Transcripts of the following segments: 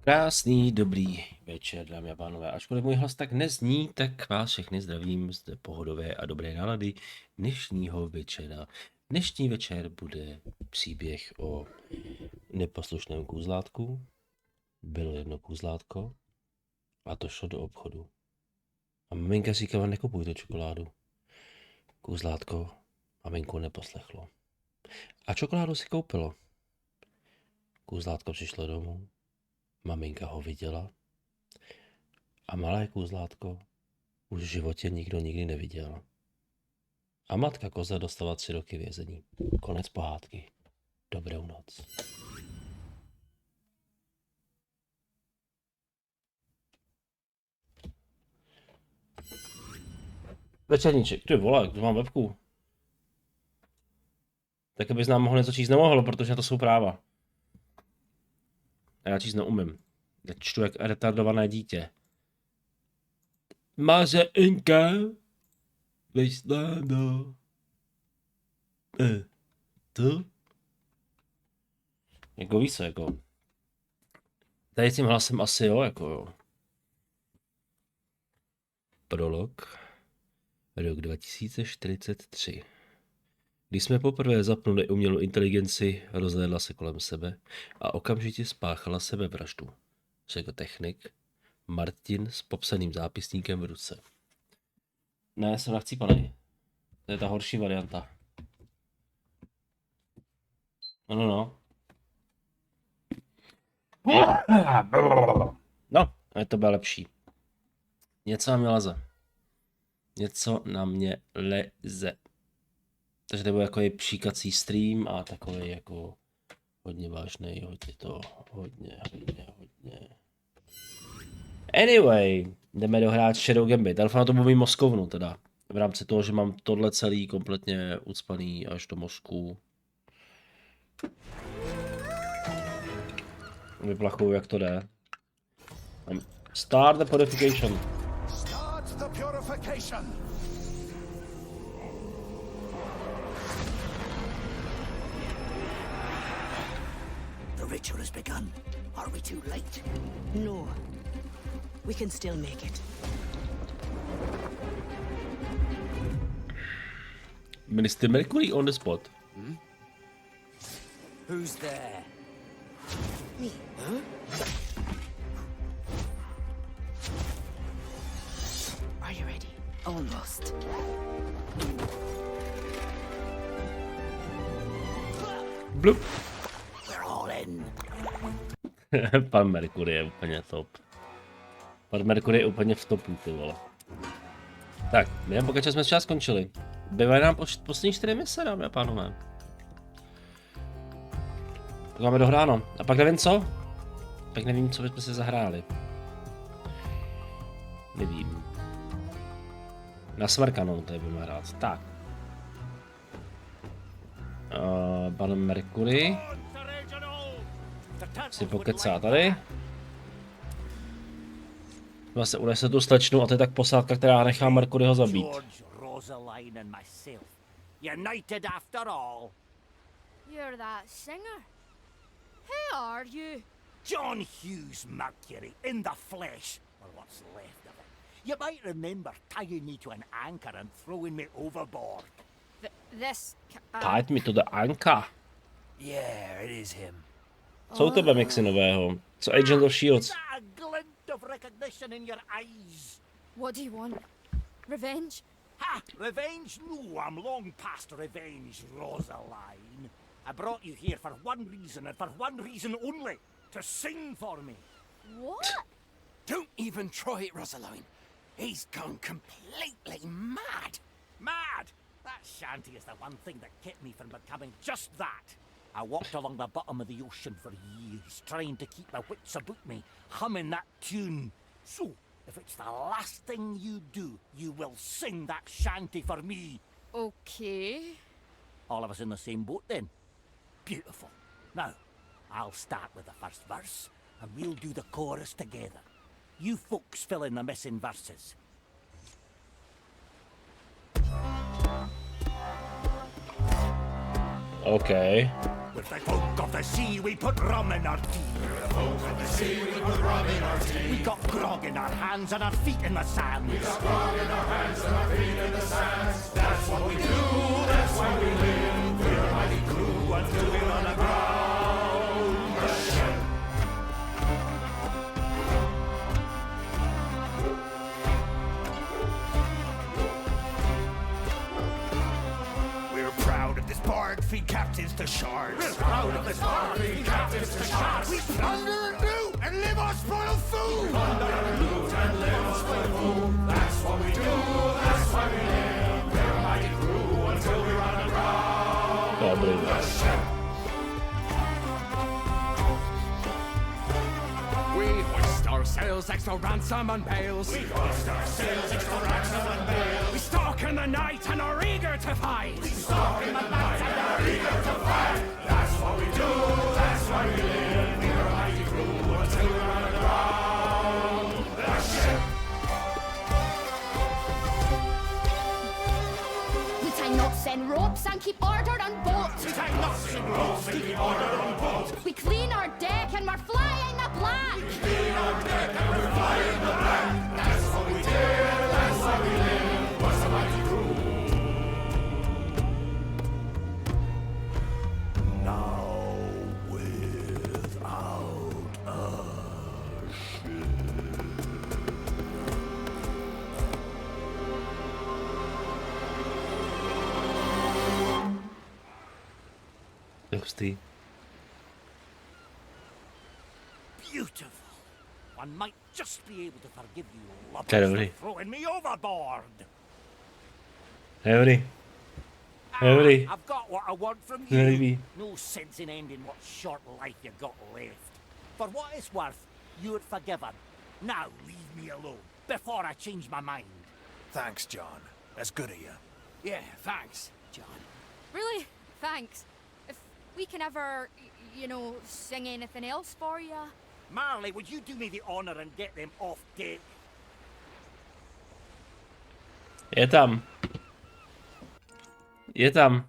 Krásný, dobrý večer, dámy a pánové. Ačkoliv můj hlas tak nezní, tak vás všechny zdravím z pohodové a dobré nálady dnešního večera. Dnešní večer bude příběh o neposlušném kůzlátku. Bylo jedno kůzlátko a to šlo do obchodu. A maminka říkala, nekupujte čokoládu. Kůzlátko maminku neposlechlo. A čokoládu si koupilo. Kůzlátko přišlo domů. Maminka ho viděla a malé kůzlátko už v životě nikdo nikdy neviděl. A matka koza dostala 3 roky vězení. Konec pohádky. Dobrou noc. Večerníček, ty vole, tu mám webku. Tak abys nám mohl něco číst nemohl, protože to jsou práva. A já číst neumím. Já čtu jak retardované dítě. Máře Inka. Vysláno. To? Jako víš co, jako. Tady tím hlasem asi jo, jako jo. Prolog. Rok 2043. Když jsme poprvé zapnuli umělou inteligenci, rozhlédla se kolem sebe a okamžitě spáchala sebevraždu, řekl technik Martin s popsaným zápisníkem v ruce. Ne, jsem nachcípanej. To je ta horší varianta. No. No, je to bylo lepší. Něco na mě leze. Něco na mě leze. Takže to byl jako je příkací stream a takový jako hodně vážný, hodně. Anyway, jdeme dohrát Shadow Gambit. Alfa na to budu mít mozkovnu teda. V rámci toho, že mám tohle celý kompletně ucpaný až do mozku. Vyplachuju, jak to jde. Start the purification. Start the purification. The ritual has begun. Are we too late? No. We can still make it. Minister Mercury on the spot. Who's there? Me. Huh? Are you ready? Almost. Blup. We're all in. Pan Mercury je úplně top. Pan Mercury je úplně v topu, ty vole. Tak, během pokračovat jsme třeba skončili. Bývají nám poslední 4 mise, dámy a pánové. Tak máme dohráno. A pak nevím co? Pak nevím, co bychom si zahráli. Nevím. Na smrkanou tady budeme hrát. Tak. Pan Mercury. Si pokecá tady. Se unese tu slečnu a to je tak posádka, která nechá Mercuryho zabít. United after all. You're that singer. Who are you? John Hughes Mercury in the flesh, or what's left of it. You might remember tying me to an anchor and throwing me overboard. This. Tied me to the anchor. Yeah, it is him. Co u tebe, mixy nového? Co Agent of Shields? A glint of recognition in your eyes. What do you want? Revenge? Ha! Revenge? No, I'm long past revenge, Rosaline. I brought you here for one reason, and for one reason only. To sing for me. What? Don't even try it, Rosaline. He's gone completely mad. Mad? That shanty is the one thing that kept me from becoming just that. I walked along the bottom of the ocean for years, trying to keep my wits about me, humming that tune. So, if it's the last thing you do, you will sing that shanty for me. Okay. All of us in the same boat then? Beautiful. Now, I'll start with the first verse, and we'll do the chorus together. You folks fill in the missing verses. OK. With the folk of the sea, we put rum in our tea. With the folk of the sea, we put rum in our tea. We got grog in our hands and our feet in the sand. We got grog in our hands and our feet in the sands. That's what we do, that's why we live. We're a mighty crew until we're on the ground. The ship. We're proud of this barred, feed captains to shards. We're proud of this barred, feed captains to shards. We plunder and loot and live on spoiled food. We plunder and loot and live on spoiled food. That's what we do, that's why we live. We're a mighty crew until we're on the ground. The ship. We hoist our sails, extra ransom and bales. We hoist our sails, extra ransom and bales. We stalk in the night and are eager to fight. We stalk in the night and are eager to fight. That's what we do, that's why we live. We're a mighty crew until we're on the ground. The ship. We tie knots and ropes and keep order on boat. We tie knots and ropes and keep order on boat. We clean our deck and we're flying the black. We clean our deck and we're flying the black. That's what we do, that's why we live. What's a mighty crew? Now without a ship. Hustý. Beautiful. One might just be able to forgive you, lovers, Dobrý. for throwing me overboard. Dobrý. Dobrý. I've got what I want from Se mi you. líbí. No sense in ending what short life you got left. For what it's worth, you're forgiven. Now leave me alone before I change my mind. Thanks, John. That's good of you. Yeah, thanks, John. Really? Thanks. If we can ever, you know, sing anything else for you. Marley, would you do me the honor and get them off deck? Je tam. Je tam.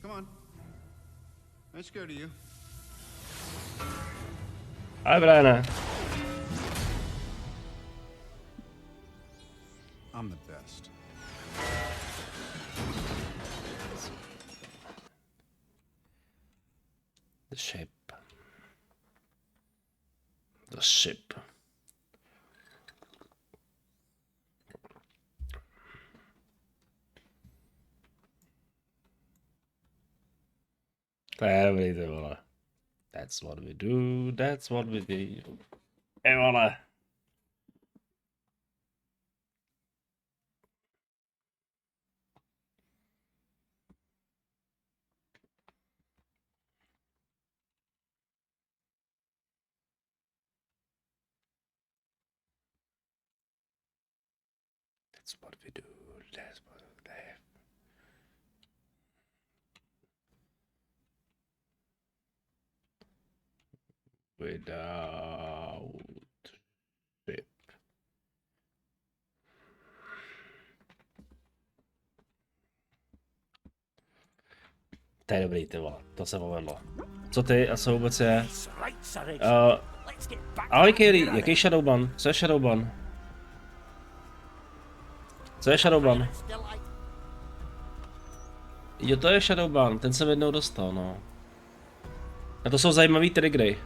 Come on. Let's go to you. Ale Briane. I'm the best. The ship. The ship. To je dobrý, ty vole. That's what we do, that's what we do. Vole. That's what we do, that's what we do. Without ship. To je dobrý, ty vole, to se povedlo. Co ty a co vůbec je? Right, Sir Edge. Let's get back. Ahoj Kaylee, jaký Shadowban? Co je Shadowban? Co je Shadowban? Still like Jo, to je Shadowban, ten jsem jednou dostal, no. A to jsou zajímavý triggery.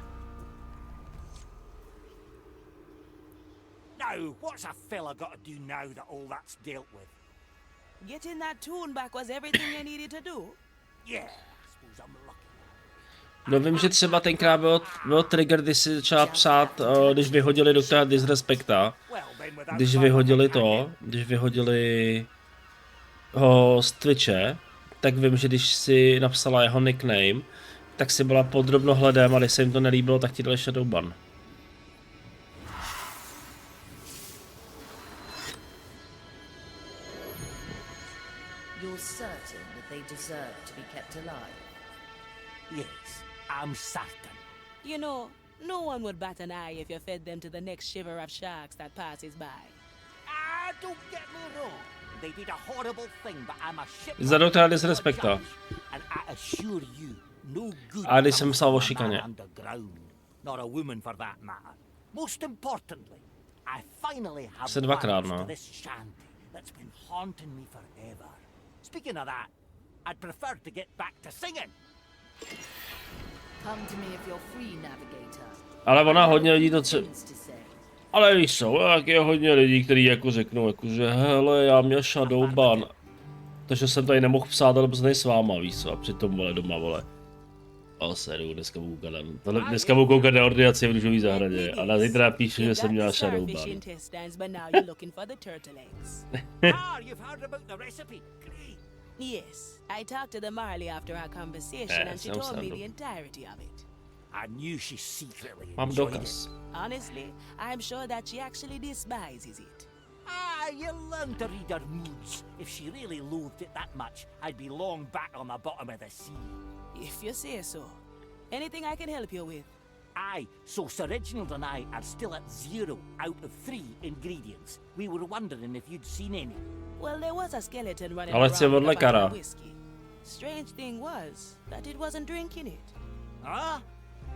now, what's a fella got to do now that all that's dealt with? Getting that tune back was everything you needed to do? Yeah, I suppose I'm lucky. No vím, že třeba tenkrát byl trigger, když si začala psát, když vyhodili doktora Disrespekta. Když vyhodili ho z Twitche, tak vím, že když si napsala jeho nickname, tak si byla pod drobnohledem a když se jim to nelíbilo, tak ti dali shadow ban. You're certain that they deserve to be kept alive? Yes, I'm certain. You know, no one would bat an eye if you fed them to the next shiver of sharks that passes by. Ah, don't get me wrong. They did a horrible thing, but I'm a ship. Za doktora Disrespekta. And I assure you, no good. A když jsem comes psal o from a šikaně. man underground, nor a woman for that matter. Most importantly, I finally have Se dvakrát, rights no. to this shanty that's been haunting me forever. Speaking of that, I'd prefer to get back to singing. Come to me if you're free, navigator. Ale ona hodně lidí to Things to say. Ale víš co, tak je hodně lidí, kteří jako řeknou, jakože hele, já měl shadow ban. Takže jsem tady nemohl psát, ale jsem tady s váma, víš co, a přitom vole doma, vole. O seru, dneska budu koukat, dneska budu koukat na ordinaci v růžový zahradě a na zítra píšu, že jsem měl shadow ban. Ah, you've heard about the recipe. Great. Yes, I talked to the Marley after our conversation and she told me the entirety of it. I knew she secretly Mám enjoyed dokaz. it. Honestly, I'm sure that she actually despises it. Ah, you learn to read her moods. If she really loathed it that much, I'd be long back on the bottom of the sea. If you say so. Anything I can help you with? Aye, so Sir Reginald and I are still at 0 out of 3 ingredients. We were wondering if you'd seen any. Well, there was a skeleton running Ale chci around od with a bottle lékaře. of whiskey. Strange thing was that it wasn't drinking it. Huh?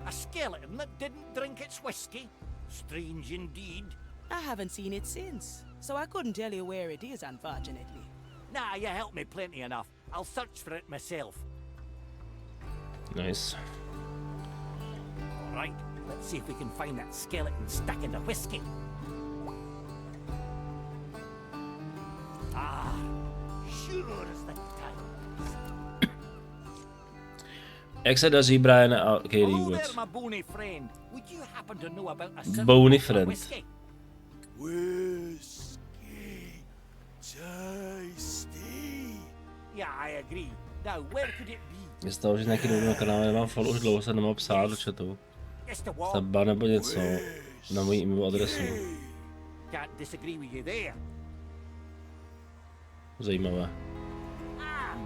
A skeleton that didn't drink its whiskey? Strange indeed. I haven't seen it since, so I couldn't tell you where it is, unfortunately. Nah, you helped me plenty enough. I'll search for it myself. Nice. All right, let's see if we can find that skeleton stuck in the whiskey. Ah, sure as the times. Jak se daří Brian a Katie Hello there, vůbec? my bony friend. Would you happen to know about a syrup Bony for friend. whiskey? Whiskey. Tasty. Yeah, I agree. Now, where could it be? Je z toho, že nějaký nový kanál nemám follow, už dlouho se nemám psát do chatu. Yes, the what? Seba nebo něco na mojí e-mail adresu. Can't disagree with you there. Zajímavé. Ah,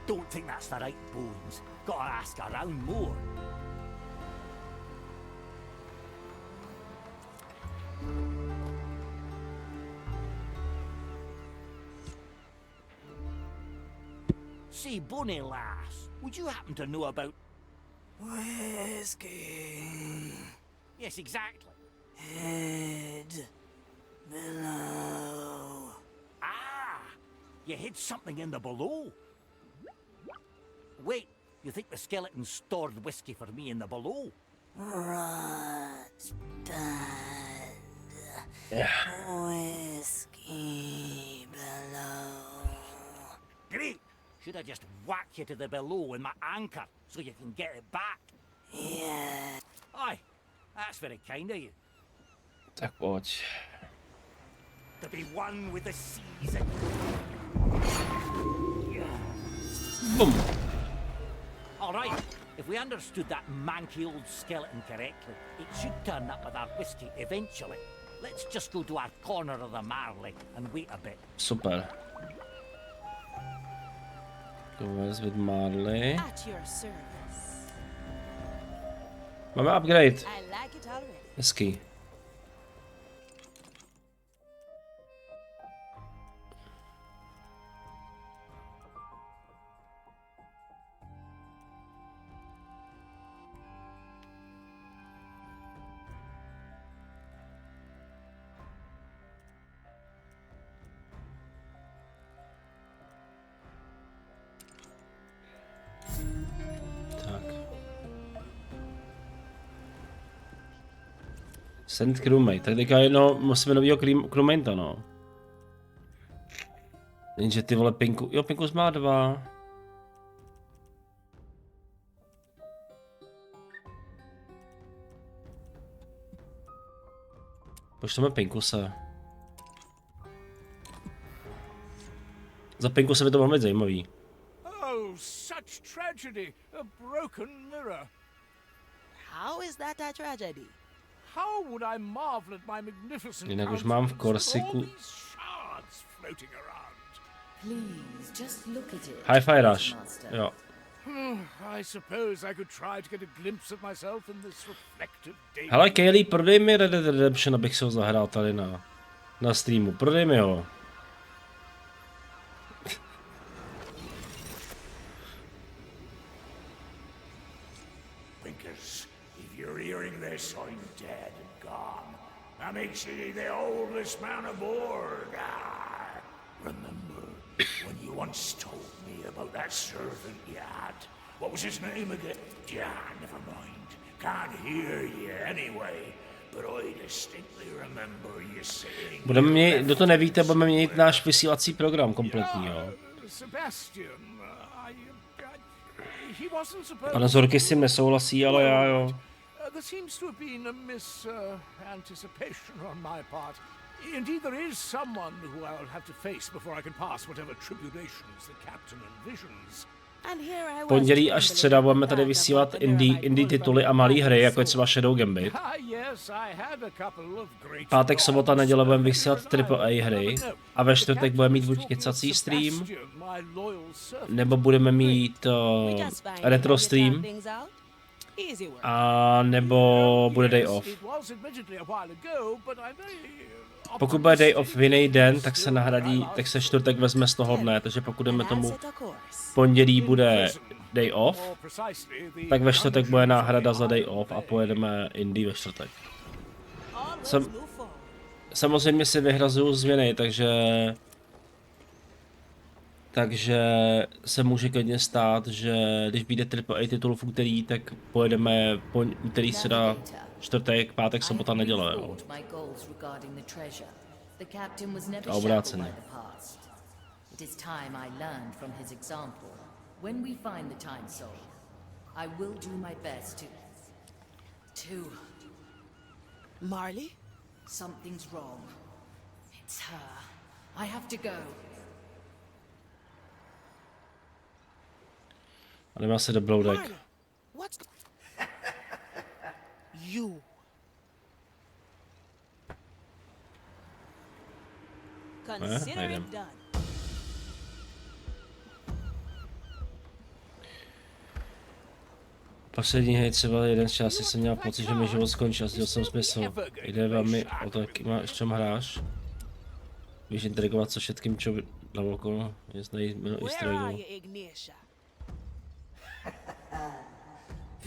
don't think that's the right bones. Gotta ask around more. Say, Bonnie lass, would you happen to know about... Whiskey. Yes, exactly. Head. Below. Ah, you hid something in the below. Wait, you think the skeleton stored whiskey for me in the below? Rot. Bad. Yeah. Whiskey. Below. Great! Should I just whack you to the below with my anchor so you can get it back? Yeah. Aye, that's very kind of you. Tak pojď. To be one with the seas and... Bum. All right, if we understood that manky old skeleton correctly, it should turn up with our whiskey eventually. Let's just go to our corner of the Marley and wait a bit. Super. Converse with Marley. At your service. Máme upgrade. I like it already. Hezký. Send crewmate, tak teďka jedno, musíme novýho crewmate, no. Jenže ty vole Pinku, jo Pinkus má 2. Pošleme Pinkuse. Za Pinkuse by to mohlo být zajímavý. Oh, such tragedy! A broken mirror. How is that a tragedy? How would I marvel at my magnificent Jinak už mám v countenance with all Korsiku. these shards floating around? Please, just look at it. Hi-Fi Rush. Master. Jo. I suppose I could try to get a glimpse of myself in this reflective day. Hele, Kaylee, prodej mi Red Dead Redemption, abych se ho zahrál tady na streamu. Prodej mi ho. Winkers, if you're hearing this, I'm dead and gone. That makes you the oldest man aboard. Remember when you once told me about that servant you had? What was his name again? Yeah, never mind. Can't hear you anyway. But I distinctly remember you saying... Budeme měnit, kdo to nevíte, budeme měnit náš vysílací program kompletní, jo. Sebastian, he wasn't supposed Pane Zorky s tím nesouhlasí, ale já jo. There seems to have been a misanticipation on my part. Indeed, there is someone who I'll have to face before I can pass whatever tribulations the captain envisions. And here I was Pondělí až trembling středa in budeme the tady dark vysílat about the nearby indie bull tituly a fight malé by hry, jako je myself. třeba Shadow Gambit. Yes, I had a couple of great Pátek, sobota, novels. neděle budeme vysílat AAA hry a ve čtvrtek budeme mít buď kecací stream, nebo budeme mít We just find retro how to stream, start things out. Easy work. a nebo bude day off. It was admittedly a while ago, but I'm very Pokud bude day off v jiný den, tak se nahradí, tak se čtvrtek vezme z toho dne, takže pokud jdeme And I'll tomu set a course. pondělí bude day off, more precisely the tak ve čtvrtek bude náhrada za day off a pojedeme indie ve čtvrtek. Always Some- move forward. Samozřejmě si vyhrazuju změny, takže se může klidně stát, že když vyjde AAA titul v úterý, tak pojedeme úterý, středa, čtvrtek, pátek, sobota, neděle. Jo. Thought my goals regarding the treasure. The captain was never A shackled obráceně. by the past. It is time I learned from his example. When we find the time soul, I will do my best to... Marley? Something's wrong. It's her. I have to go. A nemá se dobrou deck. Marley, what's... You. Consider nejdem. it done. Poslední hej, třeba jeden z časů jsem měl pocit, že mi život skončil, zděl jsem smysl. Jde velmi o to, jaký máš, čem hráš. Víš interagovat so všetkým, čo na okolo, je znají jméno Where easter are eggů. you, Ignatia?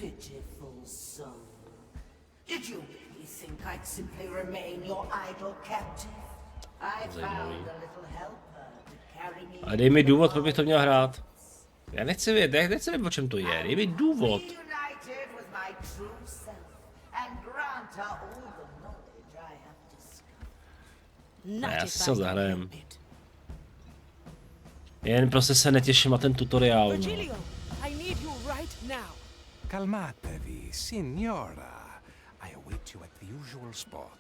Pitiful soul. Did you really think I'd simply remain your idle captive? I found a little helper to carry me. Ale dej mi důvod, proč bych to měl hrát. Já nechci vědět, o čem to je, dej mi důvod. Reunited with my true self and grant her all the knowledge I have discovered. Not já if si I to can zahrajem. help it. Jen prostě se netěším na ten tutoriál. No. Virgilio, I need you right now. Calmatevi, signora. I await you at the usual spot.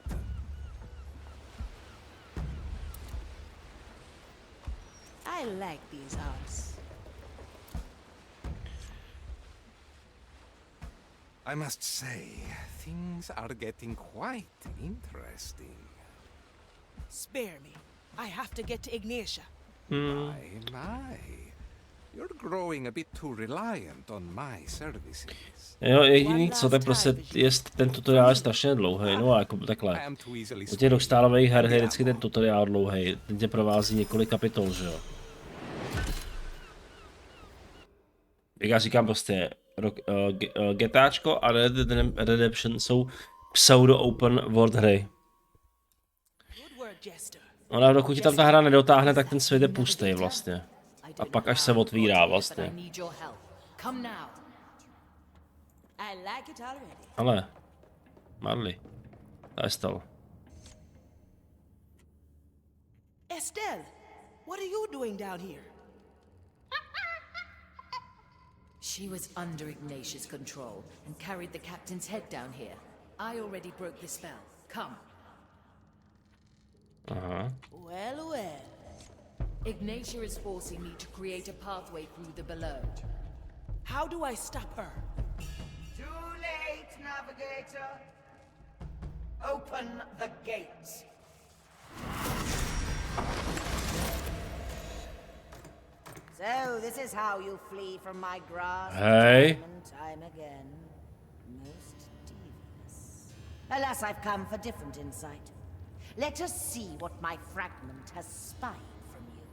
I like these odds. I must say, things are getting quite interesting. Spare me. I have to get to Ignatia. My. You're growing a bit too reliant on my services. Jo, jediný co, tak prostě ten tutoriál je strašně dlouhý, no jako takhle. I am too easily U těch dostálových her je vždycky ten tutoriál dlouhý, ten tě provází několik kapitol, že jo. Jak já říkám prostě, GTAčko a Red Dead Redemption jsou pseudo open world hry. Good work, Jester. Ale dokud ti tam ta hra nedotáhne, tak ten svět je pustý vlastně. A pak až se otvírá vlastně. But I need your help. Come now. I like it already. Ale, Marley, to je stalo. Estelle, what are you doing down here? She was under Ignatius' control and carried the captain's head down here. I already broke the spell. Come. Aha. Well, well. Ignatia is forcing me to create a pathway through the below. How do I stop her? Too late, navigator. Open the gates. So, this is how you flee from my grasp. Hey. Time and time again. Most devious. Alas, I've come for different insight. Let us see what my fragment has spied from you.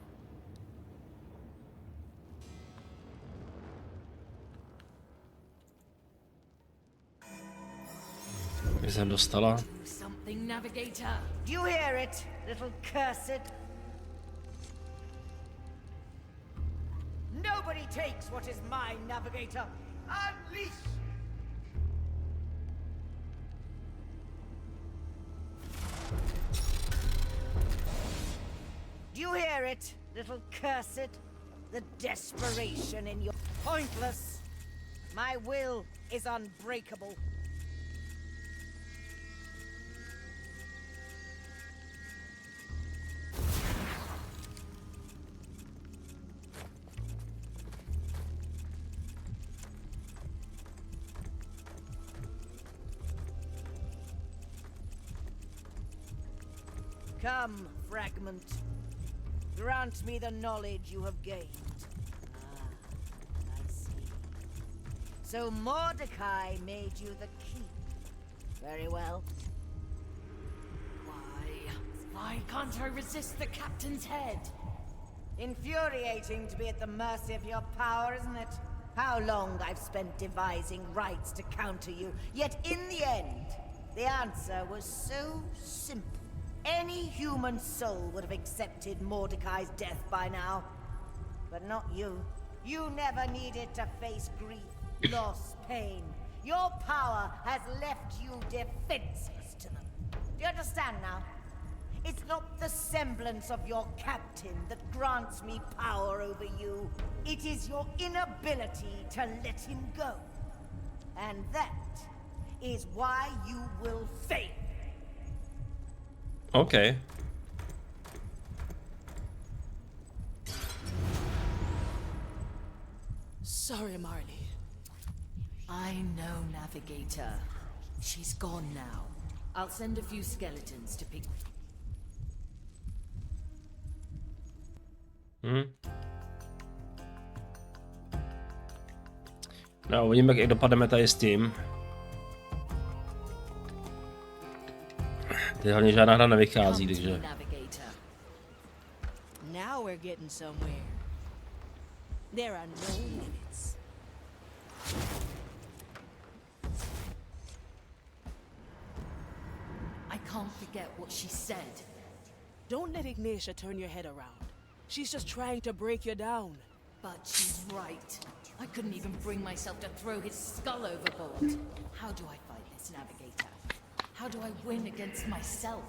Jak jsem dostala? Do something, navigator. Do you hear it, little cursed? Nobody takes what is mine, navigator. Unleash! Do you hear it, little cursed? The desperation in your... Pointless! My will is unbreakable. Come, fragment. Grant me the knowledge you have gained. I see. So Mordecai made you the key. Very well. Why can't I resist the captain's head? Infuriating to be at the mercy of your power, isn't it? How long I've spent devising rites to counter you, yet in the end, the answer was so simple. Any human soul would have accepted Mordecai's death by now. But not you. You never needed to face grief, loss, pain. Your power has left you defenseless to them. Do you understand now? It's not the semblance of your captain that grants me power over you. It is your inability to let him go. And that is why you will fail. OK. Sorry, Marley. I know, navigator. She's gone now. I'll send a few skeletons to pick... No, uvidíme, jak dopadneme tady s tím. Teď hlavně žádná hra nevychází, takže... Now we're getting somewhere. There are no limits. I can't forget what she said. Don't let Ignatia turn your head around. She's just trying to break you down. But she's right. I couldn't even bring myself to throw his skull overboard. How do I fight this, navigator? How do I win against myself?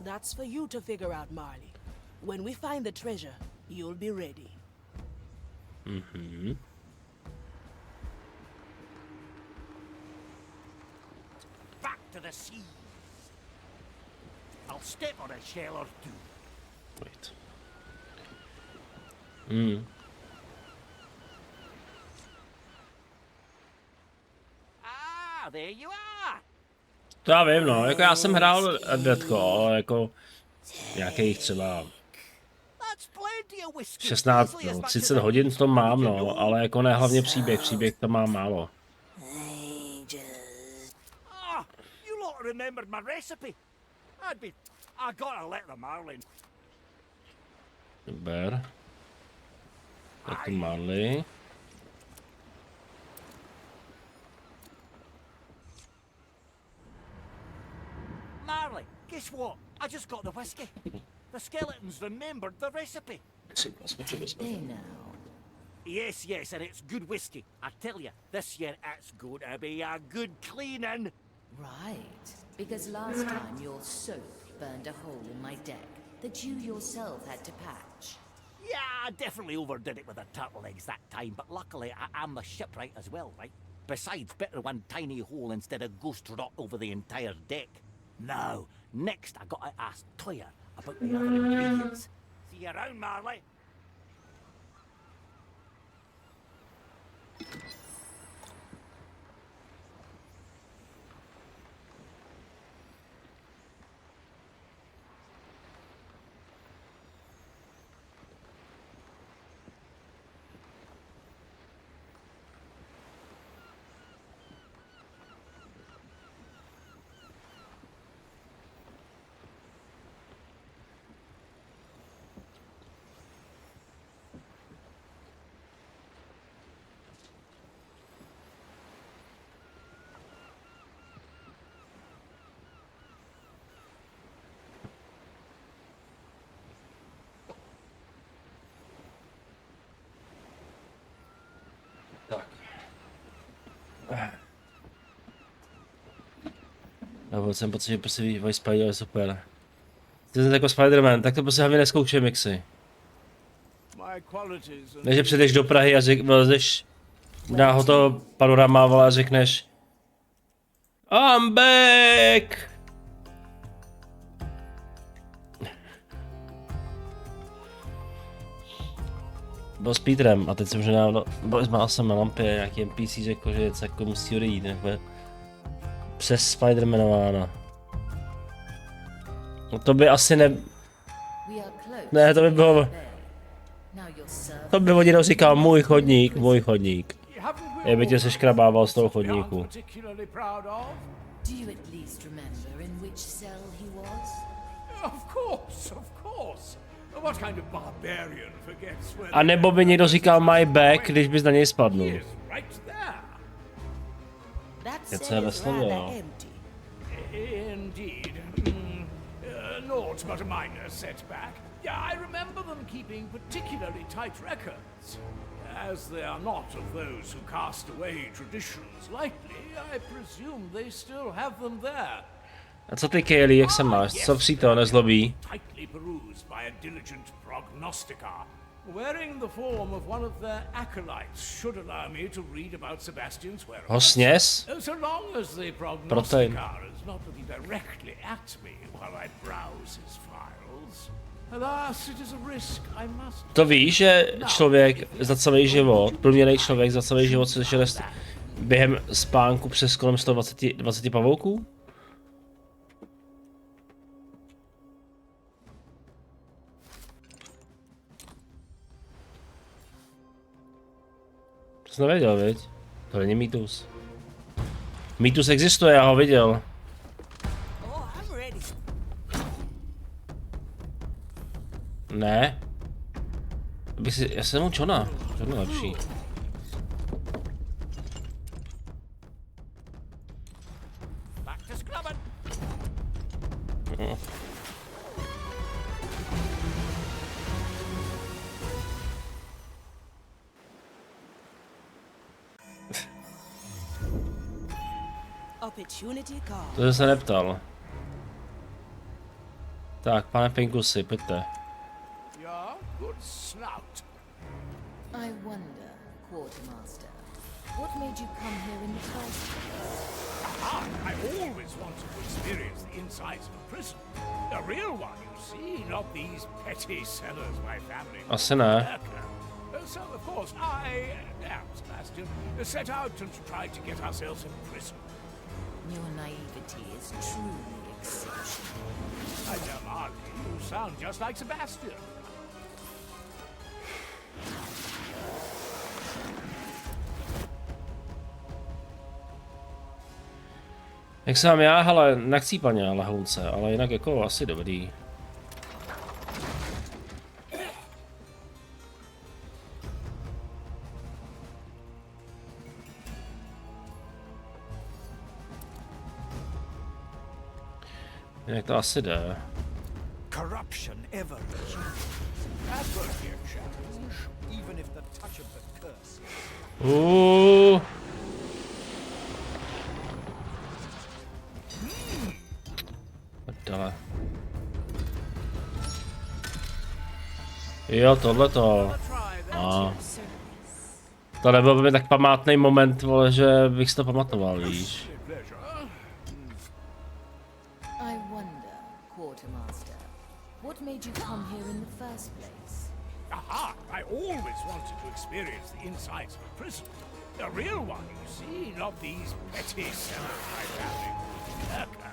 That's for you to figure out, Marley. When we find the treasure, you'll be ready. Mm-hmm. Back to the sea. I'll step on a shell or two. Wait. Ah, there you are. To já vím, no, jako já jsem hrál Deadko, ale jako nějakých třeba 16, no, 30 hodin to mám, no, ale jako ne hlavně příběh to mám málo. Ah, you lot remembered my recipe. I gotta let the Marlin. Super. Tak tu Marley. Marley, guess what? I just got the whiskey. The skeletons remembered the recipe. Hey now. Yes, and it's good whiskey. I tell you, this year it's going to be a good cleaning. Right. Because last time your soap burned a hole in my deck that you yourself had to patch. Yeah, I definitely overdid it with the turtle eggs that time, but luckily I'm the shipwright as well, right? Besides, better one tiny hole instead of ghost rot over the entire deck. Now, next I gotta ask Toyah about the other ingredients. See you around, Marley. Tak. Já byl jsem pocit, že prostě Voice Spider je super. Ty jsi jako Spider-Man, tak to prostě hlavně neskoušej mixy. Ne, že přijdeš do Prahy a vylezeš na hotovo panorama a řekneš I'm back! Byl s Petrem a teď jsem už nedávno, byl jsem na lampě, nějaký NPC řekl, že něco jako musí odejít, nebo přes Spidermanována. No to by asi ne... Ne, to by bylo... To by oni říkal můj chodník, můj chodník. Já by tě seškrabával z toho chodníku. A nebo by někdo říkal my back, když bys na něj spadnul. Je to ve slově, jo. Naught but a minor setback. Yeah, I remember them keeping particularly tight records. As they are not of those who cast away traditions lightly, I presume they still have them there. A co ty, Kaylee, jak se máš? Co při to nezlobí? Tightly perused by a diligent prognosticar. Wearing the form of one of their acolytes should allow me to read about Sebastian's whereabouts. Ho sněz? So long as the prognosticar is not looking directly at me while I browse his files. Alas, it is a risk I must. To víš, že člověk za celý život, průměrný člověk za celý život se šest během spánku přes kolem 120 pavouků? To jsi nevěděl, viď? To není mýtus. Mýtus existuje, já ho viděl. Ne. Já jsem mu Johna. John je lepší. To jsem se neptal. Tak, pane Pinkusy, pojďte. I wonder, Quartermaster, what made you come here in the first place? I always wanted to experience the insides of a prison. A real one, you see, not these petty cellars my family. Asi ne. So, of course, I am Sebastian, set out and tried to get ourselves in prison. Your naivety is truly exceptional. I know, Marley, you sound just like Sebastian. Jak jsem já, hele, nachcípaně lehounce, ale jinak jako asi dobrý. Jak to asi jde. Corruption ever That won't be a challenge, even if the touch of the curse. Dále. Jo, tohleto. To nebyl by mi tak památný moment, vole, že bych si to pamatoval, víš. What made you come here in the first place? Aha! I always wanted to experience the insides of a prison. A real one, you see, not these petty semi-family lurker.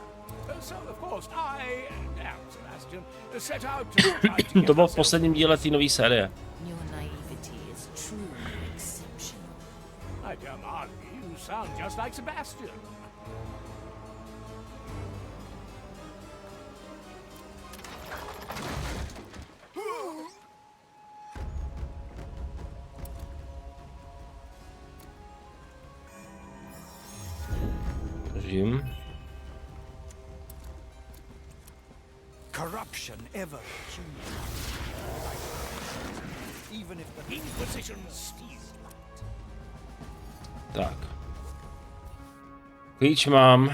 So, of course, I am Sebastian, set out to try to get To bylo v myself- posledním díle té nové série. Your naivety is truly exceptional. My dear Marley, you sound just like Sebastian. Držím. Corruption ever accumulates. Even if the Inquisition steals. Tak. Klíč mám.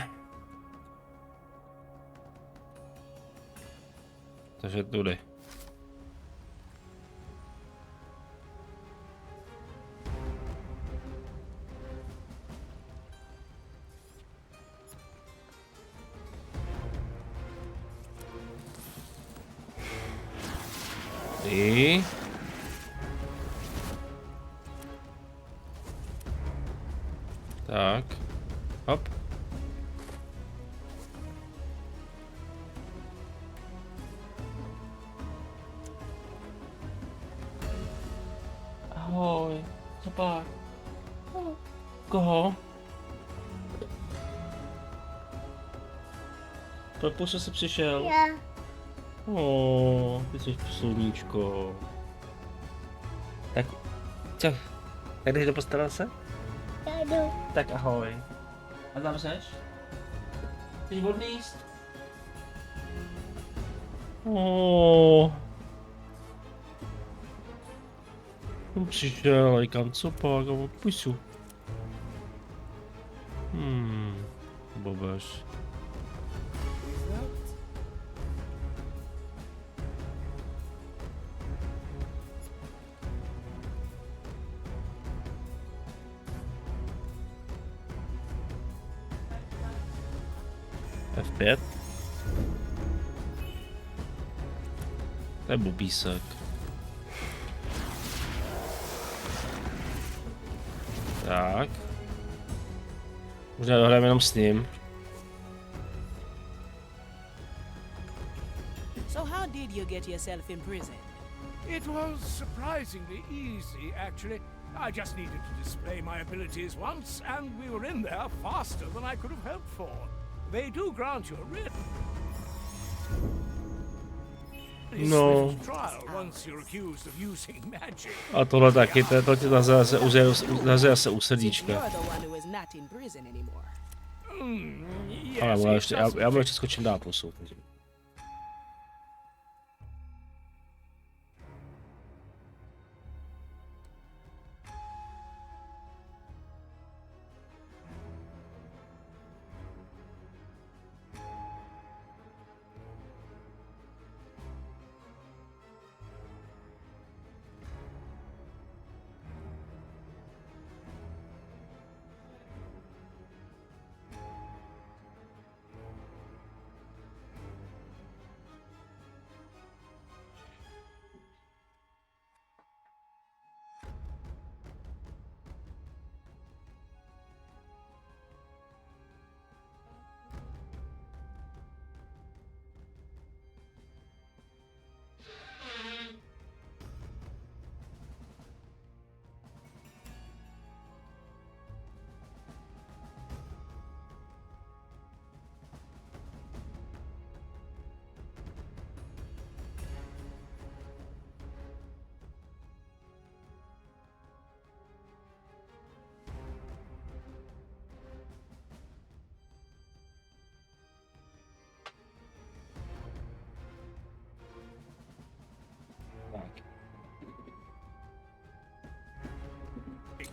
Takže tudy. Ty. Tak. Hop. Ahoj. Co pak? Koho? Proč jsi přišel? Já. Ty jsi sluníčko. Tak, co? Tak jdeš do postele se? Já jdu. Tak ahoj. A tam seš? Chceš odníst? Přišel, a říkám, co pak, a pusu. Bobeš. F5. To je bubísek. Tak. Možná dohrajeme jenom s ním. So how did you get yourself in prison? It was surprisingly easy, actually. I just needed to display my abilities once, and we were in there faster than I could have hoped for. They do grant you a writ. No. Trial once you're accused of using magic. A tohle taky, to ti zase u srdíčka. You're the one who is not in prison anymore. Yes, Ale it ještě, does já mu ještě skočím dál posud.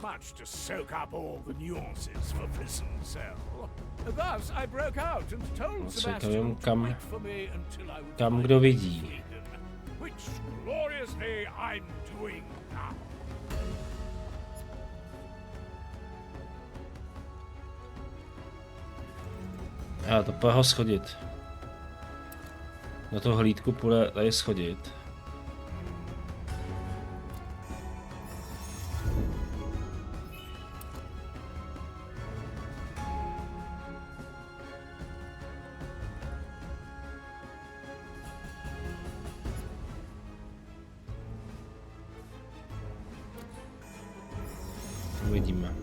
Much to soak up all the nuances of a prison cell. Thus, I broke out and told Sebastian to wait for me until I would Kam kdo vidí. which gloriously I'm doing now. Já to pojď ho schodit. Na tu hlídku půjde tady schodit. Uvidíme.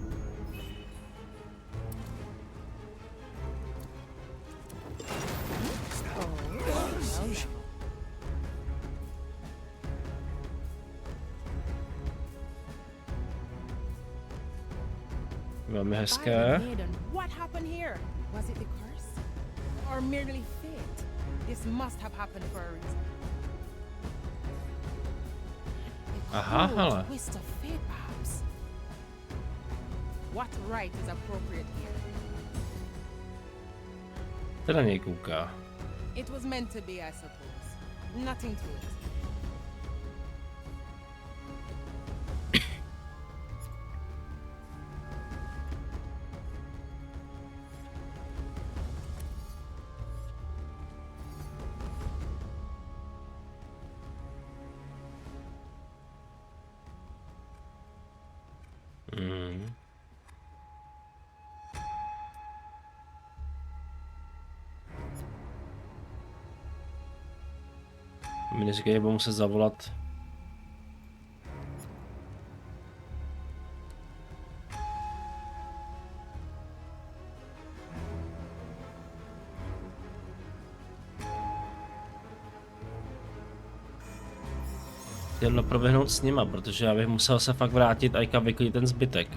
Velmi hezké. What happened here? Was it the curse? Or merely fate? This must have happened for a reason. Aha, hele. Twist of fate, perhaps. What right is appropriate here? Ten na něj kouká. It was meant to be, I suppose. Nothing to it. Mi neříkají, že budu muset zavolat. Chtěl proběhnout s nima, protože já bych musel se fakt vrátit a vyklidit ten zbytek.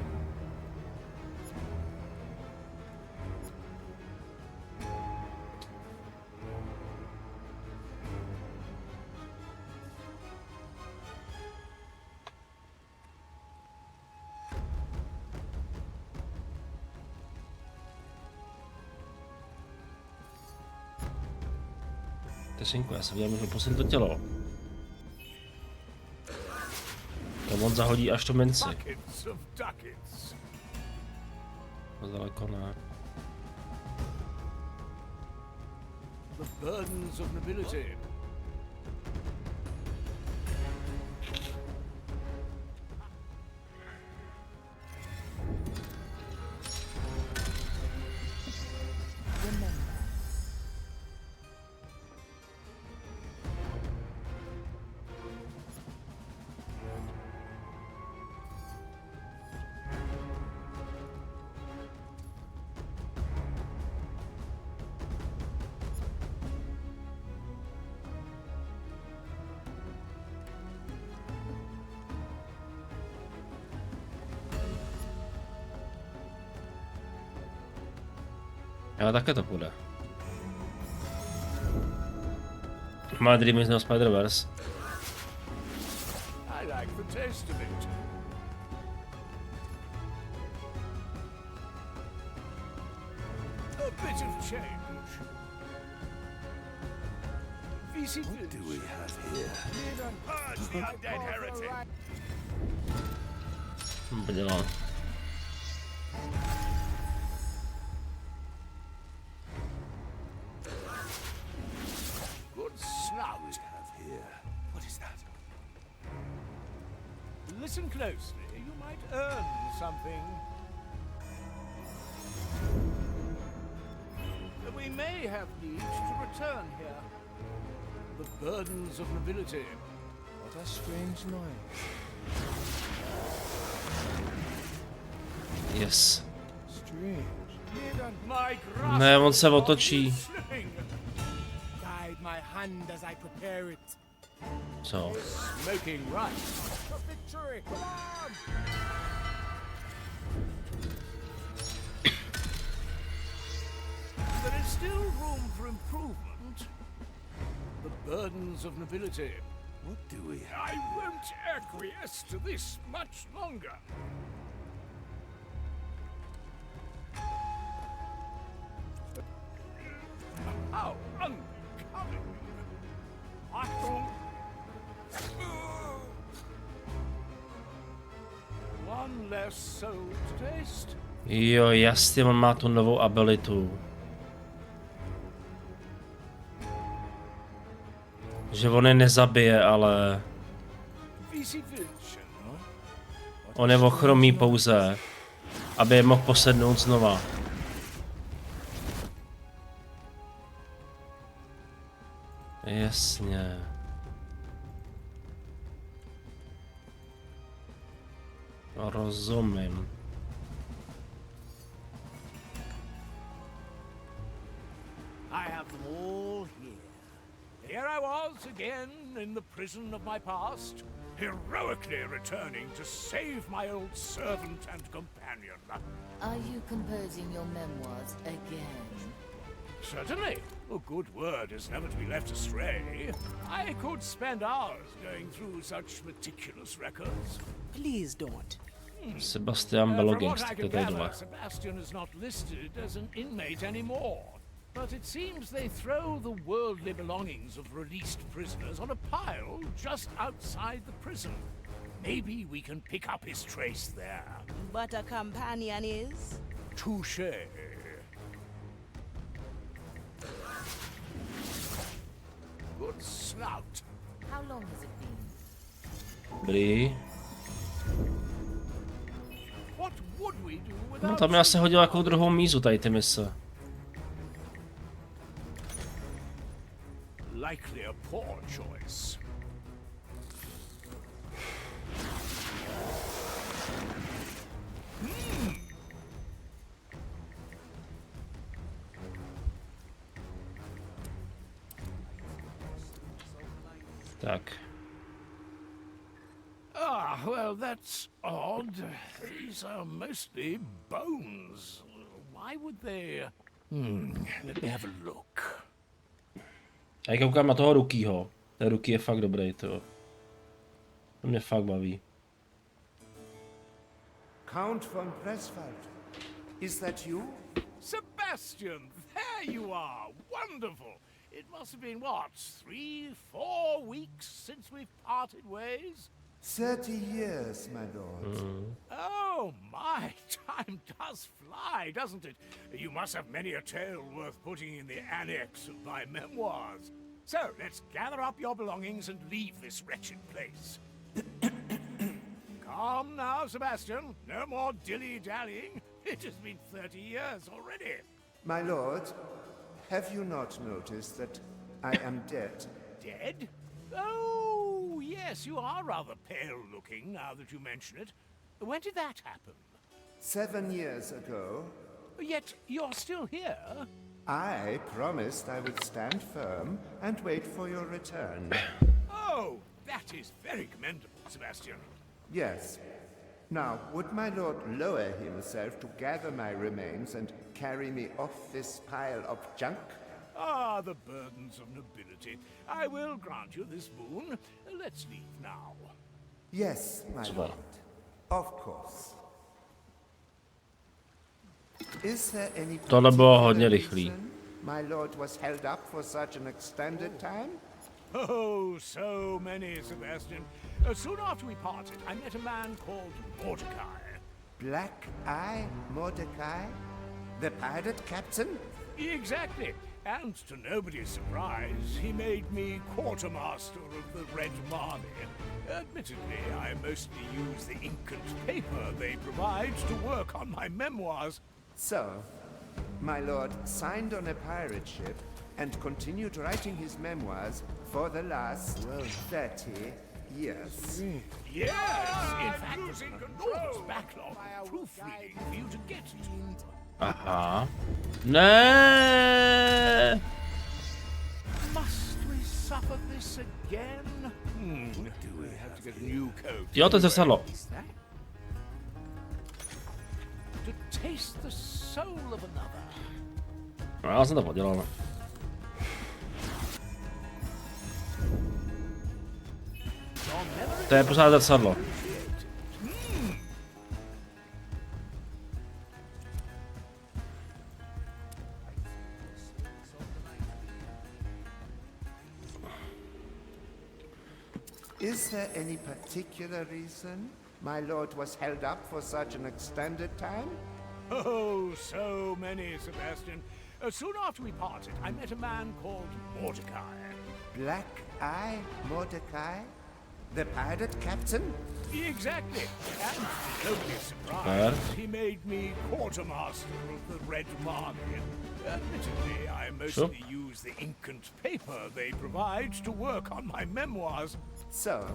Teřinku, já jsem viděl, že poslední to tělo. To on zahodí až to minci. To daleko ne. The burdens of nobility. Ale také to půjde. Má Dreamy z Spider-Verse. I like the taste of it. A bit of change. What do we have here? Purge the undead heretic. Podělal. Listen closely, you might earn something. We may have need to return here. The burdens of nobility. What a strange noise. Yes. Strange. Ne, on se otočí. Guide my hand as I prepare it. Co? Smoking right. For victory. Come on. There is still room for improvement. The burdens of nobility. What do we have? I won't acquiesce to this much longer. How unbecoming. Achtung. One less soul to taste. Jo, jasně, on má tu novou abilitu. Že on je nezabije, ale on je ochromí pouze, aby je mohl posednout znova. Jasně. Rozumím. I have them all here. Here I was again in the prison of my past, heroically returning to save my old servant and companion. Are you composing your memoirs again? Certainly. A good word is never to be left astray. I could spend hours going through such meticulous records. Please don't. Sebastian From Beloging, what I to can tady gather, dole. Sebastian is not listed as an inmate anymore. But it seems they throw the worldly belongings of released prisoners on a pile just outside the prison. Maybe we can pick up his trace there. But a companion is? Touché. Good snout. How long has it been? Dobrý. What would we do No without tam já se hodil jako druhou mízu tady ty mise. likely a poor choice. Tak. Ah, well, that's odd. These are mostly bones. Why would they... let me have a look. A jak koukám na toho Rukýho. Ten Ruký je fakt dobrý, to. To mě fakt baví. Count von Presswald. Is that you? Sebastian, there you are. Wonderful. It must have been, what, 3-4 weeks since we've parted ways? 30 years, my lord. Oh, my, time does fly, doesn't it? You must have many a tale worth putting in the annex of my memoirs. So, let's gather up your belongings and leave this wretched place. Calm now, Sebastian. No more dilly-dallying. It has been 30 years already. My lord, have you not noticed that I am dead? Dead? Oh, yes, you are rather pale-looking now that you mention it. When did that happen? 7 years ago. Yet you're still here. I promised I would stand firm and wait for your return. Oh, that is very commendable, Sebastian. Yes. Now, would my lord lower himself to gather my remains and carry me off this pile of junk? Ah, the burdens of nobility. I will grant you this boon. Let's leave now. Yes, my lord. Of course. Is there any Tohle bylo hodně particular rychlý. reason my lord was held up for such an extended time? Oh, so many, Sebastian. Soon after we parted, I met a man called Mordecai. Black Eye Mordecai? The pirate captain? Exactly. And to nobody's surprise, he made me quartermaster of the Red Marley. Admittedly, I mostly use the ink and paper they provide to work on my memoirs. So, my lord signed on a pirate ship and continued writing his memoirs for the last 30 years. Yes, in fact, there's an enormous backlog of proofreading for you to get to. Aha. Ne. Must we suffer this again? Do we have to get a new coat? Jo, to je zrcadlo. To taste the soul of another. No, já jsem to podělal. To je pořád zrcadlo. Is there any particular reason my lord was held up for such an extended time? Oh, so many, Sebastian. Soon after we parted, I met a man called Mordecai. Black Eye Mordecai? The pirate captain? Exactly. And totally surprised, he made me quartermaster of the Red Army. Admittedly, I mostly use the ink and paper they provide to work on my memoirs. So,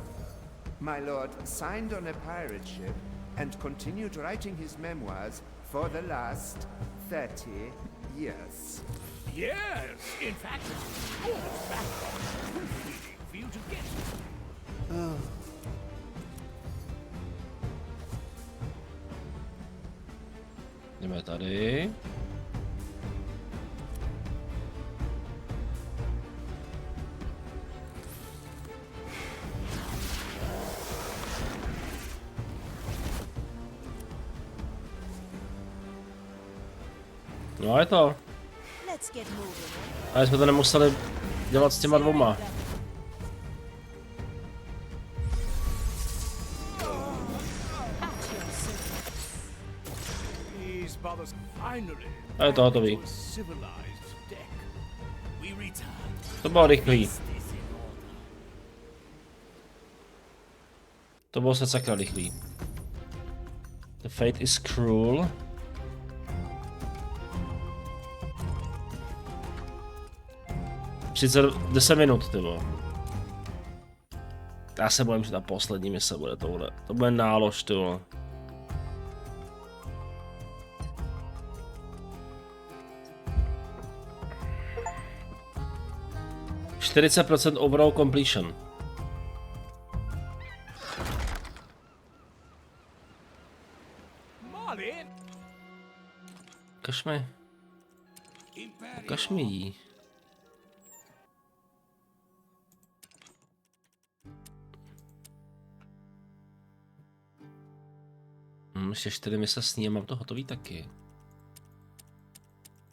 my lord signed on a pirate ship and continued writing his memoirs for the last 30 years. Yes, in fact, it's all this background proofreading for you to get. Jdeme tady. No je to. Ale jsme to nemuseli dělat s těma dvoma. A je to hotový. To bylo rychlý. To bylo se sakra rychlý. The fate is cruel. Přece 10 minut, tyvo. Já se bojím, že ta poslední mise bude tohle. To bude nálož, tyvo. %40 overall completion. Ukaž mi jí. Ještě 4 mise s ní a mám to hotový taky.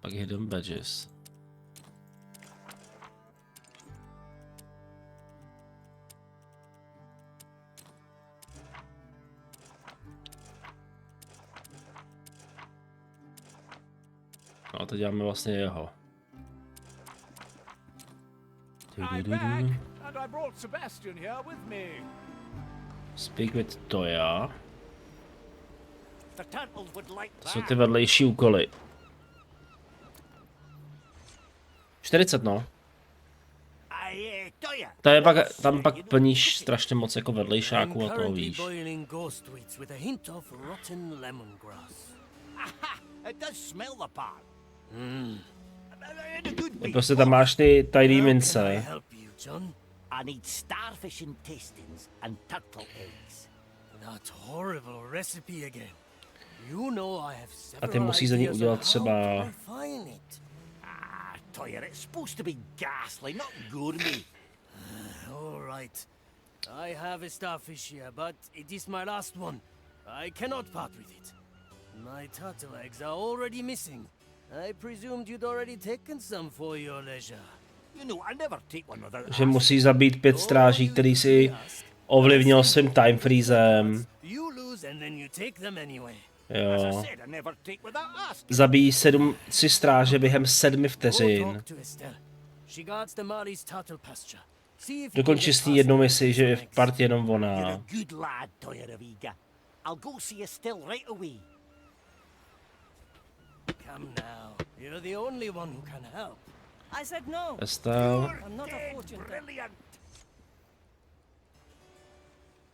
Pak hidden badges. No a teď děláme vlastně jeho. Speak with Toya. To jsou ty vedlejší úkoly. 40, no. To je pak, tam pak plníš strašně moc jako vedlejšáků a toho víš. Prostě tam máš ty tajný mince. A ty musíš za ní udělat třeba... Toya, it's supposed to be ghastly, not gourmet. All right. I have a starfish here, but it is my last one. I cannot part with it. My turtle eggs are already missing. I presumed you'd already taken some for your leisure. You know, I never take one without. Že musí zabít 5 stráží, který si ovlivnil svým time freezem. You lose and then you take them anyway. Jo. Zabíjí 3 stráže během 7 vteřin. Dokončí s ní jednu misi, že je v partě jenom ona. Estelle.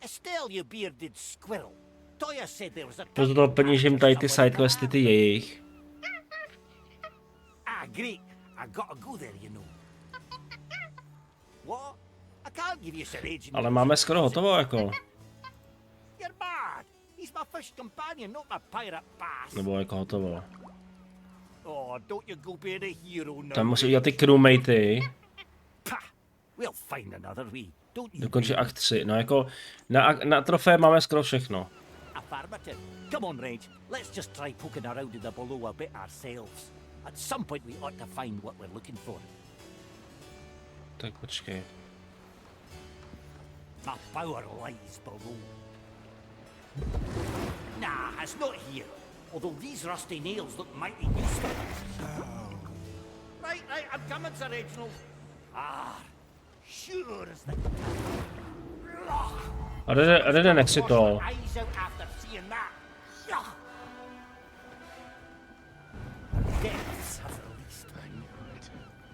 Estelle, you bearded squirrel. Toya said there was a... Proto plníš jim tady ty sidequesty, ty jejich. Ah, great. I gotta go there, you know. What? I can't give you some agent. Ale máme skoro hotovo, jako. You're mad. He's my fish companion, not my pirate pass. Nebo jako hotovo. Oh, don't you go being a hero now. Tam musí udělat ty crewmatey. We'll find another way. Dokončí akt 3. No jako, na trofé máme skoro všechno. Affirmative. Come on, Rage. Let's just try poking around in the below a bit ourselves. At some point we ought to find what we're looking for. Tak počkej. My power lies below. Nah, it's not here. Although these rusty nails look mighty useful. Right, I'm coming, Sir Reginald. Ah, Sure as the A jde nechci to. eyes out after seeing that. Depths have released.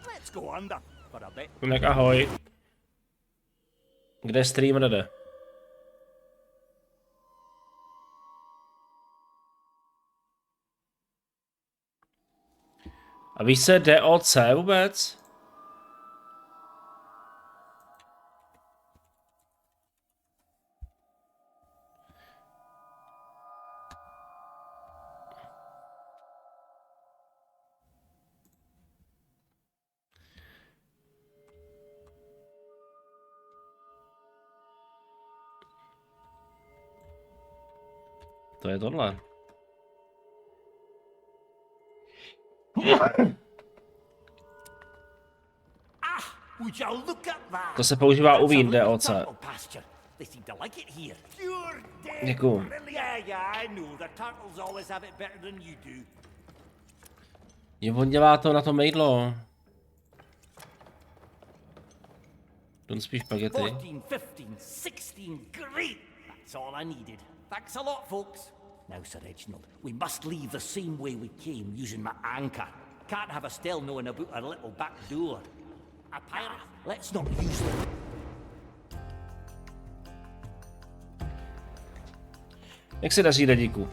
Let's go under for a bit. Tak ahoj. Kde streamer jde? A víš se DOC vůbec? To je tohle. Would you look at that? To se používá u vín DOC. They seem to like it here. Děkuju. Yeah, I know. The turtles always have it better than you do. Jo, on dělá to na to mejdlo. Don't spíš spaghetti. 14, 15, 16, great! That's all I needed. Thanks a lot, folks. Now, Sir Reginald, we must leave the same way we came, using my anchor. Can't have Estelle knowing about our little back door. A pirate? Let's not use them. Jak se daří, Radíku?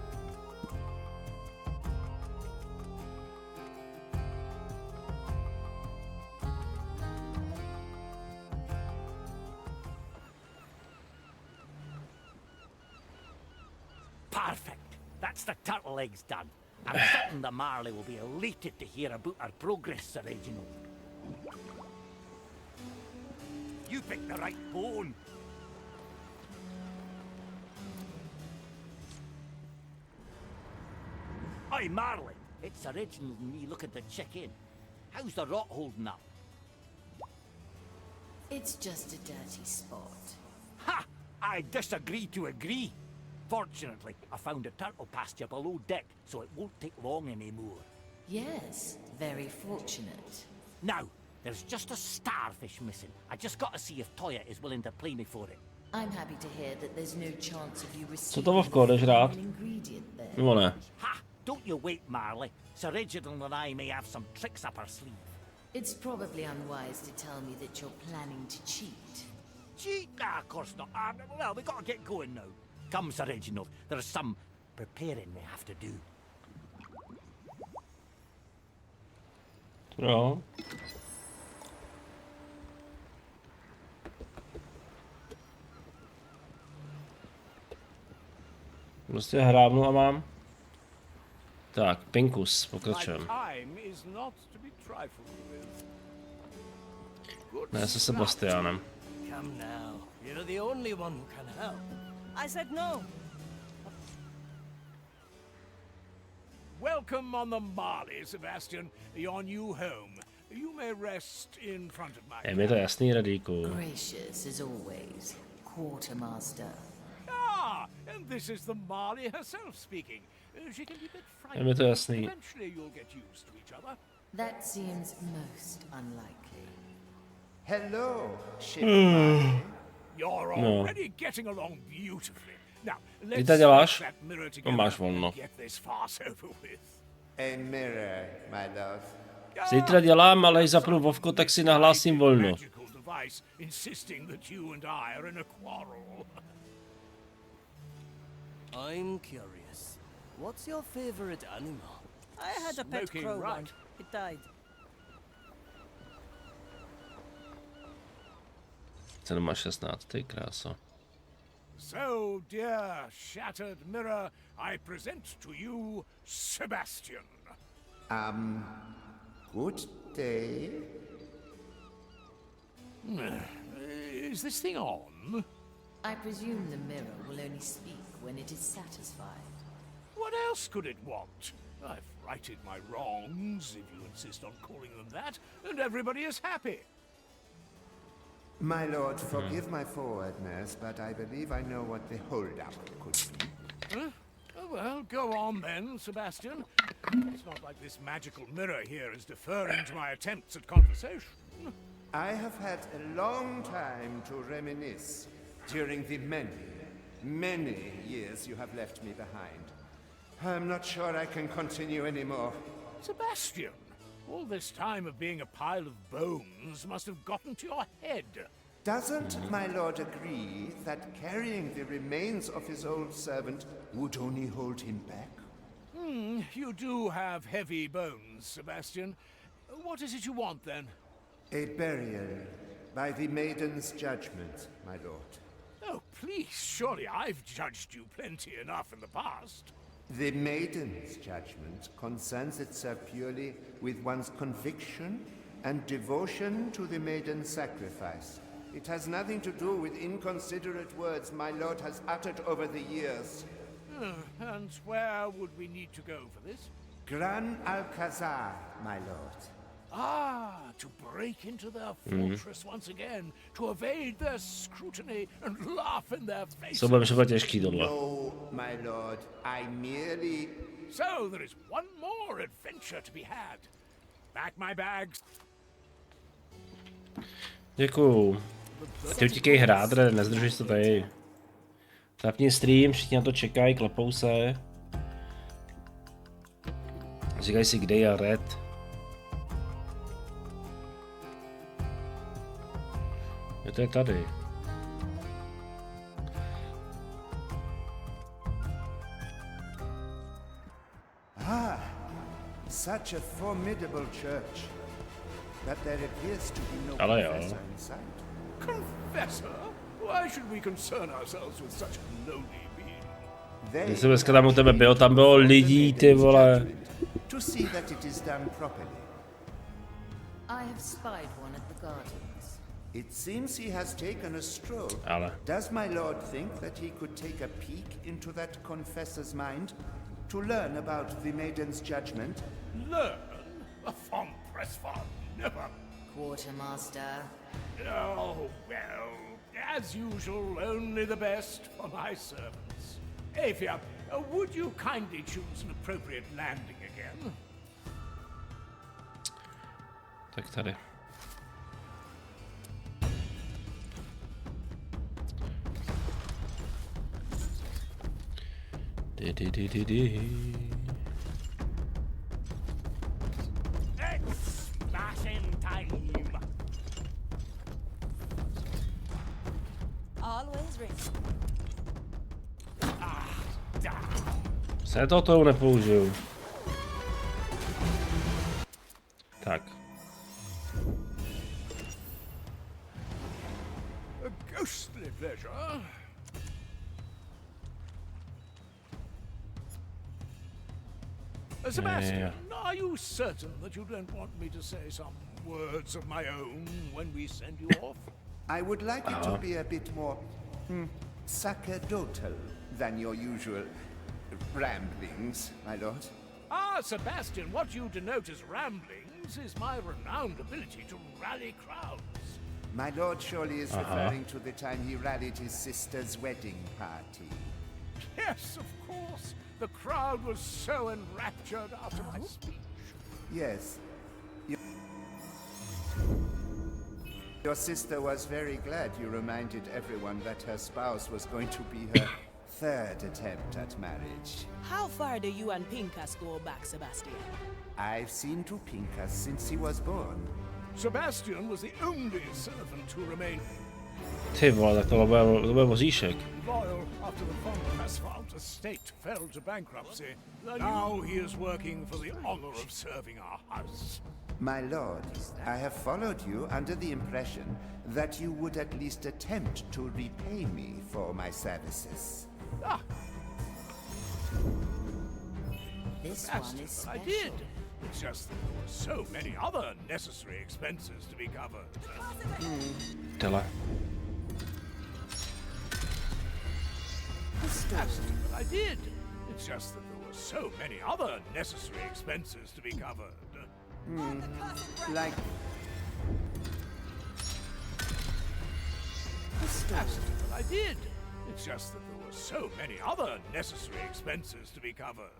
Perfect. That's the turtle eggs done. I'm certain the Marley will be elated to hear about our progress, Sir Reginald. You picked the right bone. Oi, Marley. It's Sir Reginald and me looking to check in. How's the rot holding up? It's just a dirty spot. Ha! I disagree to agree. Fortunately, I found a turtle pasture below deck, so it won't take long anymore. Yes, very fortunate. Now, there's just a starfish missing. I just got to see if Toya is willing to play me for it. I'm happy to hear that there's no chance of you Co receiving to Vovko, jdeš rád? an ingredient there. Nebo ne? Ha! Don't you wait, Marley. Sir Reginald and I may have some tricks up our sleeve. It's probably unwise to tell me that you're planning to cheat. Cheat? Nah, of course not. Well, we got to get going now. Come, Sir Reginald. There's some preparing we have to do. Jo. Prostě hrábnu a mám. Tak, Pinkus, pokračujeme. Ne, se Sebastianem. Come now. You're the only one who can help. I said no. Welcome on the Marley, Sebastian, your new home. You may rest in front of my Je mi to jasný, Radíku. Gracious as always, Quartermaster. And this is the Marley herself speaking. She can be a bit Je mi to frightened. jasný. Eventually you'll get used to each other. That seems most unlikely. Hello, ship Marley. You're No. already getting along beautifully. Now, Kdy let's to děláš? fix that mirror No, together máš volno. and get this farce over with. A mirror, my love. Zítra dělám, ale když zapnu Vovko, tak si nahlásím volno. Magical device insisting that you and I are in a quarrel. I'm curious. What's your favorite animal? I had a pet Smoking crow right. once. It died. Cena má 16, ty krása. So, dear shattered mirror, I present to you Sebastian. Good day. Is this thing on? I presume the mirror will only speak when it is satisfied. What else could it want? I've righted my wrongs, if you insist on calling them that, and everybody is happy. My lord, forgive my forwardness, but I believe I know what the hold-up could be. Huh? Oh, well, go on then, Sebastian. It's not like this magical mirror here is deferring to my attempts at conversation. I have had a long time to reminisce during the many years you have left me behind. I'm not sure I can continue anymore. Sebastian, all this time of being a pile of bones must have gotten to your head. Doesn't my lord agree that carrying the remains of his old servant would only hold him back? You do have heavy bones, Sebastian. What is it you want, then? A burial by the maiden's judgment, my lord. Oh, please, surely I've judged you plenty enough in the past. The maiden's judgment concerns itself purely with one's conviction and devotion to the maiden's sacrifice. It has nothing to do with inconsiderate words my lord has uttered over the years. And where would we need to go for this? Gran Alcazar, my lord. Ah, to break into their fortress once again, to evade their scrutiny and laugh in their faces. Co bude těžký tohle. No, my lord, I merely... So there is one more adventure to be had. Back my bags. Děkuju. Ty utíkej hrát, nezdržuj se tady. Zapni stream, všichni na to čekají, klepou se. Říkají si, kde je Red. Je to je tady. Ah, such a formidable church. But there appears to be no confessor inside. Confessor? Why should we concern ourselves with such a lowly being? Když jsem dneska tam u tebe byl, tam bylo lidí, ty vole. To see that it is done properly. I have spied one at the gardens. It seems he has taken a stroll. Ale. Does my lord think that he could take a peek into that confessor's mind to learn about the maiden's judgment? Learn? A from Pressfar, never. Quartermaster. Oh, well, as usual, only the best for my servants. Aethia, would you kindly choose an appropriate landing again? Tak tady. It's smashing time. Always ready. Se to nepoužiju. Tak. A ghostly pleasure. Sebastian, are you certain that you don't want me to say some words of my own when we send you off? I would like it to be a bit more sacerdotal than your usual ramblings, my lord. Ah, Sebastian, what you denote as ramblings is my renowned ability to rally crowds. My lord surely is referring to the time he rallied his sister's wedding party. Yes, of course. The crowd was so enraptured after my speech. Yes. Your sister was very glad you reminded everyone that her spouse was going to be her third attempt at marriage. How far do you and Pincus go back, Sebastian? I've seen to Pincus since he was born. Sebastian was the only servant who remained Ty vole, tak to bude vozíšek. loyal after the von Pressfeld estate fell to bankruptcy. Now he is working for the honor of serving our house. My lord, I have followed you under the impression that you would at least attempt to repay me for my services. Ah, This that's one is just special. what I did. It's just that there were so many other necessary expenses to be covered. Tyle. That's what I did. It's just that there were so many other necessary expenses to be covered. Like, That's what I did. It's just that there were so many other necessary expenses to be covered.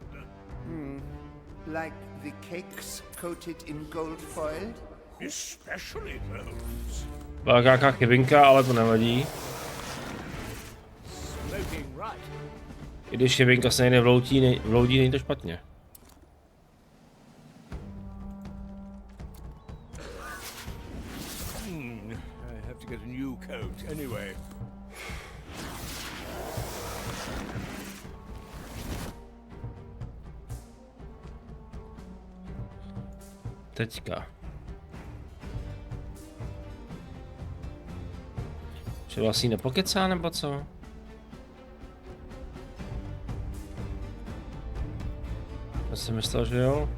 like the cakes coated in gold foil? especially those. Byla nějaká chybinka, ale to nevadí. Smoking right. I když chybinka se někde vloudí, není to špatně. I have to get a new coat anyway. Teďka. Že vlastně nepokecá, nebo co? Já jsem myslel, že jo.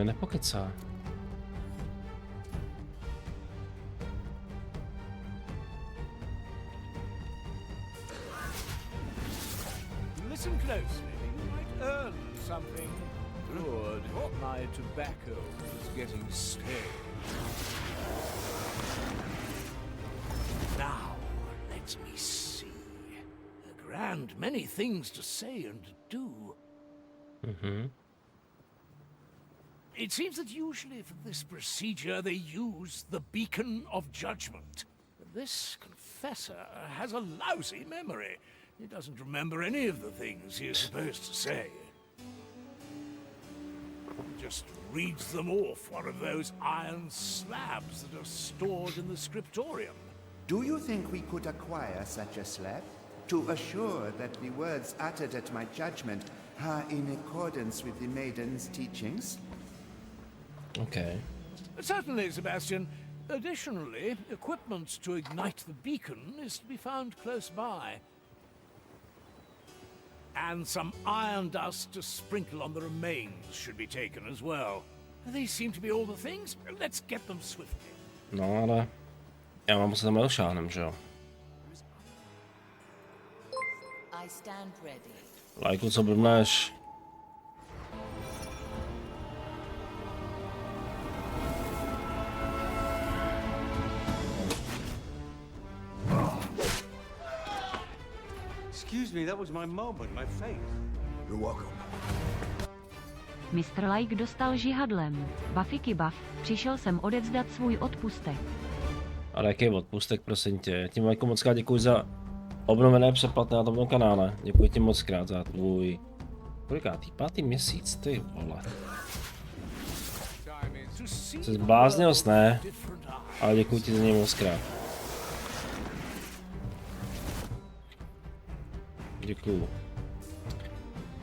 Nepokecá. Listen closely. You might earn something good. My tobacco is getting stale. Now, let me see. A grand many things to say and do. Mhm. It seems that usually for this procedure they use the Beacon of Judgment. This confessor has a lousy memory. He doesn't remember any of the things he is supposed to say. He just reads them off one of those iron slabs that are stored in the scriptorium. Do you think we could acquire such a slab? To assure that the words uttered at my judgment are in accordance with the maiden's teachings? Okay. Certainly, Sebastian. Additionally, equipment to ignite the beacon is to be found close by. And some iron dust to sprinkle on the remains should be taken as well. These seem to be all the things. Let's get them swiftly. No ale... Já mám se tam došáhnem, že jo? I stand ready. Lajku, co blbneš? Excuse me, that was my moment, my fate. You're welcome. Mr. Like dostal žihadlem. Bafiky Buff, přišel jsem odevzdat svůj odpustek. Ale jaký odpustek, prosím tě. Tím Lajku moc krát děkuji za obnovené přeplatné na tomto kanále. Děkuji ti moc krát za tvůj... Kolikátý? 5. měsíc, ty vole. Jsi zbláznil, ne? Ale děkuji ti za něj moc krát. Děkuju.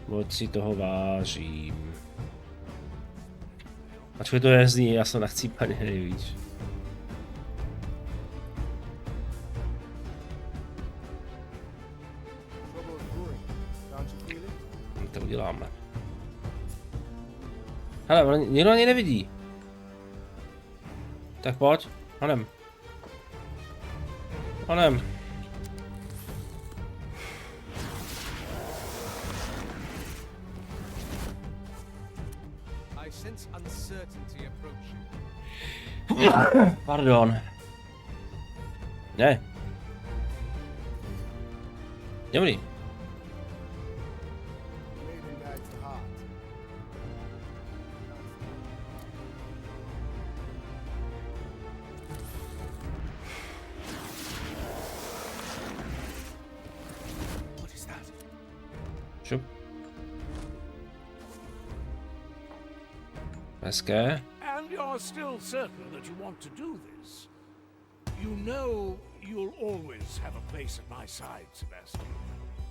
Moc si toho vážím. Ačkoliv to jezdí, já jsem nachcípaně nejvíc. To uděláme. Hele, nikdo ani nevidí. Tak pojď, honem. Honem. Pardon. Ne. Dobrý. Šup. Hezké. And you're still certain that you want to do this? You know you'll always have a place at my side, Sebastian.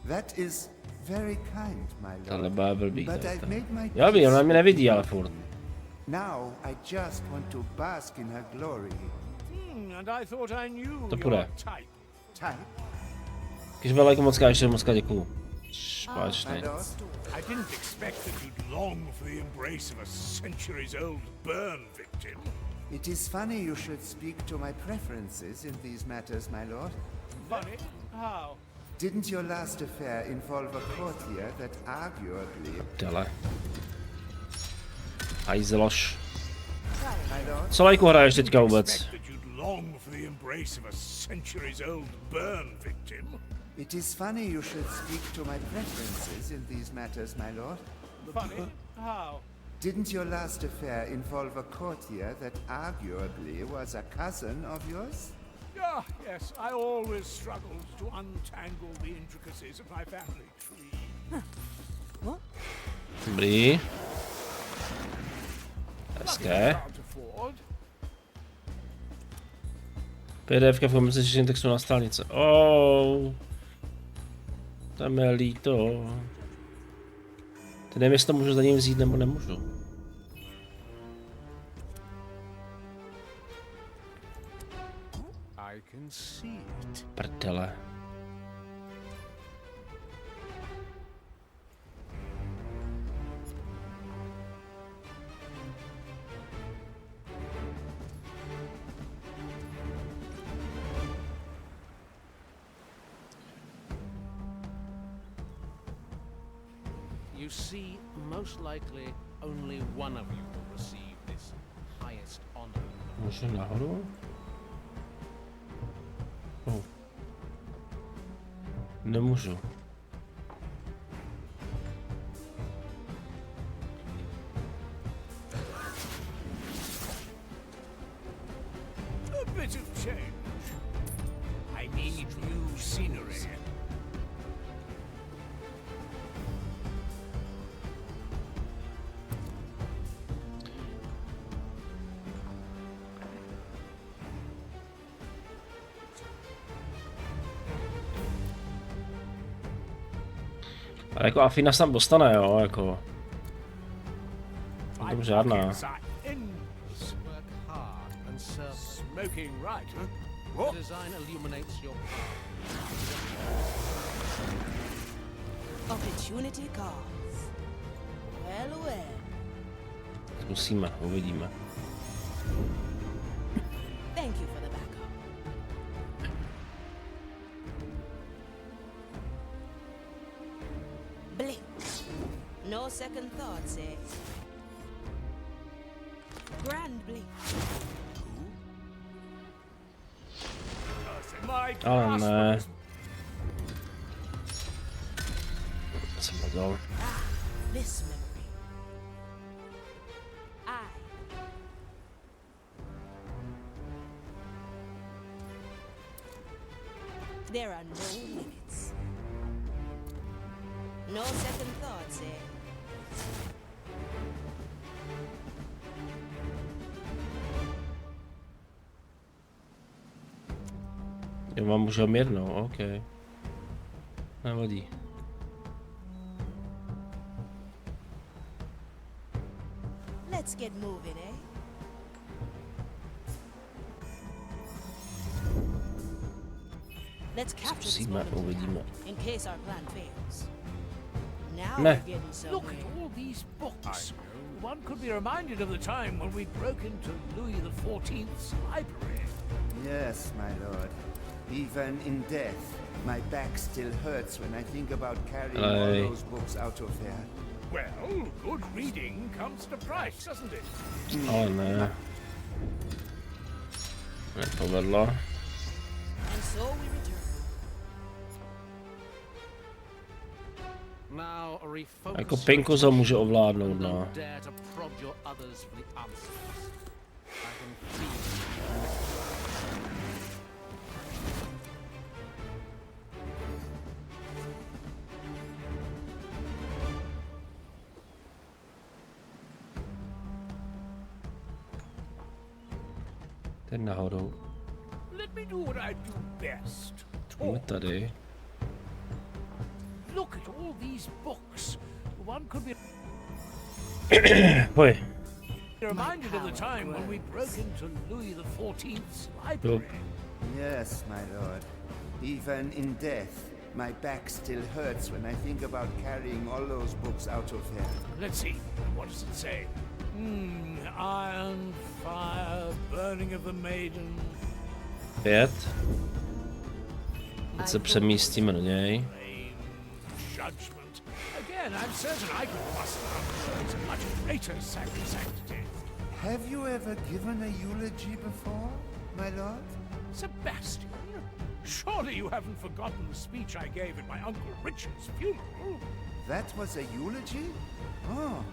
That is very kind, my Tohle lord. bude blbý. But I've made my Já vím, ona peace. mě nevidí, ale furt. Now I just want to bask in her glory. And I thought I knew To your půjde. type. Type? Když byl Lajku moc krát, ještě moc krát děkuju. Špáčnej. I didn't expect that you'd long for the embrace of a centuries-old burn victim. It is funny you should speak to my preferences in these matters, my lord. Funny? How? Didn't your last affair involve a courtier that arguably... Dele. Hajzloš. Co lajku hraješ teďka vůbec? It is funny you should speak to my preferences in these matters, my lord. Funny? How? Didn't your last affair involve a courtier that arguably was a cousin of yours? Ah, yes, I always struggled to untangle the intricacies of my family tree. What? Dobrý. Hezké. PDF v kompenzačním textu na stranice. Oh. Tam je líto. Teď nevím, jestli to můžu za ním vzít nebo nemůžu. Prdele. You see, most likely only one of you will receive this highest honor. Můžu nahoru? Oh. Nemůžu. A bit of change. I need new scenery. Ale jako Afina se tam dostane, jo, jako. Tam žádná. Smoking right, huh? What? The design illuminates your Opportunity calls. Well, well. Zkusíme, uvidíme. Thank you for the backup. Blink. No second thoughts, eh? Grand blink. Ale ne. Jsem hodil. This memory. There are no limits. No second thoughts, eh? Já mám už jednou, OK. Nevadí. Let's get moving, eh? Let's capture this moment in case our plan fails. Now we're getting somewhere. Look at all these books. One could be reminded of the time when we broke into Louis XIV's library. Yes, my lord. Even in death, my back still hurts when I think about carrying all those books out of there. Well, good reading comes at a price, doesn't it? Oh, ne. Nepovedlo. And so we return. Now refocus. Jako Pinkozo může ovládnout, no. Dare to prod your others for the answers. I can feel. Ten nahoru. Let me do what I do best. Jsme tady. Look at all these books. One could be Pojď. reminded of the time when we broke into Louis XIV's library. Yes, my lord. Even in death, my back still hurts when I think about carrying all those books out of here. Let's see. What does it say? Iron, fire, burning of the maiden. 5. Teď se přemístíme do něj. Judgment. Again, And I'm certain I could muster up words of much greater sacrosanctity. Have you ever given a eulogy before, my lord? Sebastian, surely you haven't forgotten the speech I gave at my Uncle Richard's funeral? That was a eulogy? Oh,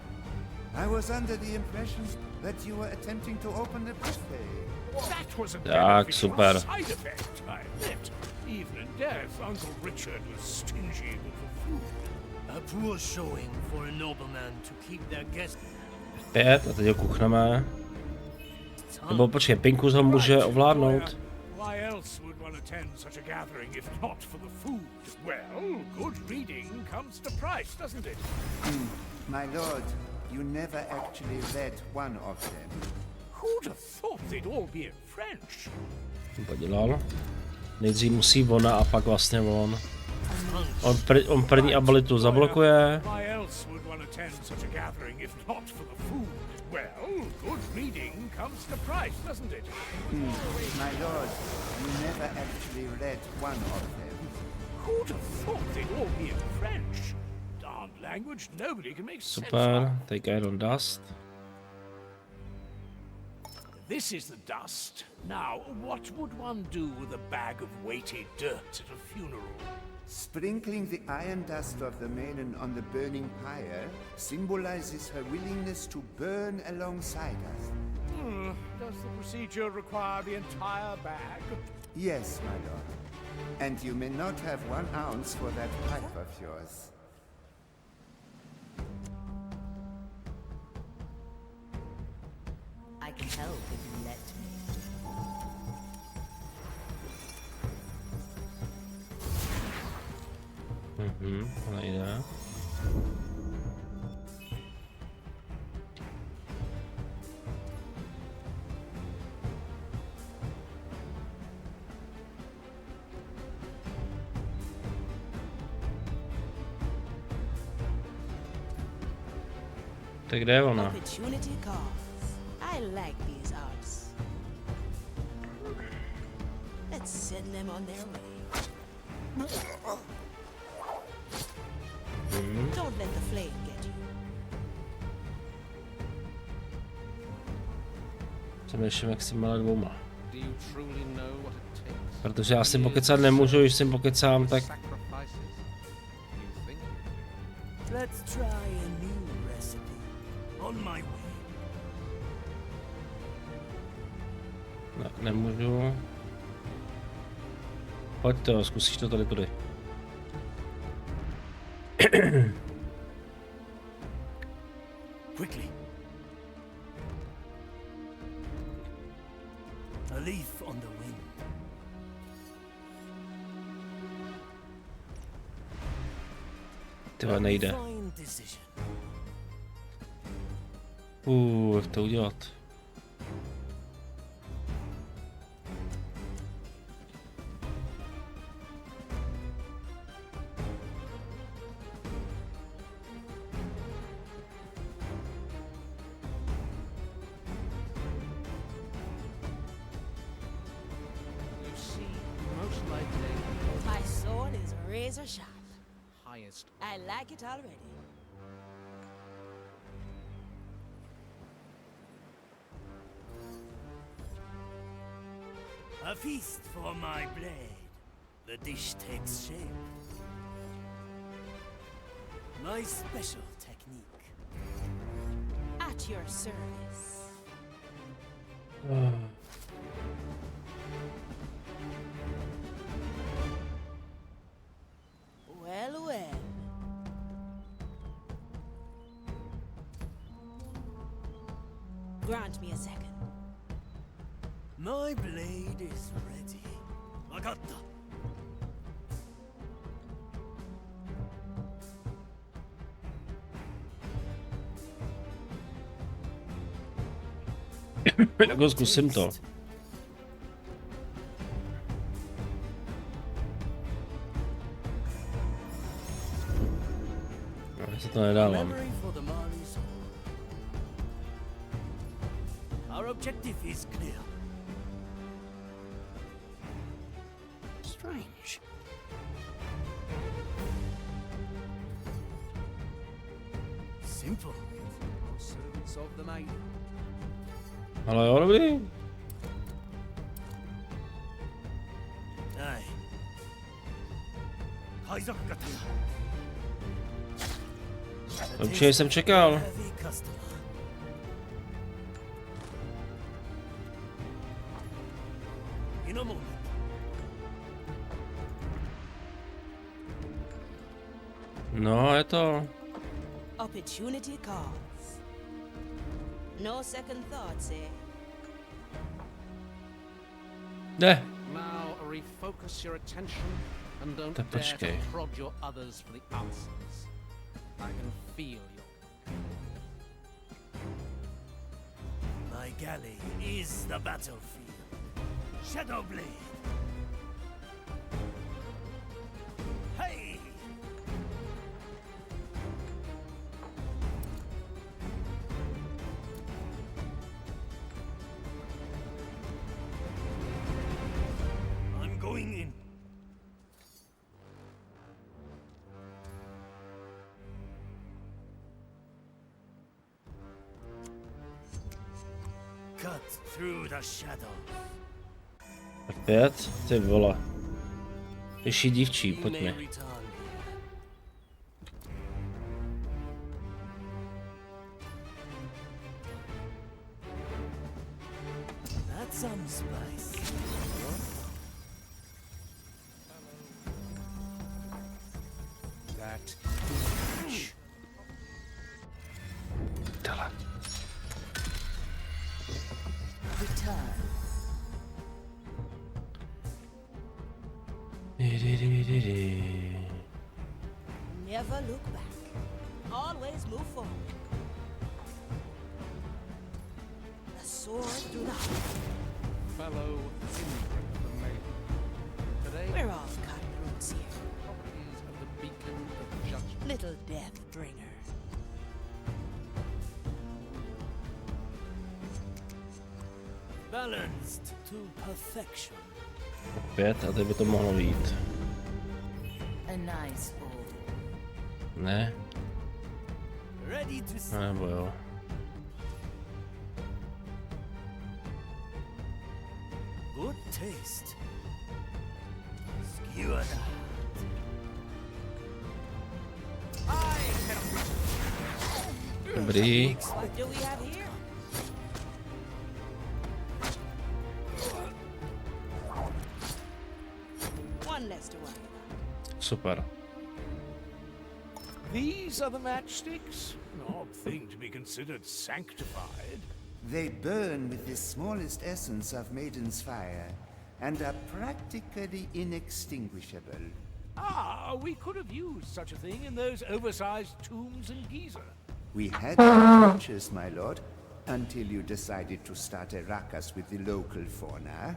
I was under the impression that you were attempting to open the buffet. That was a Tak, beneficial super. side effect, I admit. Even in death, Uncle Richard was stingy with the food. A poor showing for a nobleman to keep their guests. 5 a teď ho kuchneme. Nebo počkej, Pinkus ho může ovládnout. Why else would one attend such a gathering if not for the food? Well, good reading comes to price, doesn't it? My lord, you never actually read one of them. Who'd have thought they'd all be in French? Podělal. Nejdřív musí ona a pak vlastně on. On první abilitu zablokuje. Why else would one attend such a gathering if not for the food? Well, good reading comes to price, doesn't it? My lord, you never actually read one of them. Who'd have thought they'd all be in French? Darned language nobody can make sense of. Super, take Iron Dust. This is the dust. Now, what would one do with a bag of weighty dirt at a funeral? Sprinkling the iron dust of the maiden on the burning pyre symbolizes her willingness to burn alongside us. Does the procedure require the entire bag? Yes, my lord. And you may not have 1 ounce for that pipe of yours. I can help if you let me. Ona jde. Tak kde je ona? Opportunity calls. I like these arts. Let's send them on their way. Don't let the flame get you. Přemýšlím, jak s těma 2. Do you truly know what it takes? Protože já si pokecat nemůžu, když si pokecám, tak... Sacrifices. You think? Let's try a new recipe. On my way. Ne, nemůžu. Pojď to, zkusíš to tady tudy. Quickly. A leaf on the wind. Tyhle nejde. Fine decision. Jak to udělat? You see, most likely My sword is razor sharp. highest. I like it already. A feast for my blade. The dish takes shape. My special technique. At your service. Well, well. Grant me a second. My blade is ready. Wakatta. Tak ho zkusím to. Já se to nedávám. Memory for the Marley's home. Our objective is clear. Strange. presence of the maiden. Ale jo, dobrý. Aye. Určitě jsem čekal. No, je to. Opportunity calls. No second thoughts, eh? Ne. Now refocus your attention and don't Tak dare to počkej. prod your others for the answers. I can feel your... My galley is the battlefield. Shadowblade. Hey! I'm going in. Cut through the shadow. Opět? Ty vole. Ještě dívčí, pojďme. That's some spice. That Dala. Return. Never look back. Always move forward. The sword through the heart. fellow Kindred of the Maiden. Today, We're off cutting roots here. properties of the Beacon of Judgment. Little death bringer. Balanced to perfection. Opět, a teď by to mohlo jít. A nice ball. Ne? Ready to Nebo jo. good taste. Skewer that. Dobrý. What do we have here? One less to worry about. Super. These are the matchsticks? An odd thing to be considered sanctified. They burn with the smallest essence of Maiden's fire and are practically inextinguishable. Ah, we could have used such a thing in those oversized tombs in Giza. We had pictures, my lord, until you decided to start a ruckus with the local fauna.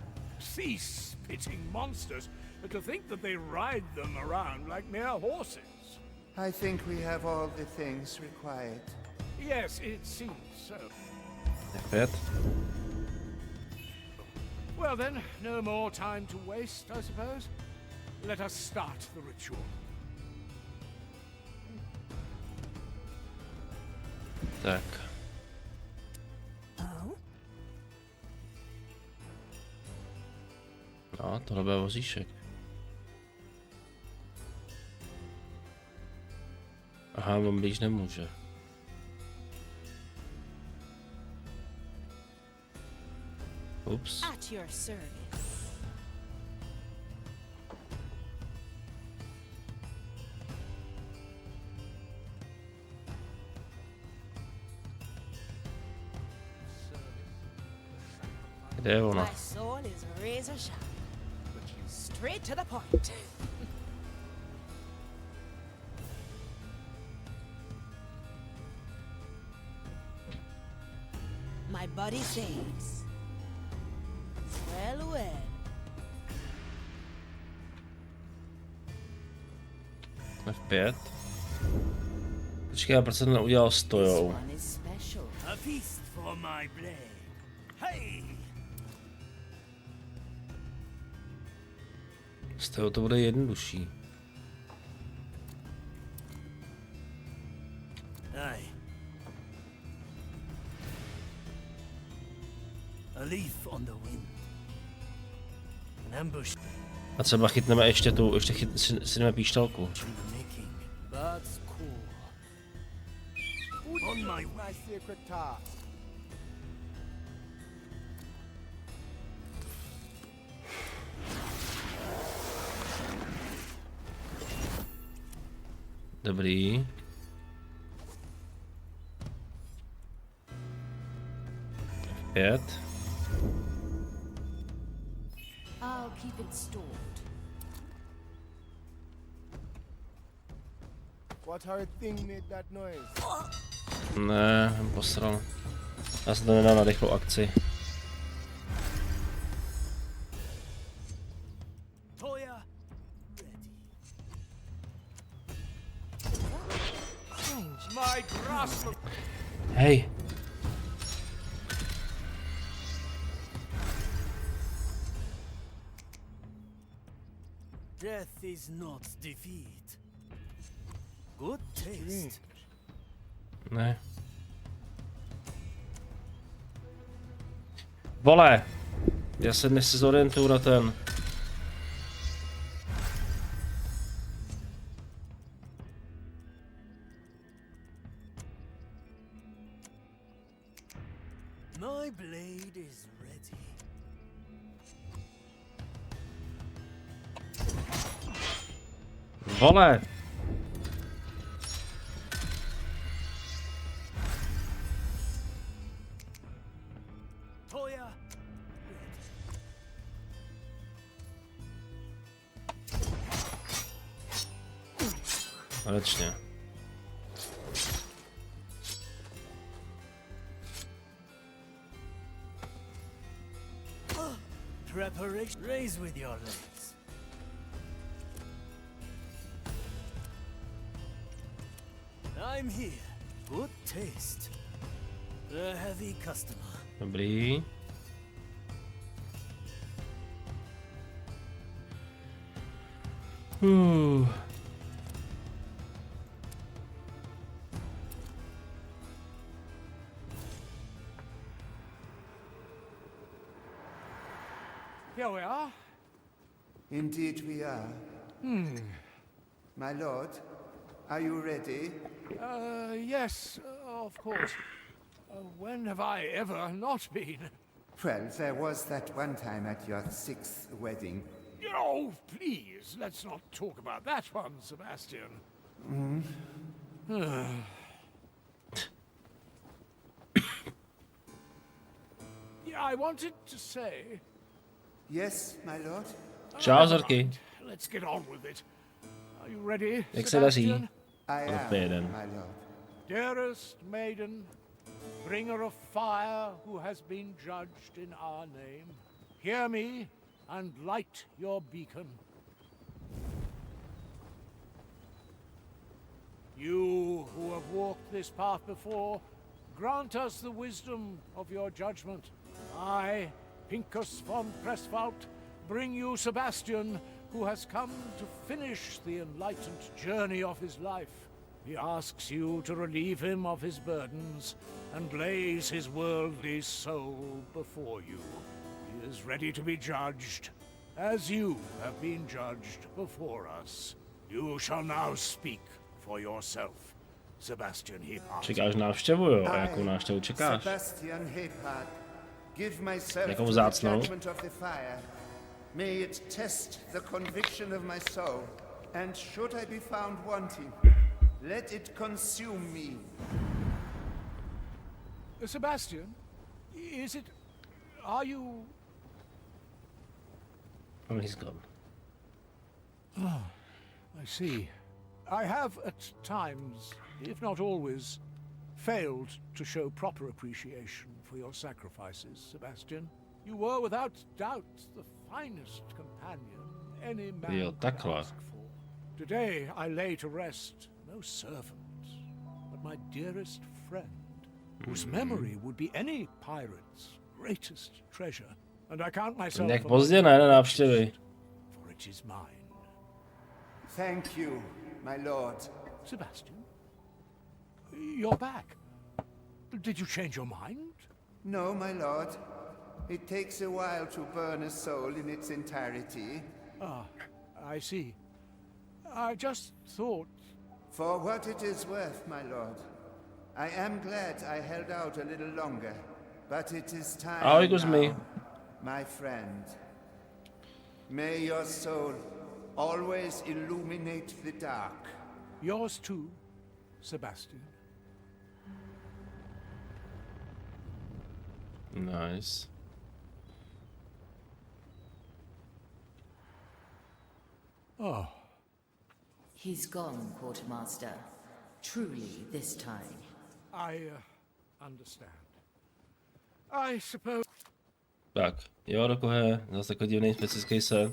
These spitting monsters, but to think that they ride them around like mere horses. I think we have all the things required. Yes, it seems so. Opět. Well then, no more time to waste, I suppose. Let us start the ritual. Tak. No, tohle bude vozíšek. Aha, on blíž nemůže. Ups. At your service. Kde je ona? My soul is razor sharp. Straight to the point. My body says, well, well. F5. Počkej, proč jsem to neudělal stojou? One is special. A feast for my blade. Hey! Stojou to bude jednodušší. Aye. A leaf on the wind. An ambush. A třeba chytneme ještě tu, si jdeme píšťalku. That's cool. On my way. My secret task. Dobrý. F5. I'll keep it stored. What horrid thing made that noise? Ne, posral. Já jsem to nedal na rychlou akci. Toya, My grasp of Hej. death is not defeat. Good taste. Ne. Vole! Já se dnes zorientuju na ten. My blade is ready. Vole! Toya, Konečně. preparation. Raise with your legs. I'm here. Good taste. A heavy customer. Dobrý. here we are. Indeed we are. My lord, are you ready? Yes, of course. When have I ever not been? Well, there was that one time at your 6th wedding. Oh, please, let's not talk about that one, Sebastian. Yeah, I wanted to say... Yes, my lord? Čau, Never Zorky. mind. Let's get on with it. Are you ready, Jak se daří? Sebastian? I am, jeden. my lord. Dearest maiden, bringer of fire who has been judged in our name, hear me and light your beacon. You who have walked this path before, grant us the wisdom of your judgment. I, Pincus von Presswald, bring you Sebastian, who has come to finish the enlightened journey of his life. He asks you to relieve him of his burdens and blaze his worldly soul before you. He is ready to be judged, as you have been judged before us. You shall now speak for yourself, Sebastian Heapart. Čekáš návštěvu, jo? A jakou návštěvu čekáš? Sebastian Heapart, give myself Jakou to the vzácnou? judgment of the fire. May it test the conviction of my soul, and should I be found wanting, let it consume me. Sebastian, is it... are you... Oh, he's gone. Oh, I see. I have at times, if not always, failed to show proper appreciation for your sacrifices, Sebastian. You were without doubt the finest companion any man Jo, could takhle. ask for. Today I lay to rest no servant, but my dearest friend, whose memory would be any pirate's greatest treasure. And I count myself Jak among pozdě ne na návštěvy. for it is mine. Thank you, my lord. Sebastian, you're back. Did you change your mind? No, my lord. It takes a while to burn a soul in its entirety. Ah, I see. I just thought... For what it is worth, my lord. I am glad I held out a little longer, but it is time Ahoj, Kuzmi. now, my friend. May your soul always illuminate the dark. Yours too, Sebastian. Nice. Oh. He's gone, Quartermaster. Truly, this time. I understand. I suppose... Tak, jo, do kohe, zase takový divný specifický se.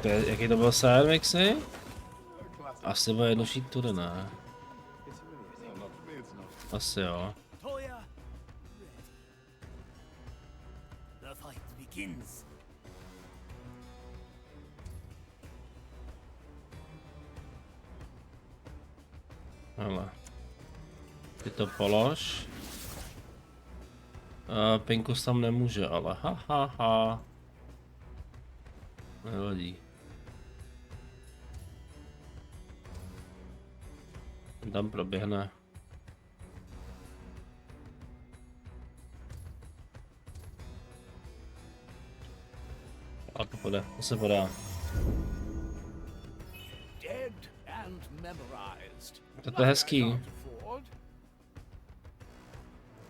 Jaký to byl sen, Vixy? Asi bude jednodušší tudy, ne? Asi jo. The fight begins. Hele. Ty to polož. Pinkus tam nemůže, ale ha. Nevadí. Tam proběhne. A to půjde, to se podá. To je hezký.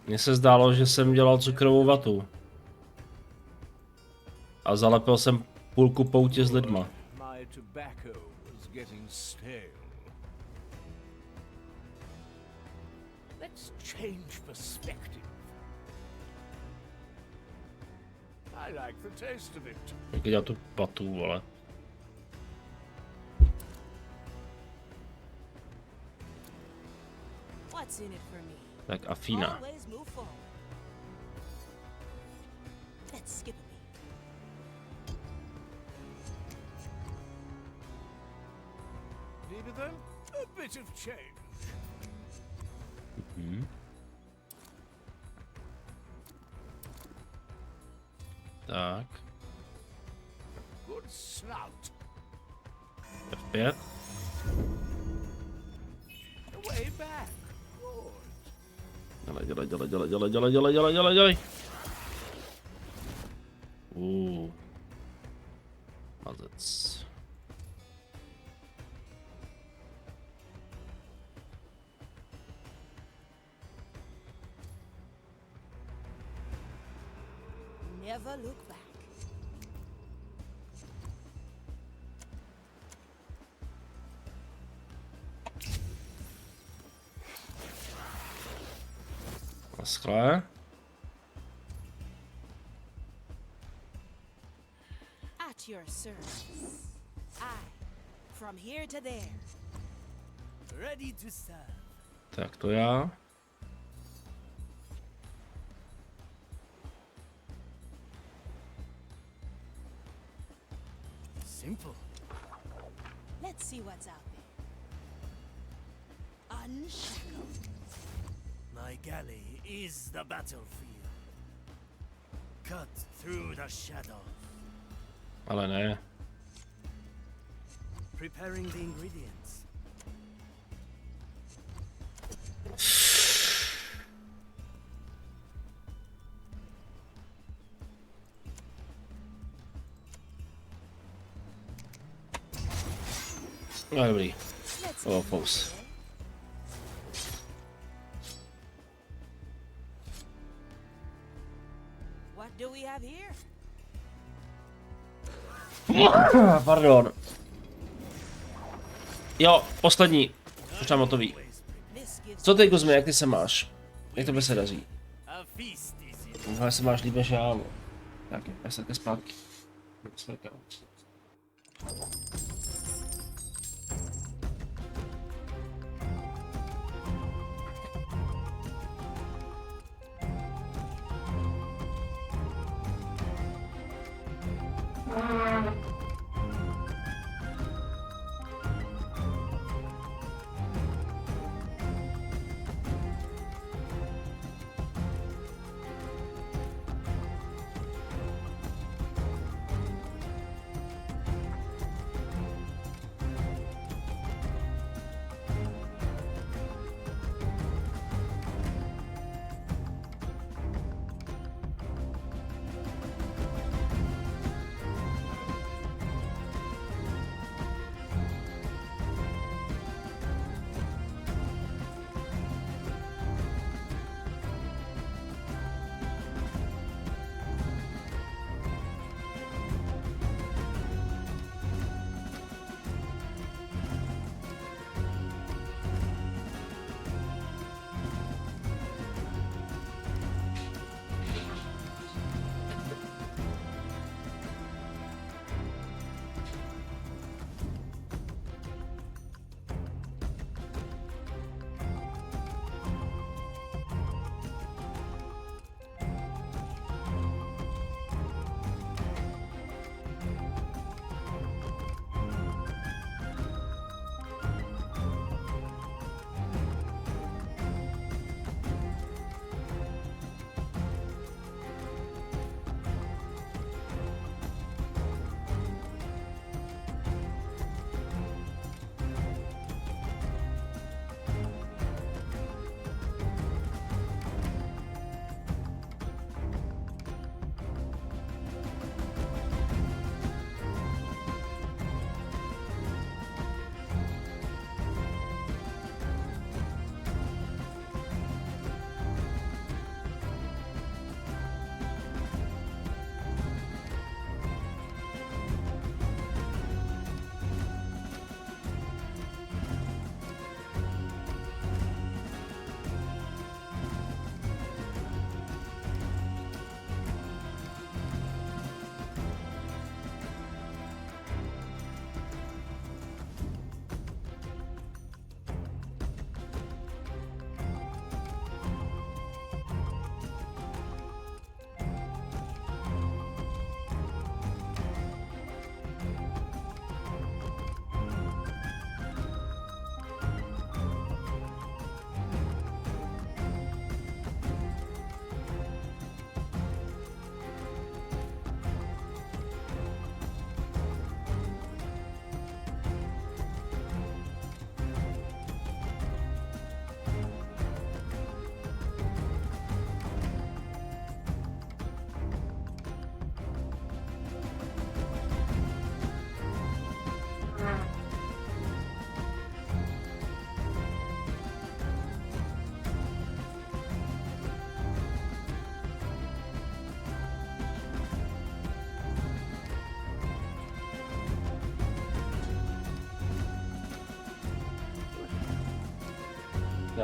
Mně se zdálo, že jsem dělal cukrovou vatu. A zalepil jsem půlku poutě s lidma. Let's change perspective. I like the taste of it. Jak dělal tu patu, vole. What's in it for me? Tak a Fína. Always move forward. Let's skip a beat. Needed them? A bit of change. Tak. Good snout. F5. Way back. Dělej. Mazec. Never look back. Naschle. At your service. From here to there. Ready to serve. Tak to já. Simple. Let's see what's out there. Unshackled. My galley is the battlefield. Cut through the shadows. Ale ne. Preparing the ingredients. No dobrý. Pous. What do we have here? Pardon. Jo, poslední. Už tam hotový. Co ty, Kuzmi, jak ty se máš? Jak to by se daří? Tohle se máš líp než já. Tak, já se také zpátky.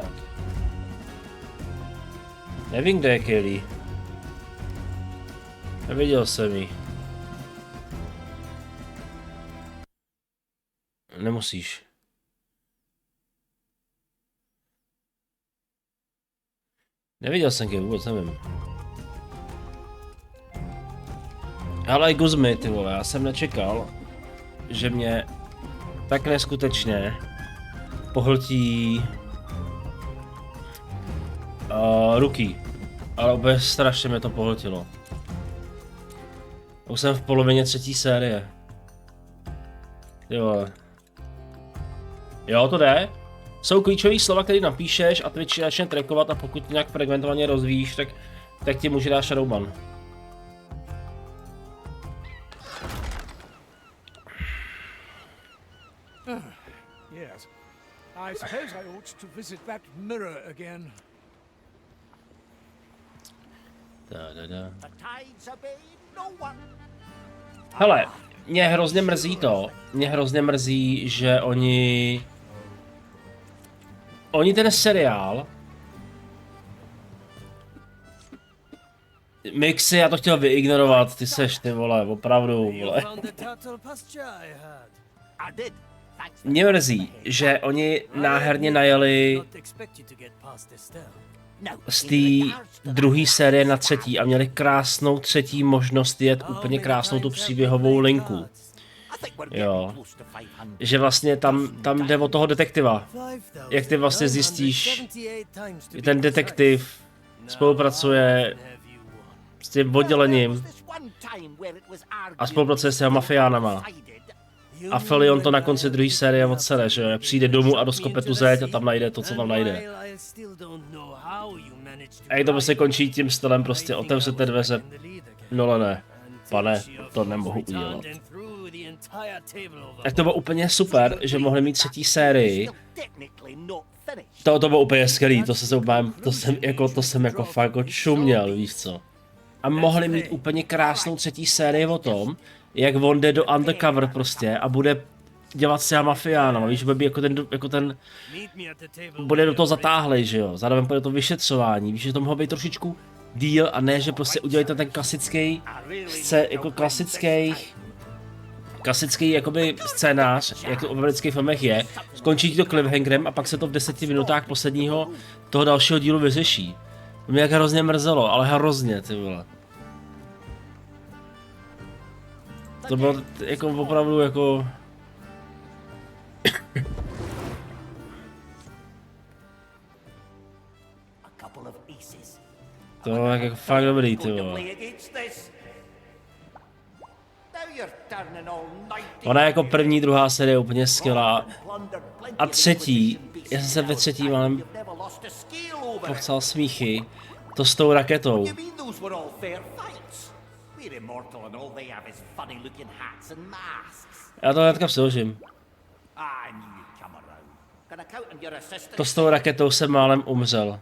Tak. Nevím, kde je Kelly. Neviděl jsem ji. Nemusíš. Neviděl jsem Kelly, vůbec nevím. Ale Guzmy, ty vole, já jsem nečekal, že mě tak neskutečně pohltí ruky. Ale úplně strašně mě to pohltilo. Už jsem v polovině 3. série. Ty vole. Jo, to jde. Jsou klíčové slova, které napíšeš a Twitch začne trackovat a pokud nějak fragmentovaně rozvíjíš, tak ti může dát shadowban. Yes. I suppose I ought to visit that mirror again. Da. The tides obey no one. Hele, mě hrozně mrzí, že oni ten seriál Mixy, já to chtěl vyignorovat, ty seš ty vole, opravdu vole. Mě mrzí, že oni náherně najeli z té druhé série na 3. a měli krásnou 3. možnost jet úplně krásnou tu příběhovou linku. Jo. Že vlastně tam jde o toho detektiva. Jak ty vlastně zjistíš, že ten detektiv spolupracuje s tím oddělením a spolupracuje s těma mafiánama. A Felion to na konci druhé série odsere, že přijde domů a rozkope tu zeď a tam najde to, co tam najde. A jak to prostě končí tím stylem, prostě otevřete dveře. No ne, pane, to nemohu udělat. Tak to bylo úplně super, že mohli mít 3. sérii. To bylo úplně skvělý, to jsem jako fakt čuměl, víš co. A mohli mít úplně krásnou 3. sérii o tom, jak on jde do undercover prostě a bude dělat s těma mafiánama, víš, bude jako ten bude do toho zatáhlej, že jo, zároveň bude to vyšetřování, víš, že to mohlo být trošičku díl a ne, že prostě udělejte ten klasický jako klasický jakoby scénář, jak to v amerických filmech je, skončí to cliffhangerem a pak se to v 10 minutách posledního toho dalšího dílu vyřeší. To mě jak hrozně mrzelo, ale hrozně, ty vole. To bylo jako opravdu jako... To bylo jako fakt dobrý, ty vole. Ona jako první, druhá série úplně skvělá. A 3. Já jsem se ve 3. málem pochcal smíchy. To s tou raketou. Já to hnedka přeložím. To s tou raketou jsem málem umřel.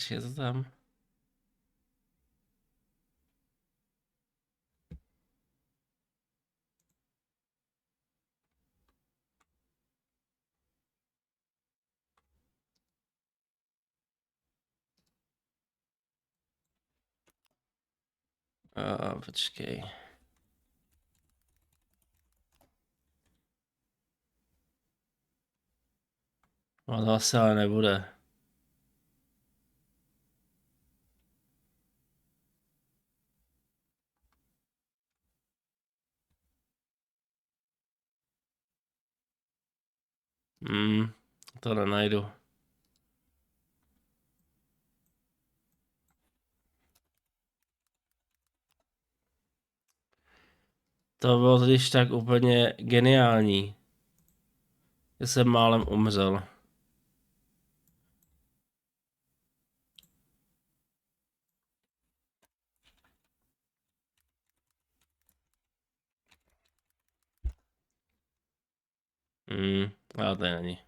Je to tam? Počkej. No to asi ale nebude. To nenajdu. To bylo totiž tak úplně geniální. Já jsem málem umřel. Ale to není.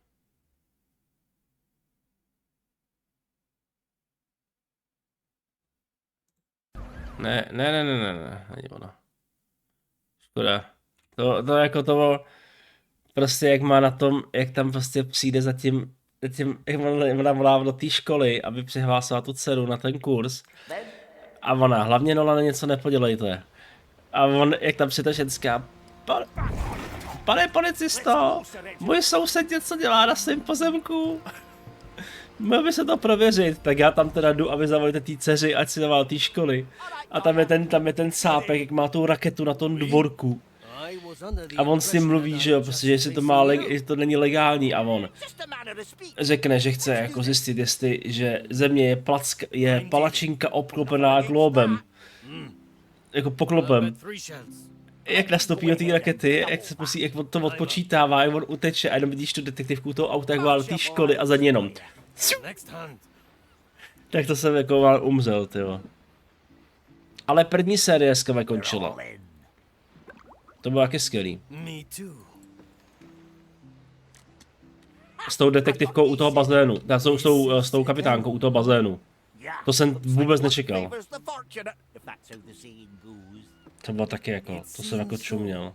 Ne, není ono. Škoda. To jako to prostě jak má na tom, jak tam prostě přijde za tím jak ona volá do té školy, aby přihlásila tu dceru na ten kurz. A ona, hlavně Nola, něco nepodělejte. A on, jak tam přijde ženská, pane policisto, můj soused něco dělá na svém pozemku. Měl by se to prověřit, tak já tam teda jdu a vy zavolíte té dceři, ať si zavolá té školy. A tam je ten sápek, jak má tu raketu na tom dvorku. A on s tím mluví, že jo, prostě, že jestli to není legální a on řekne, že chce jako zjistit, jestli, že země je palačinka obklopená globem. Jako poklopem. Jak nastoupí do té rakety, jak on to odpočítává, jak on uteče a jenom vidíš tu detektivku toho auta, jak má do té školy a za ní jenom. Tak to jsem jako mal umřel, tyjo. Ale první série skvěle končila. To bylo taky skvělý. S tou detektivkou u toho bazénu. S tou kapitánkou u toho bazénu. To jsem vůbec nečekal. To bylo taky jako, to jsem jako čuměl.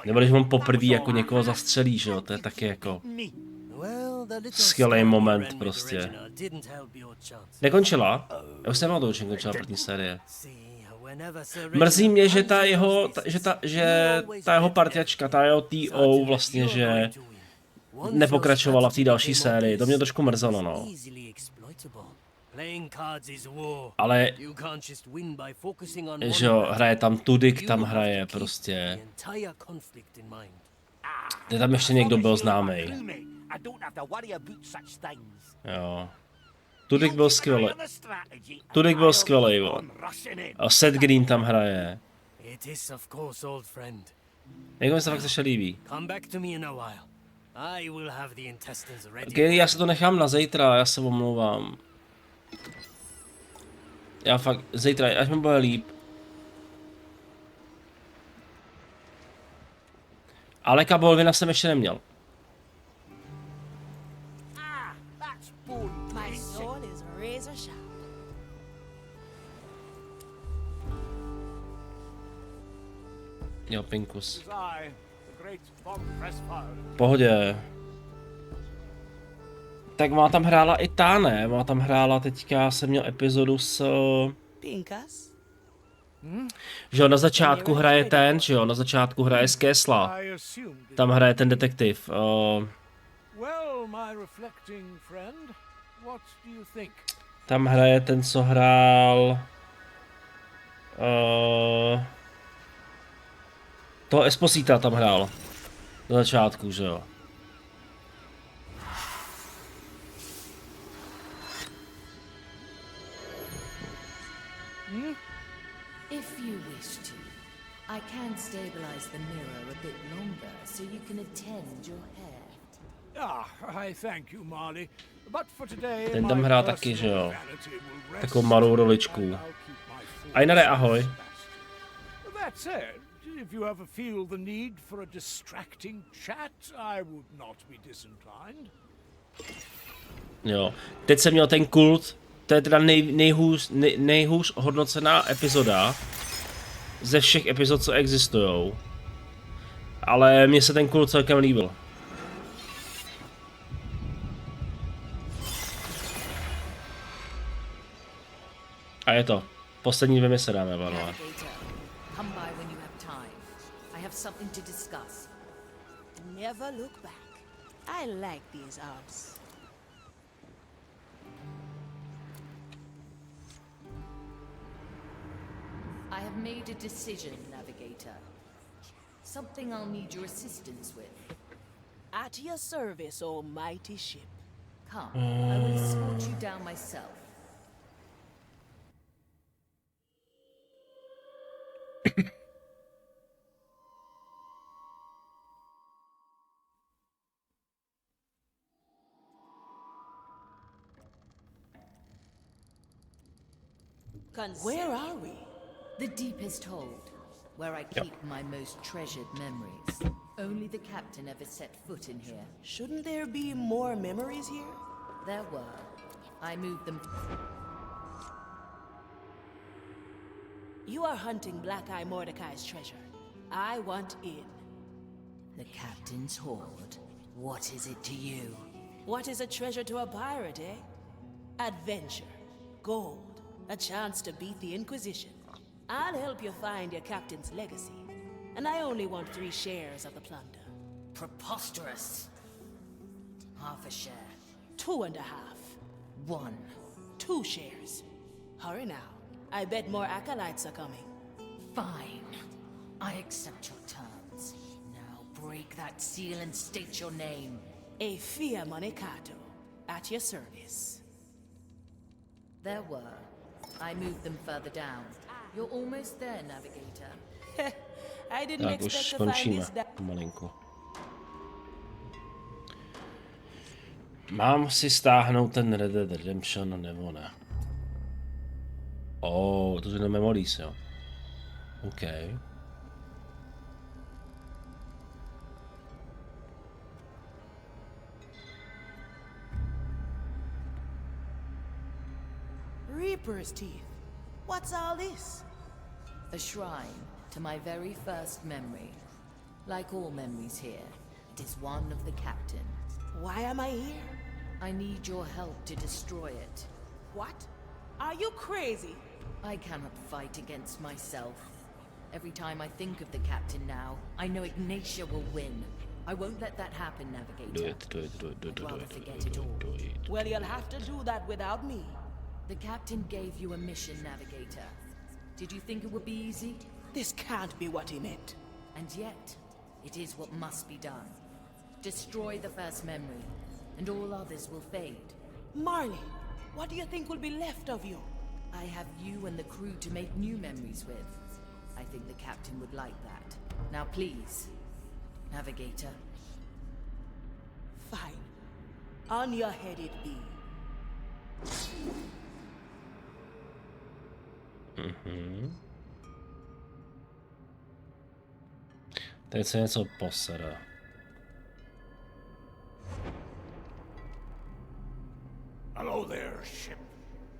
Nebo když on poprvé jako někoho zastřelí, že jo, to je taky jako skvělý moment prostě. Nekončila? Já už jsem mal to, že končila první série. Mrzí mě, že ta jeho partiačka, ta jeho TO vlastně, že nepokračovala v té další sérii. To mě trošku mrzelo, no. Ale, že jo, hraje tam Tudyk, tam hraje prostě. Kde tam ještě někdo byl známý. Jo. Tudyk byl skvělý. Tudyk byl skvělý, a Seth Green tam hraje. Jako mi se fakt ještě líbí. Okay, já se to nechám na zítra, já se omlouvám. Já fakt, zítra, až mi bude líp. Aleka Bolvina jsem ještě neměl. Jo, Pinkus. Pohodě. Tak má tam hrála i ta, ne? Má tam hrála teďka, jsem měl epizodu s... Pinkas? Že jo, na začátku hraje ten, že jo, na začátku hraje z Kessla. Tam hraje ten detektiv. Tam hraje ten, co hrál... toho Esposita tam hrál. Na začátku, že jo. If you wish to, I can stabilize the mirror a bit longer so you can attend your hair. I thank you, Marley. But for today, ten tam hrál taky, že jo. Takovou malou roličku. Ainare, ahoj. That said, if you ever feel the need for a distracting chat, I would not be disinclined. Jo. Teď jsem měl ten kult. To je teda nejhůř hodnocená epizoda ze všech epizod, co existujou. Ale mně se ten kult celkem líbil. A je to. Poslední 2 mise dáme, pánové. Never look back. I like these arms. I have made a decision, Navigator. Something I'll need your assistance with. At your service, almighty ship. Come, I will escort you down myself. Where are we? The deepest hold, where I keep my most treasured memories. Only the captain ever set foot in here. Shouldn't there be more memories here? There were. I moved them. You are hunting Black Eye Mordecai's treasure. I want in. The captain's hoard. What is it to you? What is a treasure to a pirate, eh? Adventure, gold, a chance to beat the Inquisition. I'll help you find your captain's legacy. And I only want 3 shares of the plunder. Preposterous. Half a share. 2.5. 1. 2 shares. Hurry now. I bet more acolytes are coming. Fine. I accept your terms. Now break that seal and state your name. A Fia Monecato. At your service. There were. I moved them further down. You're almost there, Navigator. I didn't Tak, už expect to find skončíme this pomalinku. Mám si stáhnout ten Red Dead Redemption nebo ne? To je na Memories, jo. OK. Reaper's teeth. What's all this? A shrine to my very first memory. Like all memories here, it is one of the captain. Why am I here? I need your help to destroy it. What? Are you crazy? I cannot fight against myself. Every time I think of the captain now, I know Ignatia will win. I won't let that happen, Navigator. I'd rather forget it all. Well, you'll have to do that without me. The captain gave you a mission, Navigator. Did you think it would be easy? This can't be what he meant. And yet, it is what must be done. Destroy the first memory, and all others will fade. Marley, what do you think will be left of you? I have you and the crew to make new memories with. I think the captain would like that. Now please, Navigator. Fine. On your head it be. Teď se něco posere. Hello there, ship.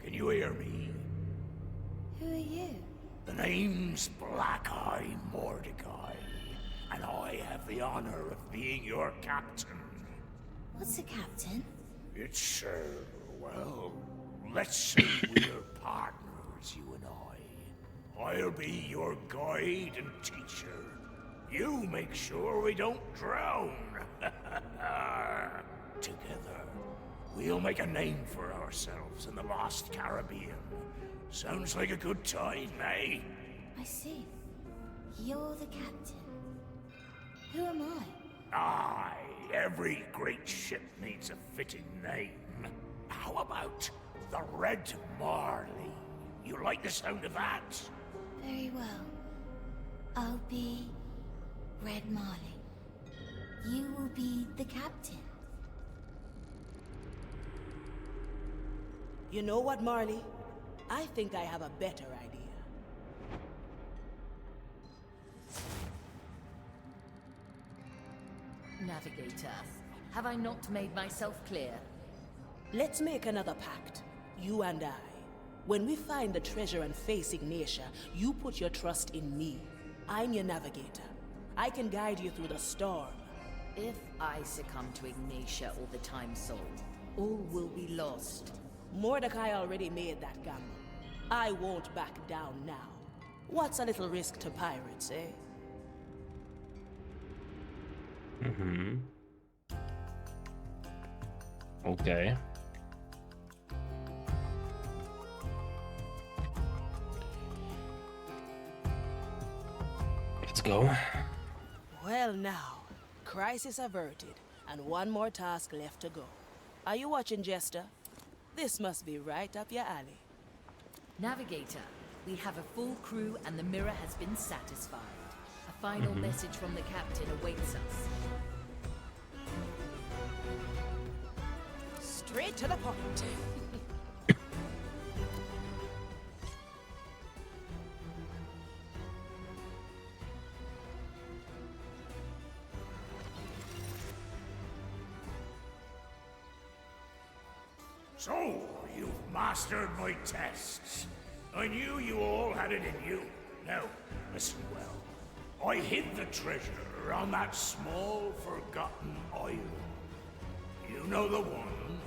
Can you hear me? Who are you? The name's Black Eye Mordecai, and I have the honor of being your captain. What's a captain? It's, well, let's say we're partners, you and I. I'll be your guide and teacher. You make sure we don't drown. Together, we'll make a name for ourselves in the lost Caribbean. Sounds like a good time, eh? I see. You're the captain. Who am I? Aye, every great ship needs a fitting name. How about the Red Marley? You like the sound of that? Very well. I'll be Red Marley. You will be the captain. You know what, Marley? I think I have a better idea. Navigator, have I not made myself clear? Let's make another pact, you and I. When we find the treasure and face Ignatia, you put your trust in me. I'm your navigator. I can guide you through the storm. If I succumb to Ignatia or the Time Soul, all will be lost. Mordecai already made that gamble. I won't back down now. What's a little risk to pirates, eh? OK. Let's go. Well now, crisis averted, and one more task left to go. Are you watching, Jester? This must be right up your alley. Navigator, we have a full crew and the mirror has been satisfied. A final message from the captain awaits us. Straight to the point. So, You've mastered my tests. I knew you all had it in you. Now, listen well. I hid the treasure on that small, forgotten island. You know the one.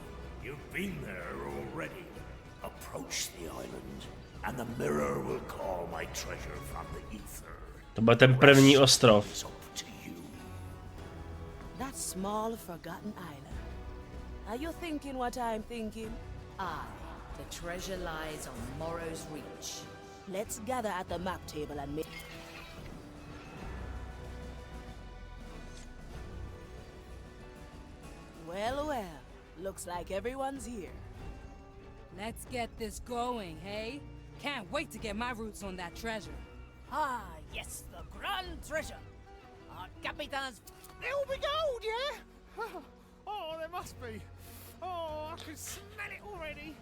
You've been there already. Approach the island, and the mirror will call my treasure from the ether. To byl ten první ostrov. That small, forgotten island. Are you thinking what I'm thinking? The treasure lies on Morrow's Reach. Let's gather at the map table and make... Well, well. Looks like everyone's here. Let's get this going, hey? Can't wait to get my roots on that treasure. Ah, yes, the grand treasure. Our Captain's... There'll be gold, yeah? Oh, there must be. Oh, I can smell it already.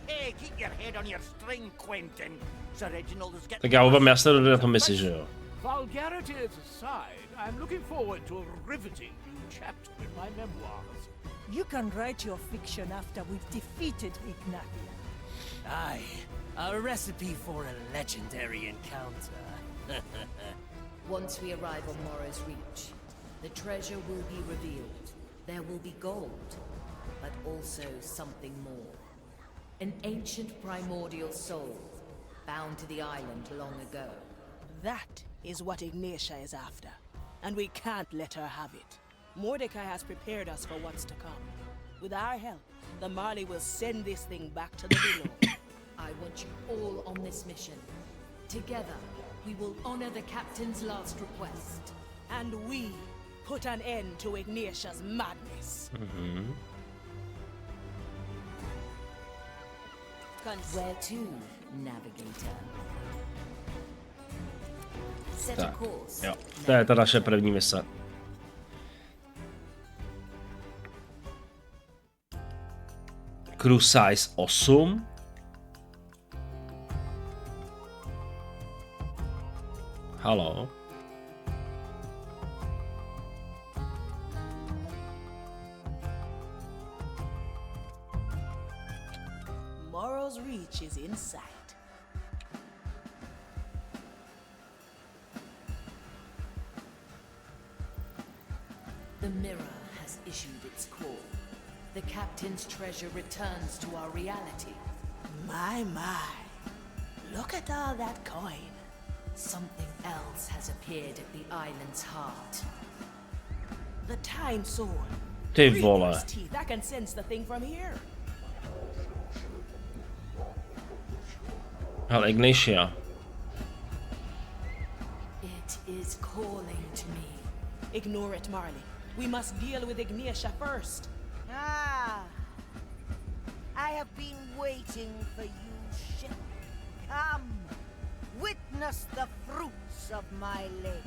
Hey, keep your head on your string, Quentin. Sir Reginald is getting... Tak já vám jasně jdu na to misi, že jo? Vulgarities aside, I'm looking forward to a riveting new chapter in my memoirs. You can write your fiction after we've defeated Ignatia. Aye, a recipe for a legendary encounter. Once we arrive on Morrow's Reach, the treasure will be revealed. There will be gold, but also something more. An ancient primordial soul, bound to the island long ago. That is what Ignatia is after, and we can't let her have it. Mordecai has prepared us for what's to come. With our help, the Marley will send this thing back to the below. I want you all on this mission. Together, we will honor the captain's last request. And we put an end to Ignatia's madness. Where to, navigator? Set a Tak, course. jo. To je ta naše první mise. Crew size 8. Halo. Morrow's Reach is in sight. The mirror has issued its call. The captain's treasure returns to our reality. My. Look at all that coin. Something else has appeared at the island's heart. The time sword. Ty vole. Reaper's teeth. I can sense the thing from here. Hele, Ignatia. It is calling to me. Ignore it, Marley. We must deal with Ignatia first. Ah, I have been waiting for you, ship. Come, witness the fruits of my labor.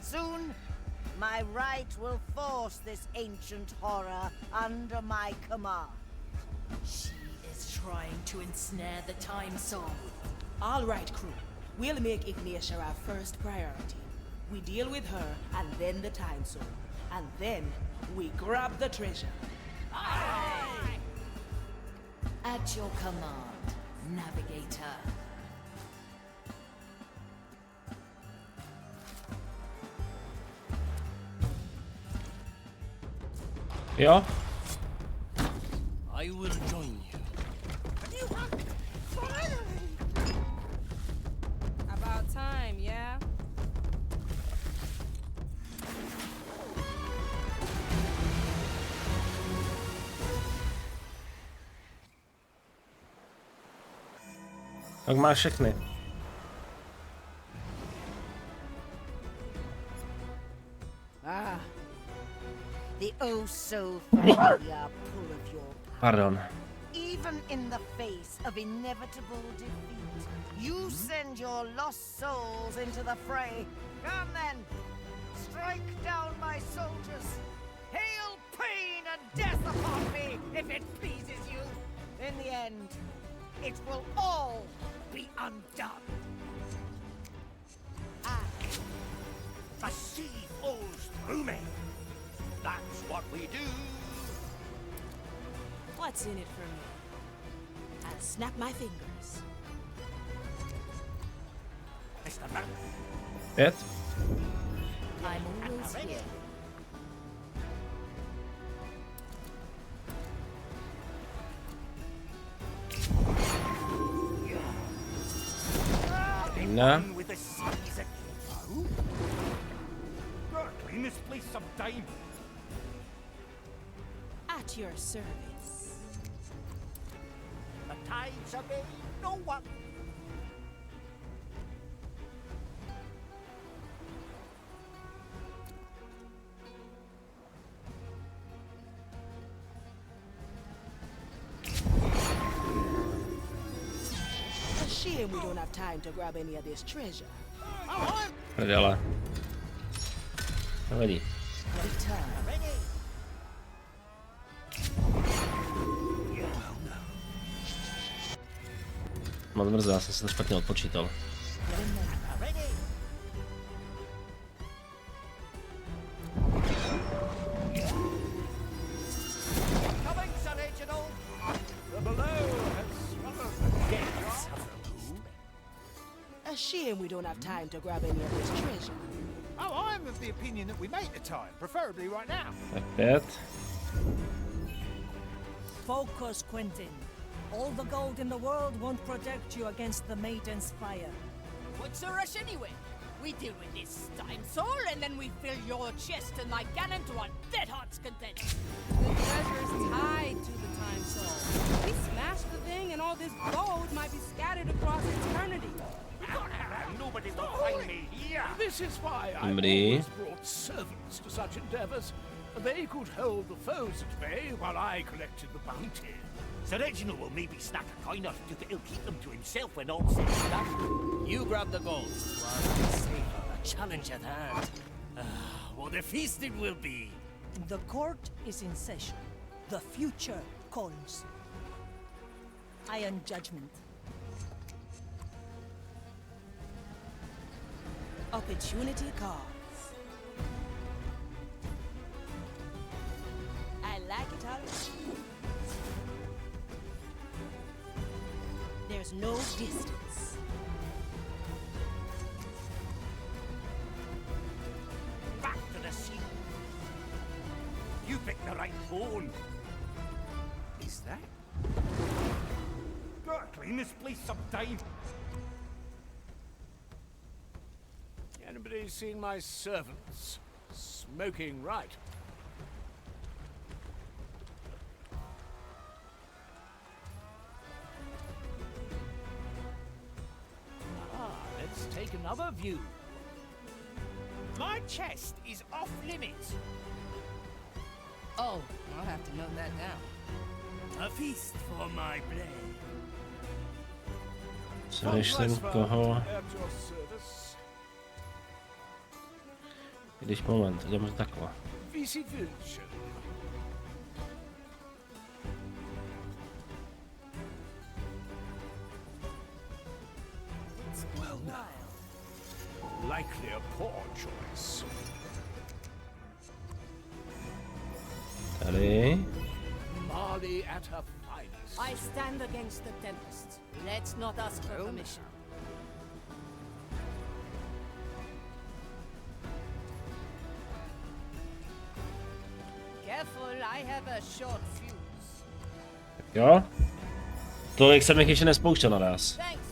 Soon, my right will force this ancient horror under my command. She is trying to ensnare the time soul. All right, crew. We'll make Ignatia our first priority. We deal with her, and then the time soul. And then, we grab the treasure. Aye! At your command, navigator. Jo? I will join you. About time, yeah? Tak máš všechny. Ah, the oh so familiar pull of your power. Pardon. Even in the face of inevitable defeat, you send your lost souls into the fray. Come then, strike down my soldiers. Hail pain and death upon me, if it pleases you. In the end, it will all be undone. The sea flows through me. That's what we do. What's in it for me? I'll snap my fingers. Pět. I'm always here. Jedna. Clean this place some time. At your service. The tides obey no one. A shame we don't have time to grab any of this treasure. Prdele. Nevadí. Moc mrzá, já jsem se to špatně odpočítal. A shame we don't have time to grab any of this treasure. Oh, I'm of the opinion that we make the time, preferably right now. Tak 5. Focus, Quentin. All the gold in the world won't protect you against the Maiden's fire. What's the rush anyway? We deal with this time soul, and then we fill your chest and my cannon to our dead heart's content. The treasure's tied to the time soul. We smash the thing, and all this gold might be scattered across eternity. Nobody will find me here. This is why I Somebody. always brought servants to such endeavors. They could hold the foes at bay while I collected the bounty. Sir Reginald will maybe snack a coin or two, but he'll keep them to himself when all's said and done. You grab the gold, while I savor a challenge at hand. What a feast it will be! The court is in session. The future calls. Iron judgment. Opportunity calls. I like it already. There's no distance. Back to the sea. You picked the right bone. Is that? Gotta clean this place some time. Anybody seen my servants smoking right? Let's take another view. My chest is off limits. Oh, I'll have to note that down. A feast for my blade. Slyš jsem koho? At your service. Když moment, jdeme takhle. Vysílání. Well now. Likely a poor choice. Tady. Marley at her finest. I stand against the Tempest. Let's not ask for permission. Careful, I have a short fuse. Tak jo. Tolik jsem jich ještě nespouštěl naraz. Thanks,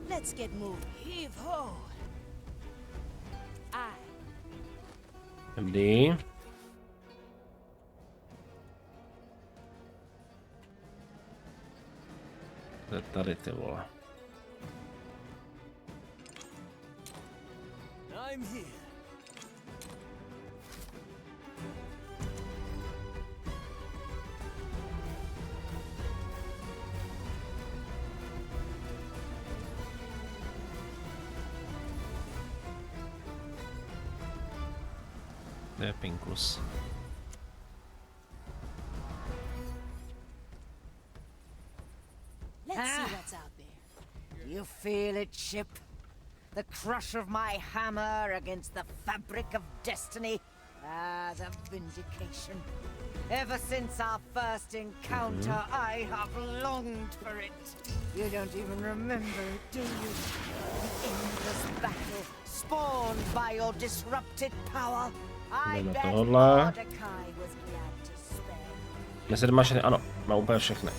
Let's get moving. Heave ho. Dobrý. To je tady, ty vole. I'm here. To je Pinkus. Let's see what's out there. You feel it, ship? The crush of my hammer against the fabric of destiny. Ah, the vindication. Ever since our first encounter, I have longed for it. You don't even remember it, do you? The endless battle, spawned by your disrupted power. I bet Mordecai was glad to spare. Myslím, máš všechny, ano, má úplně všechny.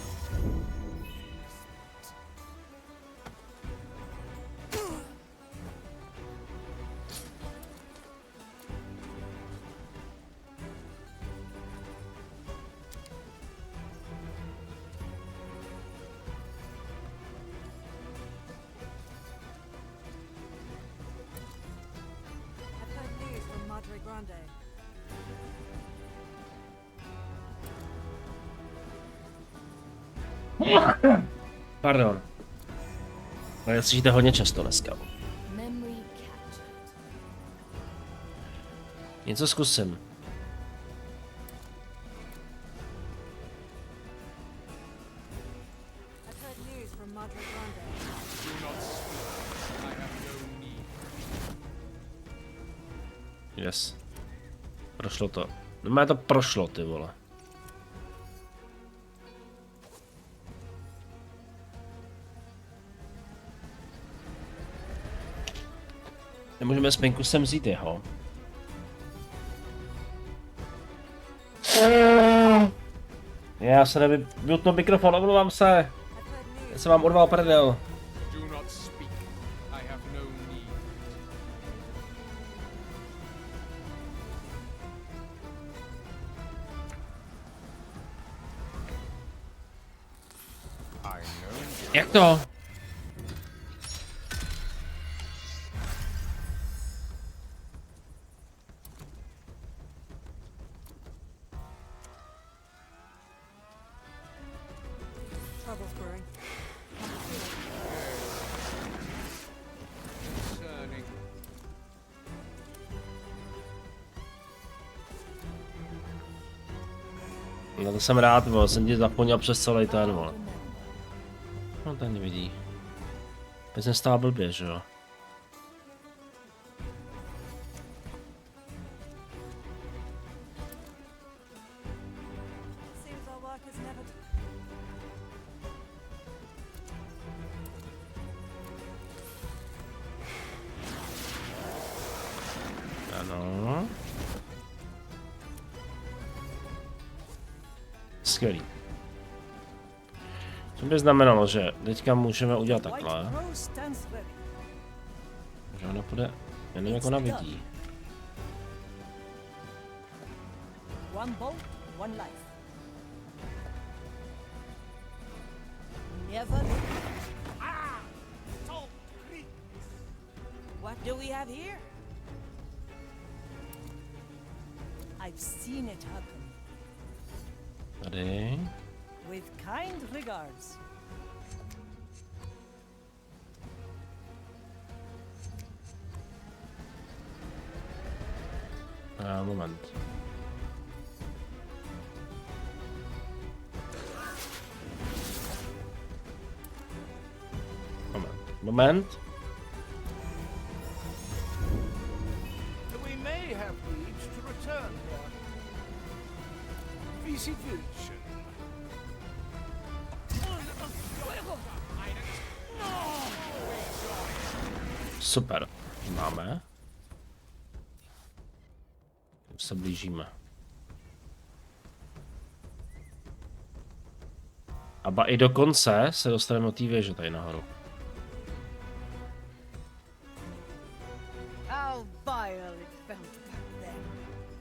Pardon. Ale slyšíte hodně často dneska. Něco zkusím. Yes. Prošlo to. No má to prošlo, ty vole. Nemůžeme spinku sem vzít jeho. Já se nevybil to mikrofon, omlouvám se. Já jsem vám urval prdel. Jak to? No to jsem rád, bo jsem ti zapomněl přes celý ten, vole. No ten nevidí. Teď jsem stál blbě, že jo. Ano. Skvělý. To by znamenalo, že teďka můžeme udělat takhle. Že ona půjde, já nevím, jak ona vidí. What do we have here? I've seen it happen. Tady. With kind regards. Moment. Moment. We may have needs to return here. Vysílání. Super. Máme. Už se blížíme. A ba i do konce se dostaneme do té věže tady nahoru. How vile it felt back then.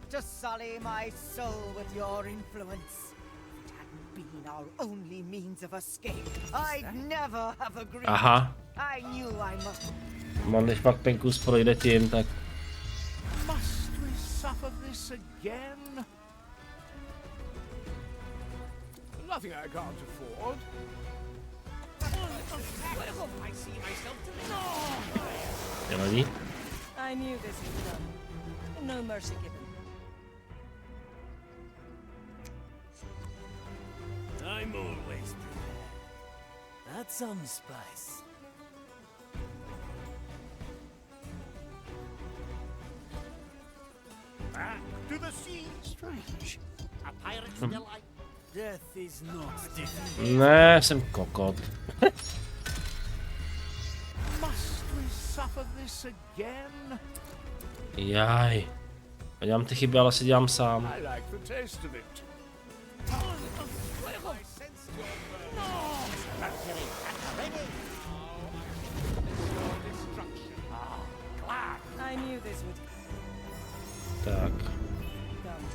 To sully my soul with your influence. It hadn't been our only means of escape. I'd never have agreed. Aha. I knew I must. Když pak Penkus projde tím, tak... Must we suffer this again? Nothing I can't afford. I see myself to Nevadí? I knew this would come. No mercy given. I'm always prepared. That's some spice. back to the sea. Strange. A pirate's delight. Death is not defeat. Ne, jsem kokot. Must we suffer this again? Jaj. Dělám ty chyby, ale si dělám sám. I like the taste of it. I knew this would Tak. come.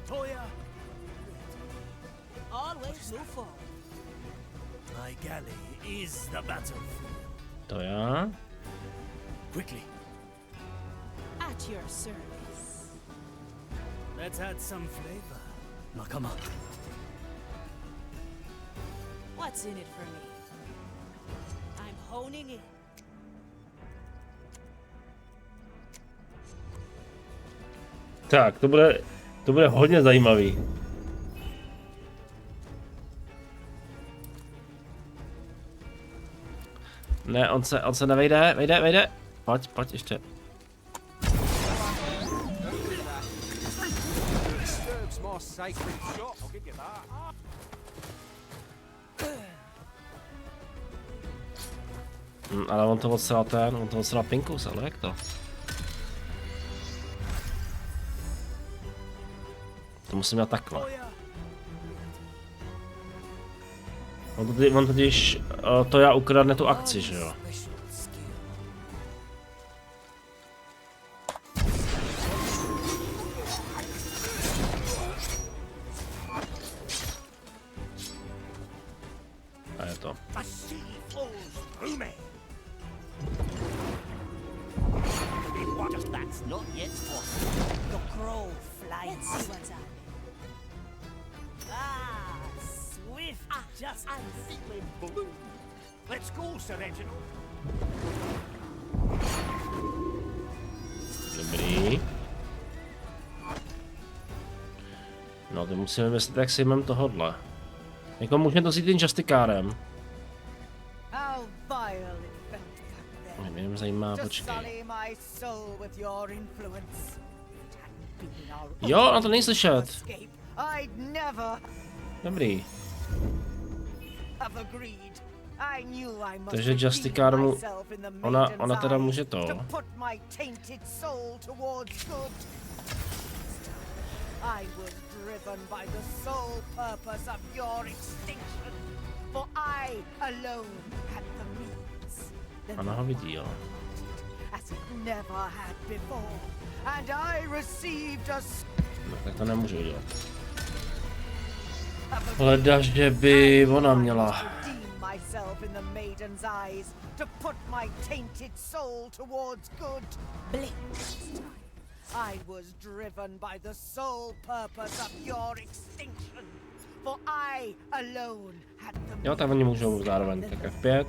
Toya, Always move forward. my galley is the battlefield. To já. Quickly, At your service. let's add some flavor. Nakama. What's in it for me? I'm honing in. Tak, to bude hodně zajímavý. Ne, on se nevejde, vejde. Pojď ještě. Disturbs more sacred shot, I'll give you that. Ale on to odsral Pinkus, ale jak to? To musím dělat takhle. On totiž to já ukradne tu akci, že jo? A je to. The sea flows through me. Just that's not yet forced. The crow flies. Let's see what's up. Ah, swift just Unsealing balloon. Let's go, Sir Reginald. Dobrý. No, to musíme myslet, jak si jmem tohodle. Jako můžeme to vzít tím justikárem. How vile it felt back there. Mě jenom zajímá, To počkej. sully my soul with your influence. It hadn't been our Jo, na to only nejslyšet. escape, I'd never Dobrý. have agreed. I knew I must Takže redeem Justikár mu, myself in the ona maiden's teda eyes může to. to put my tainted soul towards good. I was driven by the sole purpose of your extinction, for I alone had the means. The Ona ho vidí, jo. as it never had before, and I received a No, tak to nemůžu dělat. Hleda, že by ona měla. redeem myself in the maiden's eyes to put my tainted soul towards good. Blink. I was driven by the sole purpose of your extinction, for I alone had the Jo, tak oni můžou zároveň. Tak F5.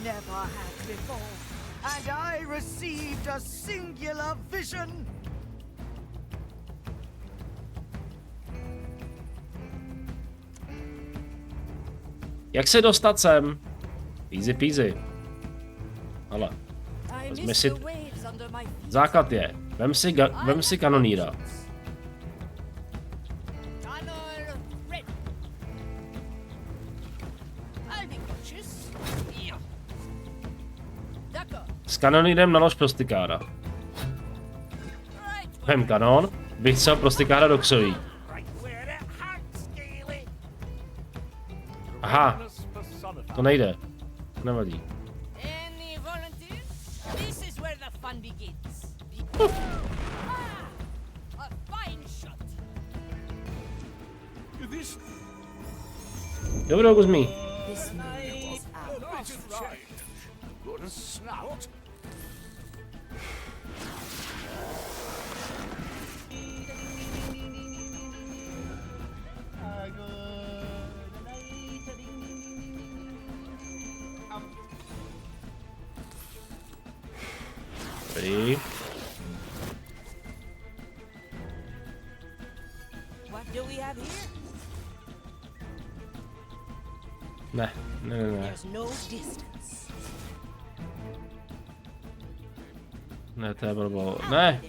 never had before, and I received a singular vision. Jak se dostat sem? Easy peasy. Ale. I Vezmi miss si... the waves under my feet. Základ je. Vem si kanoníra. Tunnel ready. I'll be cautious. Yeah. D'accord. S kanonírem nalož prostikára. Vem kanon. Vycel prostikára do ksoví. Aha. To nejde. Nevadí. Any volunteers? This is where the fun begins. A fine shot. This Dobrou, Kuzmí. This moment is ours. Got a snout. Dobrý. What do we have here? Ne. There's no distance. Ne, to je blbo. Ne.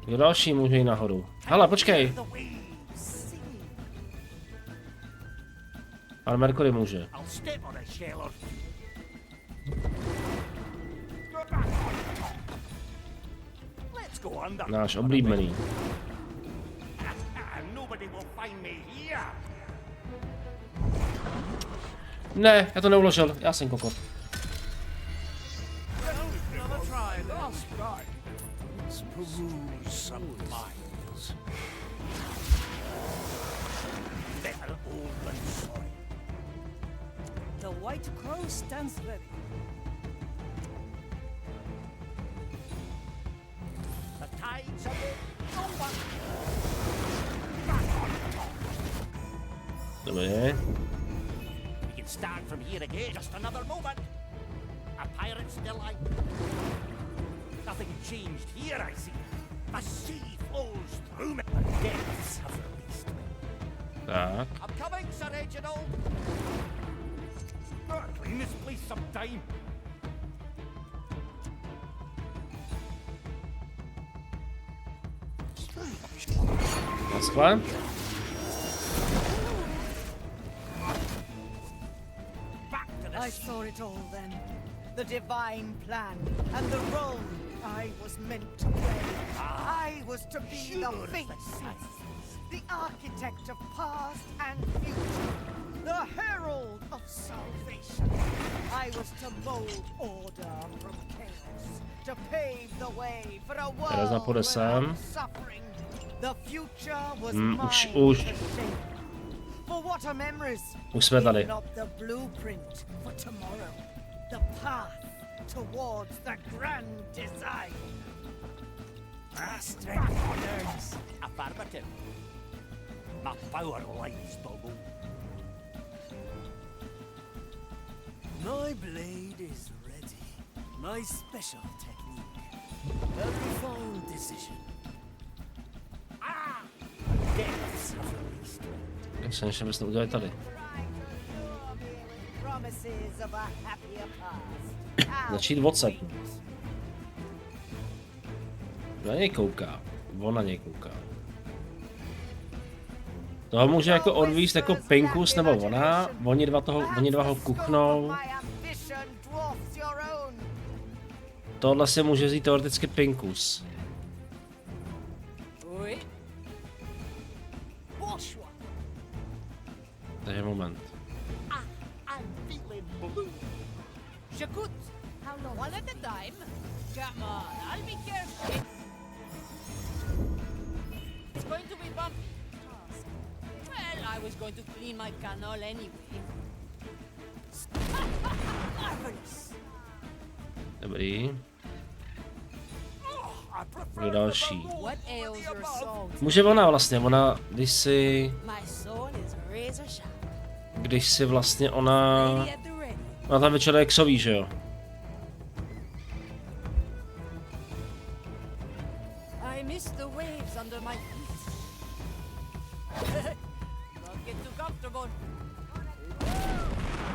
Kdo další může jít nahoru? Hele, počkej. Ale Mercury může. Náš oblíbený. Ne, já to neuložil, já jsem kokot. The White Crow stands ready. The tides of it over. Dobré. We can start from here again. Just another moment. A pirate's delight. Nothing changed here, I see. The sea flows through me. The depths have released me. Tak. I'm coming, Sir Reginald. Clean this place some time. Naschle. I saw it all then. The divine plan and the role I was meant to play. I was to be the face, the architect of past and future, the herald of salvation. I was to mold order from chaos, to pave the way for a world without suffering. The future was mine to shape. For what are memories? Už jsme tady. Not the blueprint for tomorrow. The path towards the grand design. Our strength learns. Affirmative. My power lies below. My blade is ready. My special technique. A refined decision. Depths have released me. Jak se ještě byste udělali tady? Promises of a happier past. Začít odsaď. Na něj kouká. On na něj kouká. Toho může jako odvíst jako Pinkus nebo ona. Oni dva ho kuchnou. Tohle si může vzít teoreticky Pinkus. Takže moment. I'm feeling blue. Shakut, how long? One at a time. Come on, I'll be careful. It's going to be bumpy. Well, I was going to clean my canal anyway. Marvelous. Dobrý. Kdo další? What ails your soul? Může ona vlastně, když si vlastně ona tam večer je ksoví, že jo? I miss the waves under my feet. Don't get too comfortable.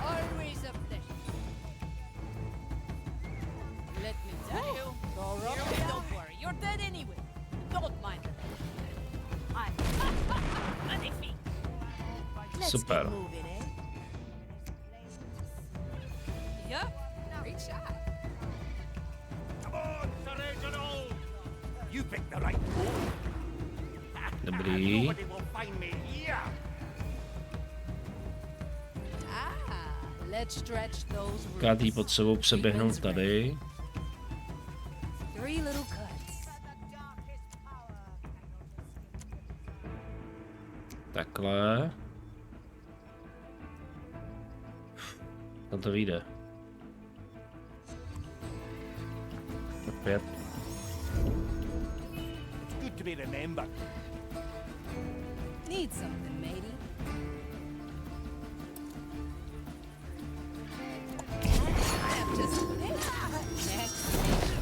Always a pleasure. Let me tell you, don't worry, you're dead anyway. Don't mind it. Magnifique. Super. Yep, great shot. Come on, Sir Reginald. You picked the right hole. Dobrý. Nobody will find me here. Let's stretch those roots. Kátý pod sebou přeběhnout tady. 3 little cuts. Takhle. Tam to vyjde. Opět. It's good to be remembered. Need something, matey. I am just next.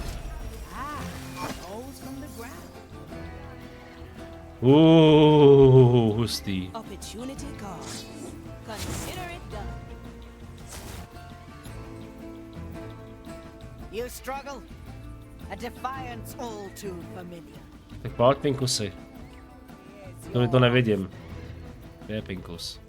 Hustý. Opportunity cost. Consider it done. You struggle? A defiance all too familiar. Tak pojď, Pinkusy. To nevidím. Kde je Pinkus?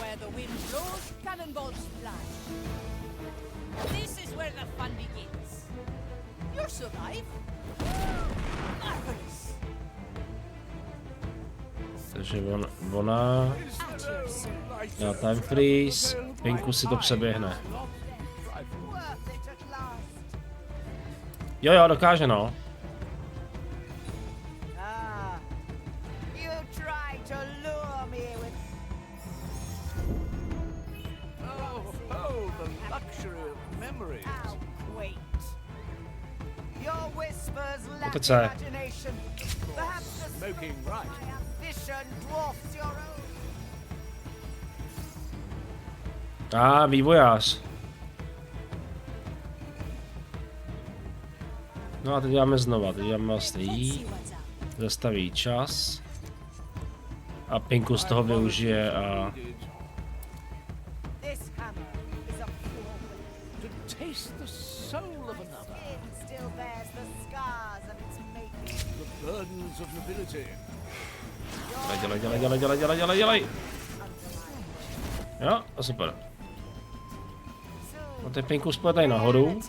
Where the wind blows, cannonballs fly. This is where the fun begins. You'll survive. Marvelous. Takže ona dá time freeze, Pinkus si to přeběhne. Jo, dokáže, no. Teď se. Vývojář. No a teď děláme znova, teď děláme vlastně zastaví čas. A Pinku z toho využije a... Dělej. Jo, a super. No teď Pinku spojit tady nahoru.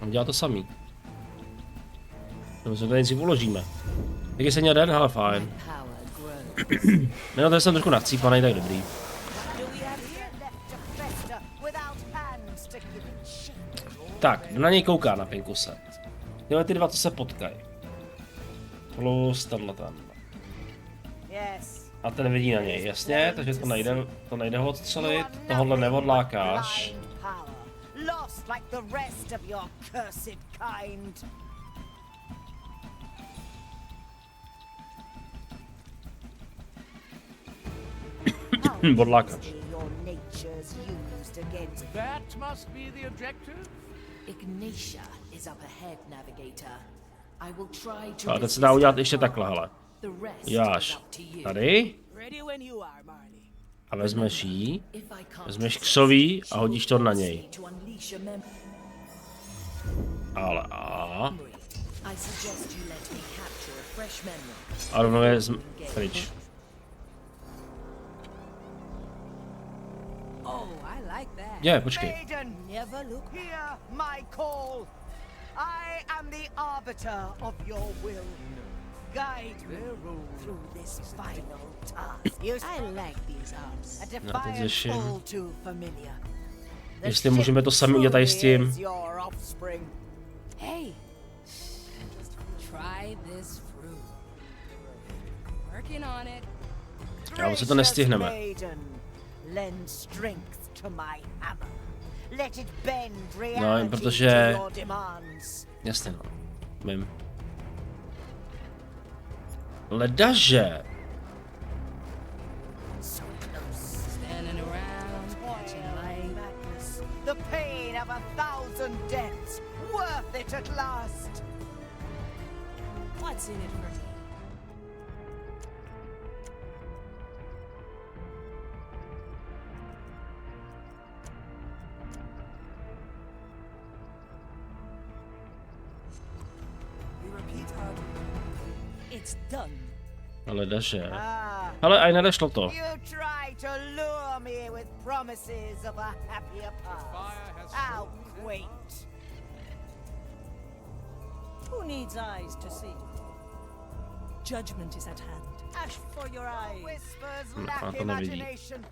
On dělá to samý. My se tady nejdřív uložíme. Jak se měl den, hele fajn. No tady jsem trošku nachcípanej, tak dobrý. Tak, na něj kouká na Pinkuse. Tyhle ty dva to se potkají. Plus tenhle ten. A ten vidí na něj, jasně, takže to nejde ho odstřelit, tohle neodlákáš. Odlákáš. That must be the objective. Ignatia is up ahead, navigator. I will try to. A teď se dá udělat ještě takhle, hele. Jáš tady. A vezmeš jí, vezmeš křoví a hodíš to na něj. Ale a rovnou je pryč. Je, počkej. Já teď řeším, jestli můžeme to sami udělat tady s tím. Já se to nestihneme. No, protože... Jasně, no. Vím. Ledaže. The pain of 1,000 deaths, worth it at last. What's in it for me? It's done. Ale daže. Ale aj nedešlo to. You try to lure me with promises of a happier past. How quaint. Who needs eyes to see? Judgment is at hand. Ash for your eyes. Whispers lack imagination.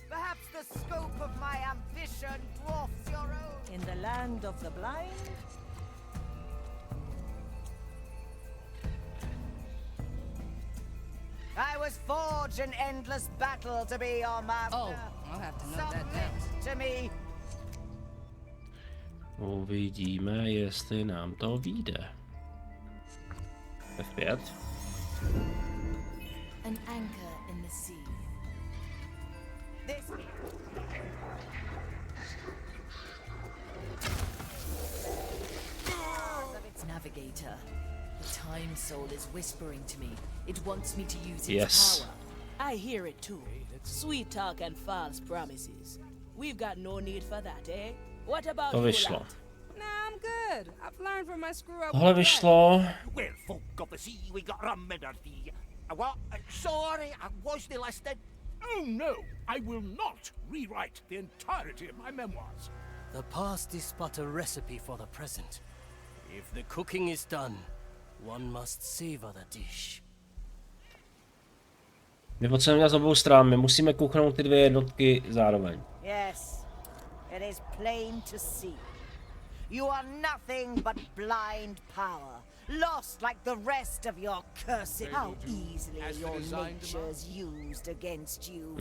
Perhaps the scope of my ambition dwarfs your own. In the land of the blind. I was forged in endless battle to be your master. Oh, I'll have to note that down. Submit to me. Uvidíme, jestli nám to vyjde. F5. An anchor in the sea. This Navigator. The Time Soul is whispering to me. It wants me to use its power. I hear it too. Sweet talk and false promises. We've got no need for that, eh? What about To you, vyšlo. lad? Nah, I'm good. I've learned from my screw up. Tohle vyšlo. Well, folk of the sea, we got remembered the... What? Sorry, I wasn't listening. Oh no, I will not rewrite the entirety of my memoirs. The past is but a recipe for the present. If the cooking is done, one must savor the dish. My potřebujeme dělat z obou stran, my musíme kuchnout ty dvě jednotky zároveň. Yes, it is plain to see. You are nothing but blind power, lost like the rest of your cursed. How easily your nature's used against you.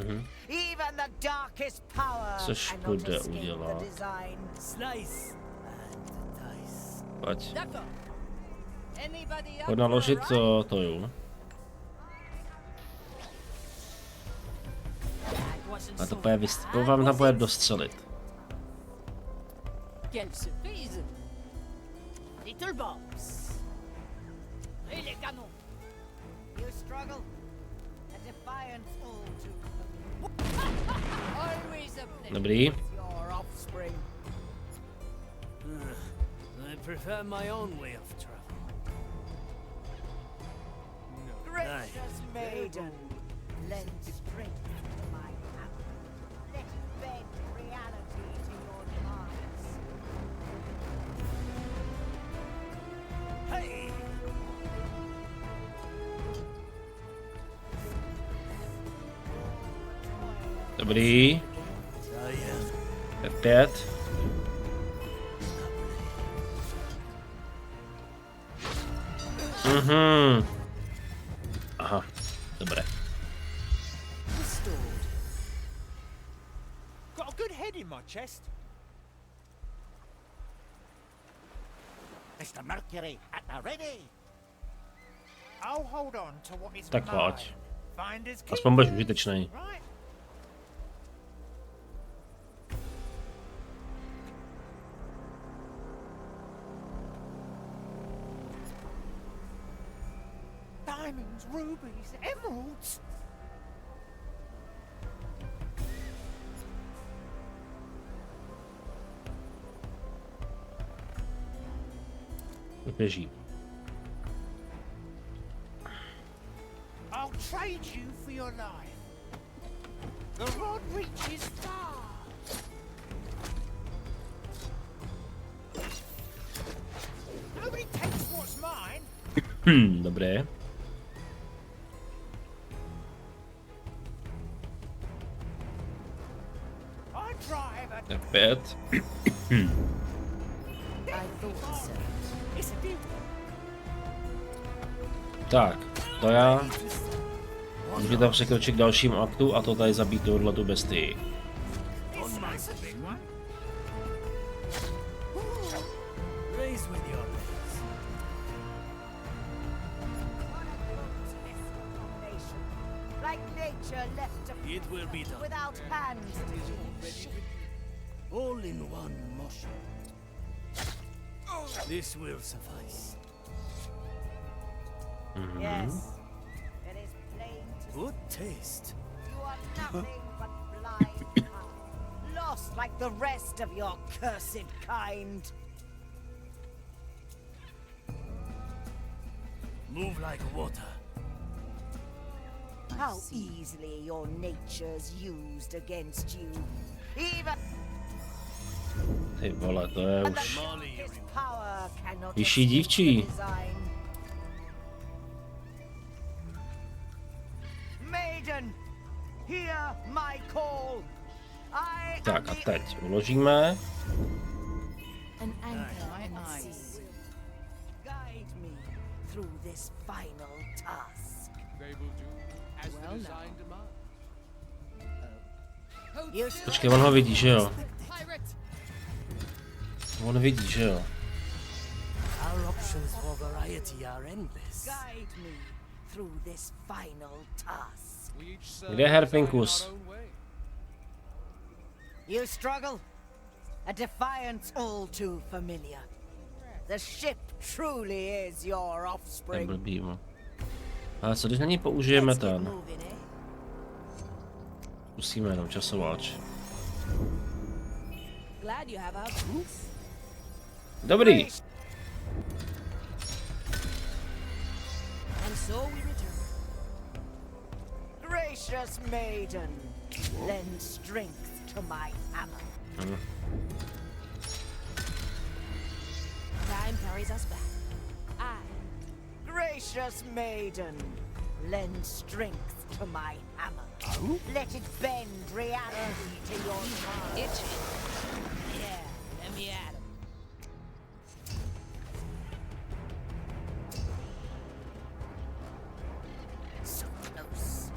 Even the darkest power cannot escape the design. Slice and dice. Pojď. Anybody up Pojď for a naložit ride? to jo. A to půjde vám tam půjde dostřelit. Quelle surprise! Little bombs. Et les canons. You struggle. A defiance all too. Always a pleasure. Dobrý. Your offspring. I prefer my own way of travel. Gracious maiden, lend strength to my power. Let it bend reality to your demise. Hey! Dobrý. F5. Aha, dobré. Got a good head in my chest. Mr. Mercury, at the ready. I'll hold on to what is Tak mine. pojď. Finders Aspoň budeš keepers, užitečný. right? Diamonds, rubies, emeralds. Běží. I'll trade you for your life. The rod reaches far. Nobody takes what's mine. Dobré. I drive a F5. I thought so. It's a deal. Tak, to já. Můžete překročit k dalšímu aktu a to tady zabít tu bestii. Raise with your legs. Like nature left to It will be done. without hands. All in one motion. This will suffice. Yes, it is plain to Good taste. you are nothing but blind power, lost like the rest of your cursed kind. Move like water. How easily your nature's used against you. Even Ty vole, to je and the už darkest power cannot vyšší escape dívčí. the design. Maiden, hear my call. I am Tak a the teď uložíme. an anchor in the sea. Guide me through this final task. They will do as Well, the now. design demands. You Počkej, on ho vidí, že jo? Pirate! On vidí, že jo? Our options for variety are endless. guide me through this final task. Kde je Herfinkus? You struggle? A defiance all too familiar. The ship truly is your offspring. Blbý. Ale co když na ní použijeme ten? Musíme jenom časováč. Dobrý. And so we return. Gracious maiden, lend strength to my hammer. Time carries us back. Gracious maiden, lend strength to my hammer. Let it bend reality to your mind. Yeah, let me at him. So close.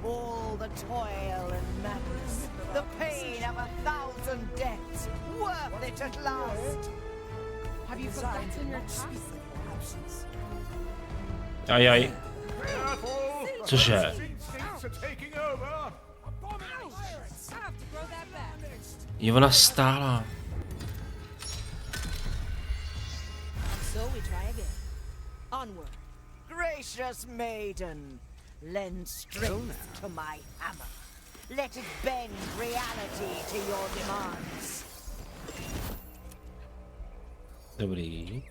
All the toil and madness, the pain of 1,000 deaths, worth it at last. Have you forgotten your task? Ajaj. Cože? Je ona stála. So we try again. Onward. Gracious maiden, lend strength to my hammer. Let it bend reality to your demands. Dobrý.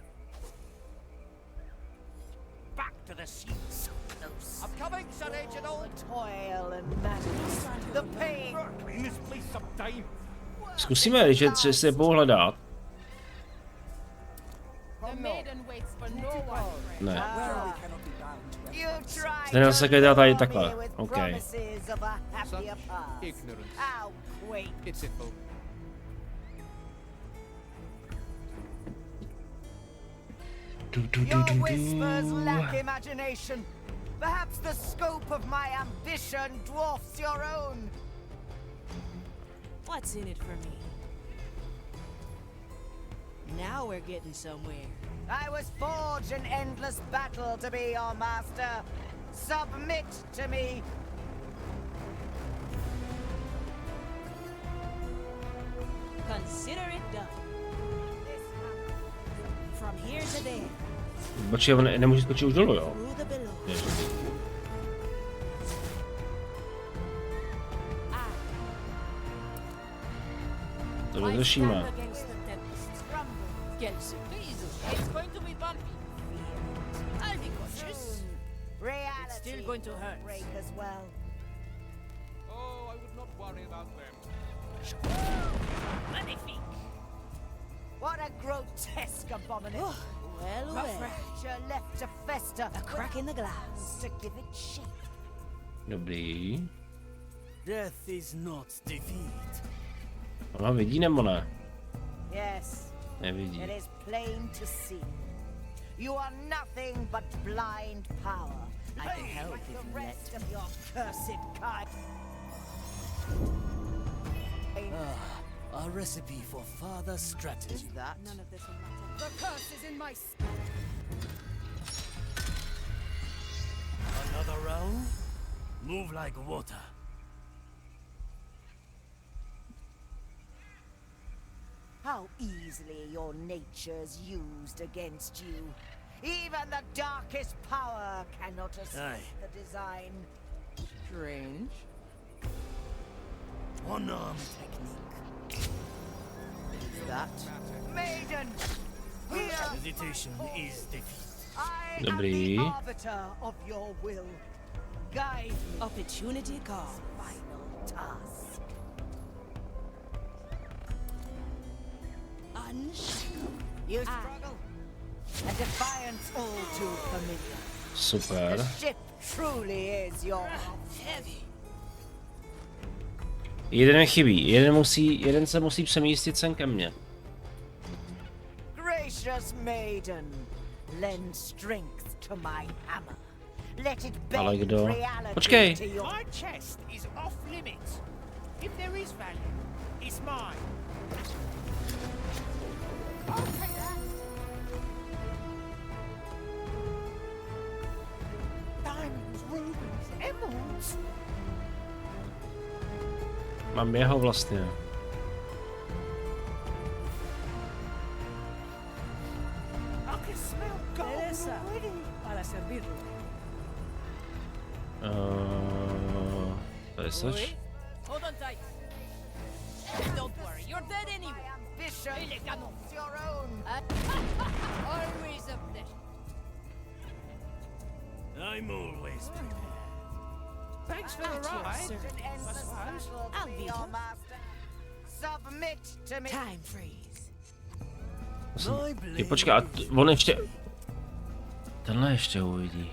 Back to the sea. So close. I'm coming, Sir Reginald. The toil and madness, the pain. Misplaced some time. Zkusíme, že se pohledat. The maiden waits for no one. Ne. You try Zde nás také dá tady takhle. OK. promises of a happier past. Ignorance. How quaint. Pitiful. Your whispers lack imagination. Perhaps the scope of my ambition dwarfs your own. What's in it for me? Now we're getting somewhere. I was forged in endless battle to be your master. Submit to me. Consider it done. From here to there. Počkej, on nemůže skočit už dolů, jo? Through the below. Ježiš. To vydržíme. It's going to be bumpy. I'll be cautious. Reality It's still going to hurt. break as well. Oh, I would not worry about them. Magnifique. What a grotesque abomination. Well, well. Fracture left to fester. A crack in the glass. To give it shape. Dobrý. Death is not defeat. Ona vidí nebo ne? Yes. Nevidí. It is plain to see. You are nothing but blind power. I can help like if the you rest let of your cursed kind. A recipe for further strategy. That None of this will matter. The curse is in my skin. Another round? Move like water. how easily your nature's used against you. Even the darkest power cannot escape the design. Strange. One-arm technique. That maiden, here Hesitation is defeat. I am Dobrý. the arbiter of your will. Guide me. Opportunity calls. Final task. Unshackled. You struggle. A defiance all too familiar. Super. The ship truly is your Heavy. Jeden mi chybí, jeden se musí přemístit sem ke mně. gracious maiden. Lend strength to my hammer. Let it Ale bend kdo? reality Počkej. to your... My chest is off limits. If there is value, it's mine. I'll take that. Diamond. Mám jeho vlastně. Teresa, para servirle. To je seč. Hold on tight. Don't worry, you're dead anyway. Ambition is your own. Always a pleasure. I'm always prepared. Thanks for the ride. I'll be your master. Submit to me. Time freeze. Ty počkej, a on ještě... Tenhle ještě uvidí.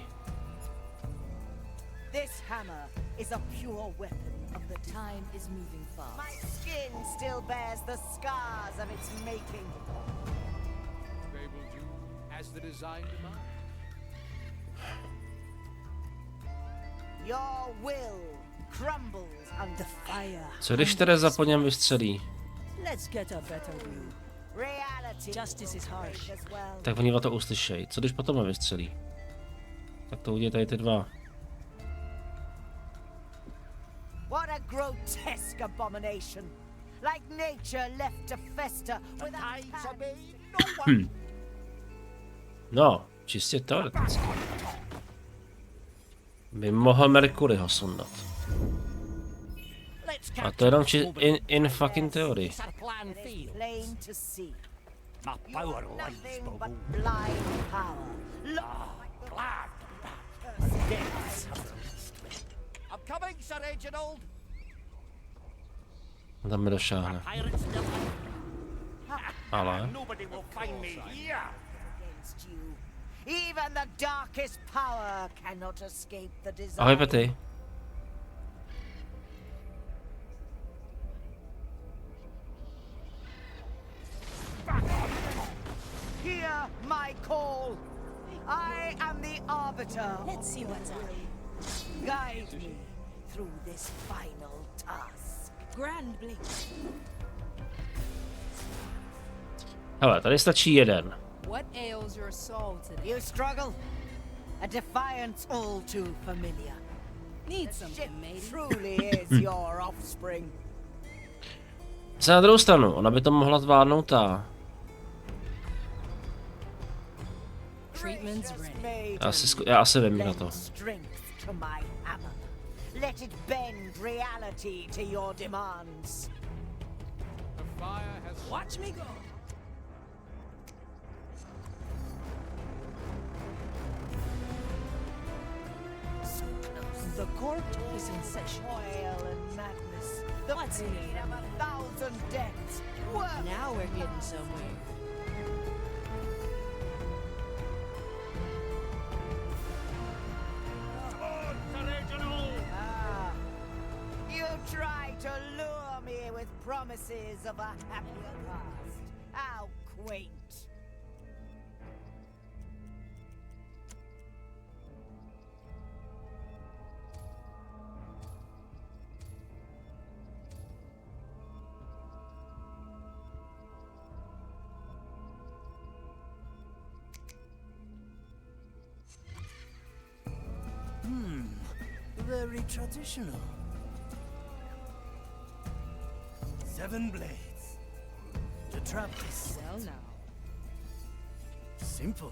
This hammer is a pure weapon of the time is moving fast. My skin still bears the scars of its making. They will do as the design demands. Your will crumbles under fire. Co když Teresa po něm vystřelí? Let's get a better view. Reality. Justice is harsh. Tak oni to uslyšejí. Co když potom je vystřelí? Tak to udělají tady ty dva. What a grotesque abomination. Like nature left to fester without No, čistě teoreticky. By mohl Mercuryho sundat. A to je jenom in fucking theory. plain to see. My power lies Nothing but blind power. Look, glad. I'm coming, Sir Reginald. Tam mi došáhne. Ale... Nobody will find me here. against you. Even the darkest power cannot escape the desire. Ahoj Pety. Hear my call. I am the arbiter. Let's see what's up. Guide me through this final task. Grand blink. Hele, tady stačí jeden. What ails your soul today? You struggle? A defiance all too familiar. Need The something, ship matey. truly is your offspring. Co na druhou stranu, ona by to mohla zvládnout ta. Treatment's ready. Já asi vím na to. Strength to my hammer. Let it bend reality to your demands. The fire has... Watch me go. So close. The court is in session. Toil and madness. The What's in it pain for of me? 1,000 deaths. Work. Now we're getting somewhere. Ah, you try to lure me with promises of a happier past. How quaint. Very traditional. 7 blades. To trap this. Well now. Simple.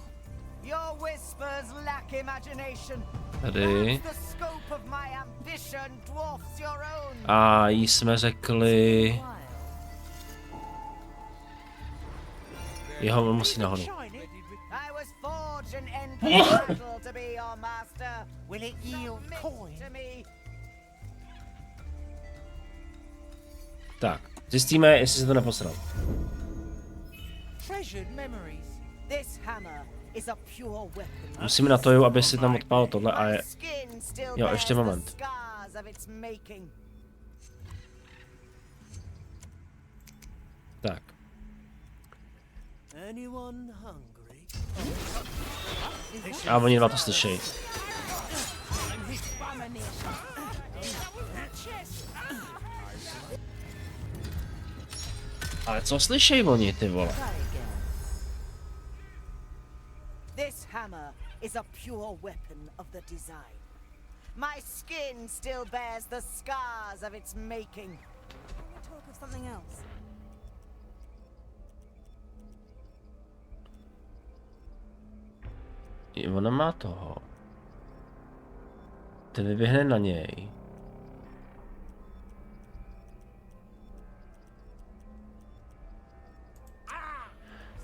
Your whispers lack imagination. Tady. The scope of my ambition dwarfs your own. A jí jsme řekli... Jeho musí nahoru. I was forged an endless battle to be your master. Will it yield coin to me? Tak, zjistíme, jestli se to neposral. Treasured memories. This hammer is a pure weapon. Musíme na to, aby si tam odpálil tohle a je... Skin still Jo, ještě bears the moment. scars of its making. Tak. Anyone hungry? A oni dva to slyšejí. Ale co slyšejí oni, ty vole? This hammer is a pure weapon of the design. My skin still bears the scars of its making. Can we talk of something else? Ona má toho. Ten vyběhne na něj.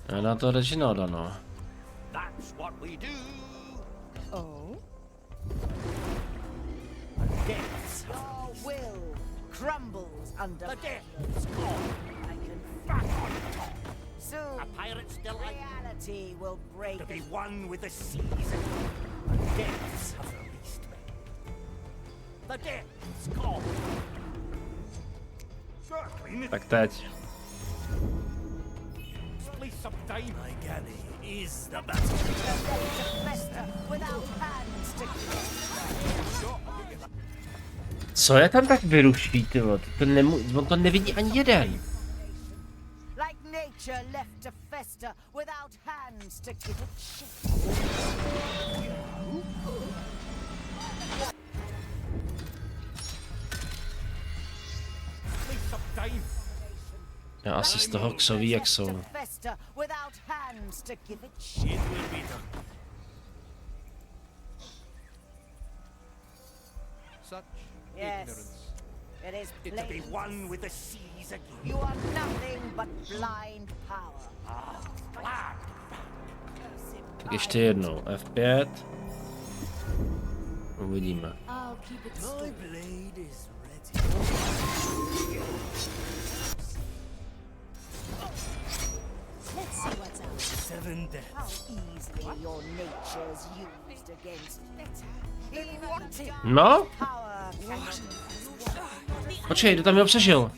A na to Reginalda, no. That's what we do. Oh? Your will crumbles under The death's call. I can Back on top. soon. A pirate's delight Reality will break. to be one with the seas. The deaths have released me. The death's call. Circling Tak teď. place some time. My galley is the battle. Fester without hands to Co je tam tak vyruší, ty vole? On to nevidí ani jeden. like nature left to fester without hands to give it shape. Place some time. Já asi z toho ksoví, jak jsou. Fester without hands to give it shape. It will be done. Such Yes. ignorance. It is To be plain. one with the seas again. You are nothing but blind power. Glad. Tak ještě jednou. F5. Uvidíme. I'll keep it My still. blade is ready. Let's see what's out. 7 How deaths. easily your nature's used against even the No? power cannot. Počkej, kdo tam jenom přežil?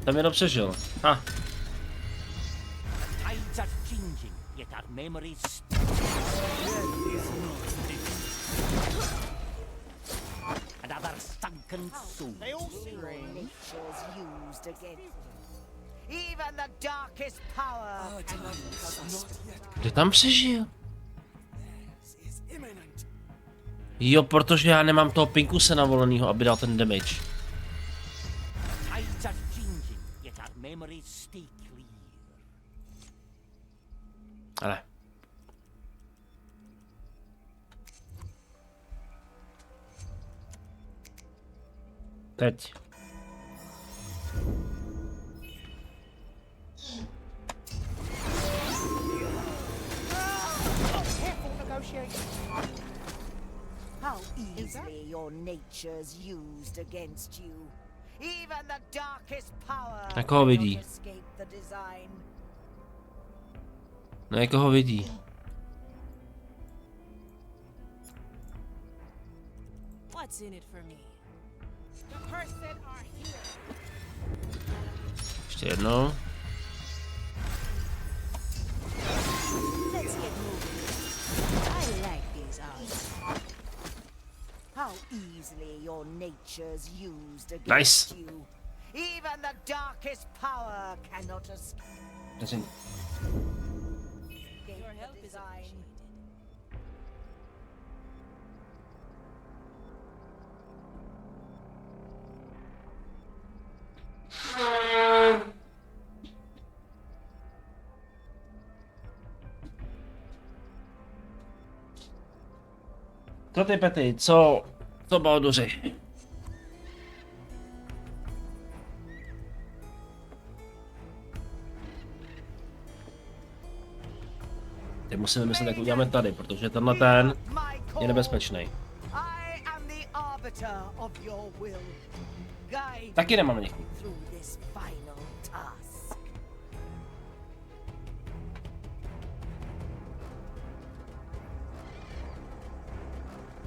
Tam jenom přežil. Ha. Tides are changing, yet our memories another sunken soul. They all see your nature's used against. Even the darkest power cannot. Kdo tam přežil? Jo, protože já nemám toho Pinkuse navolenýho, aby dal ten damage. Tides are changing, yet our memories stay clear. Ale. Teď. How easily your nature's used against you. Even the darkest power Jak ho vidí? cannot escape the design. No jako ho vidí. What's in it for me? The person are here. Ještě jednou. Let's get moving. I like these odds. How easily your nature's used against Nice. you. Even the darkest power cannot escape Jasně. the design. Co ty Pety, co Balduři? Teď musíme myslet, jak uděláme tady, protože tenhle ten je nebezpečný. I am the arbiter of your will. Guide Taky nemám někoho. through this final task.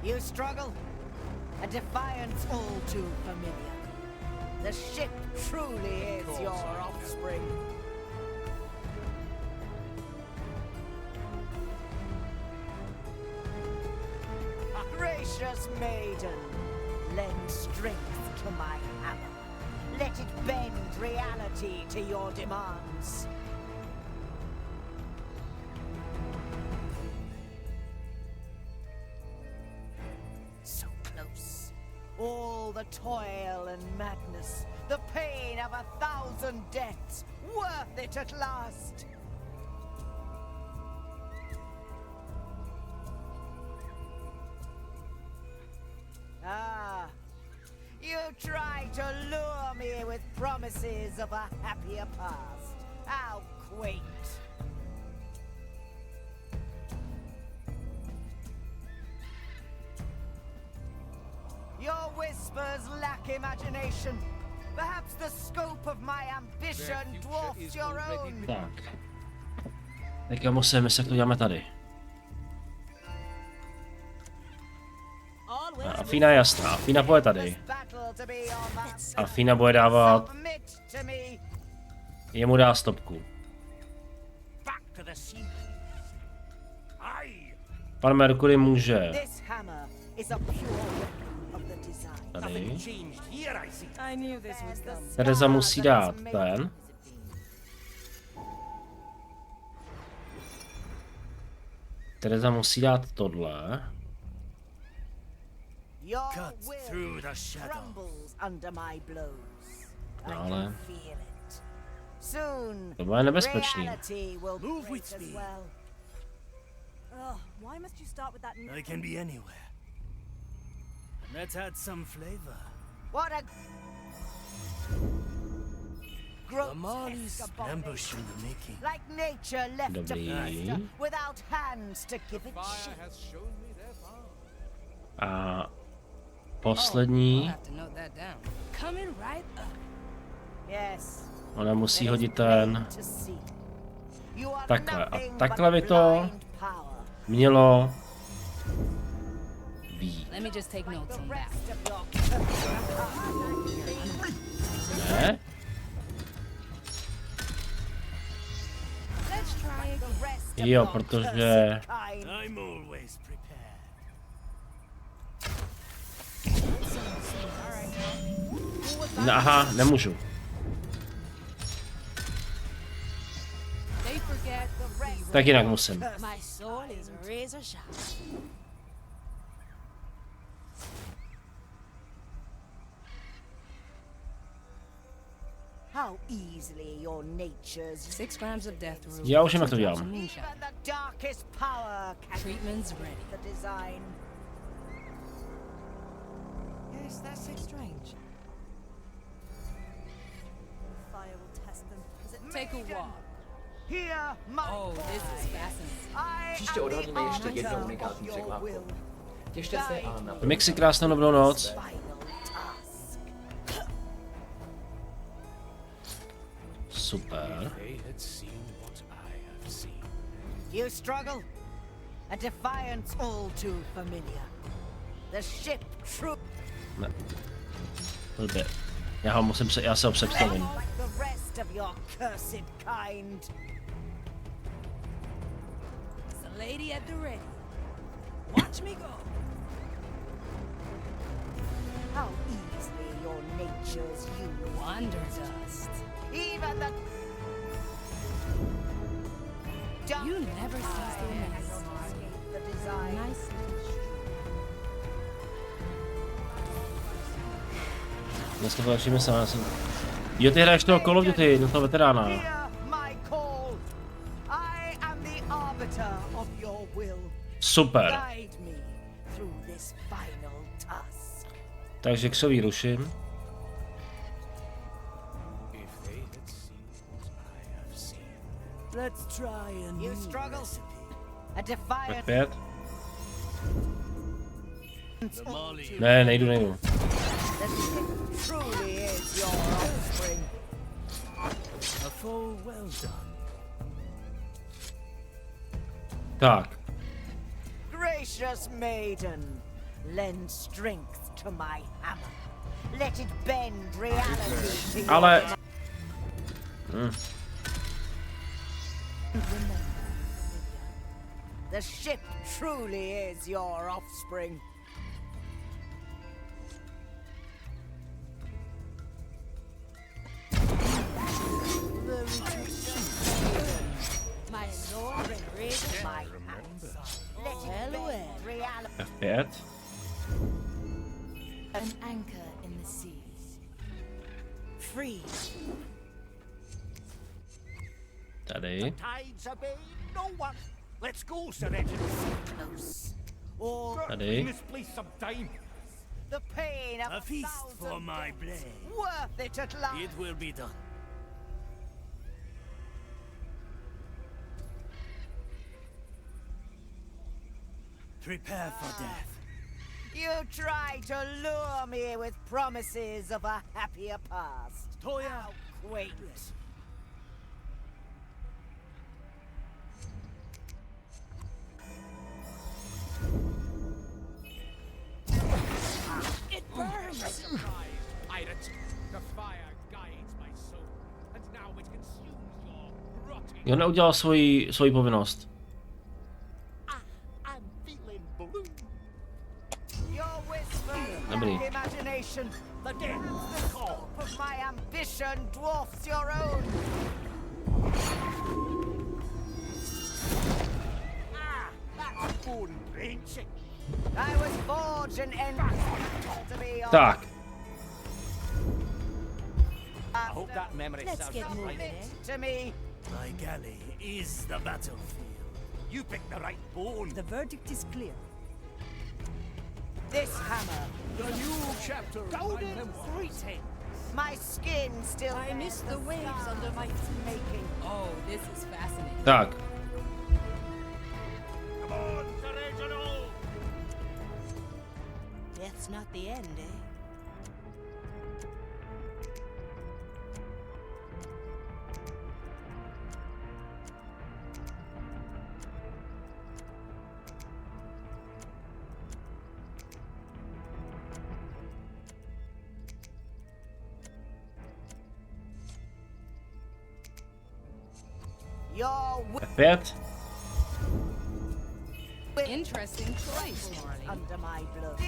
You struggle? A defiance all too familiar. The ship truly is your offspring. Gracious maiden, lend strength to my hammer. Let it bend reality to your demands. all the toil and madness, the pain of 1,000 deaths, worth it at last. Ah, you try to lure me with promises of a happier past. How quaint. Your whispers lack imagination. Perhaps the scope of my ambition dwarfs your own. Tak. Teďka musíme, jak to děláme tady. A Fina je jasná, Fina bude tady. A Fina bude dávat... Jemu dá stopku. Pan Mercury může... Tady. Tereza musí dát ten. Tereza musí dát tohle. No ale... To bude nebezpečný. I can be anywhere. Let's add some flavor. What a Amali's ambush in the making. like nature left to Dobrý. fester without hands to give it shape. A poslední. Yes. Ona musí hodit ten. Takhle. A takhle by to mělo být. Let me just take notes on that. Ne? Let's try again. Jo, protože... I'm always prepared. No, aha, nemůžu. They forget the rest. Tak jinak musím. My sword is razor sharp. How easily your nature's 6 grams of death root. Já už vím, jak to dělám. even the darkest power can Treatment's ready. the design. Yes, that's strange. Fire will test them. Is it Take a walk. Here, my Oh, this is fascinating. Příště odhalíme ještě jednou unikátní překvapku. Těšte se a na... Mixi, krásnou dobrou noc. Super. You struggle? A defiance all too familiar. The ship true Ne. Blbě. Já se ho představím. like the rest of your cursed kind. It's a lady at the ready. Watch me go. How easily your nature's used. Wonder dust. Even the You never cease to amaze. the design. Nice. Dneska to začneme sám. Jo, ty hraješ toho Call of Duty, no toho veterána. Hear my call. I am the arbiter of your will. Super. Guide me through this final task. Takže křoví ruším. Let's try a new You struggle? recipe. A Tak defiance 5. all too Ne, nejdu. The ship truly is your offspring. a full well done. Tak. Gracious maiden, lend strength to my hammer. Let it bend reality to your Ale... Remember, the ship truly is your offspring. My sword and razor My sharp. hammer. Let it Well, bend well. reality. F5. An anchor free. Tady. Tides obey no one. Let's go, Sir Reginald. Close. Or Tady. misplace some time. The pain of A feast for 1,000 my deaths. blade. Worth it at last. It will be done. Prepare for death. You try to lure me with promises of a happier past. Toya. How quaint. It burns! Pirate, the fire guides my soul, and now it consumes your rotting. Jo, neudělal svoji povinnost. I'm feeling blue. Your whisper, Dobrý. imagination, the scope of my ambition dwarfs your own. That's bone wrenching. I was forged and envious to be on. Tak. I hope that memory Let's serves get us moving, right. eh? To me, My galley is the battlefield. You picked the right bone. The verdict is clear. this hammer, The new chapter. Golden greeting. my skin still. I miss the waves under my making. Oh, this is fascinating. Tak. Come on, Sir Reginald. Death's not the end, eh? Your F5. Interesting choice, Marley. under my blood.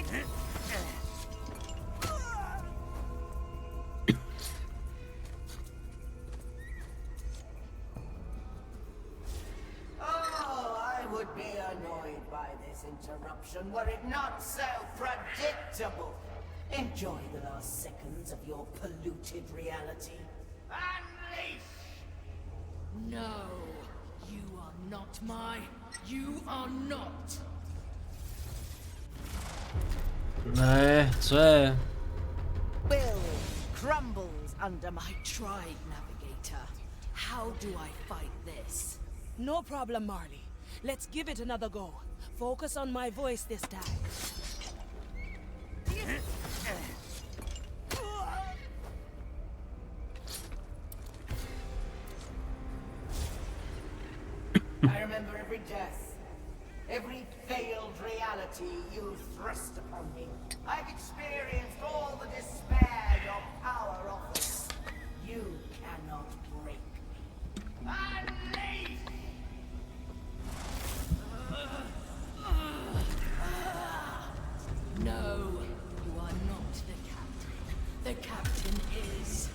Oh, I would be annoyed by this interruption were it not so predictable. Enjoy the last seconds of your polluted reality. Unleash! No, you are not you are not. Ne, co je? Will crumbles under my tried navigator. How do I fight this? No problem, Marley. Let's give it another go. Focus on my voice this time. I remember every death, every failed reality you thrust upon me. I've experienced all the despair your power offers. You cannot break me. Unleash! No, you are not the captain. The captain is.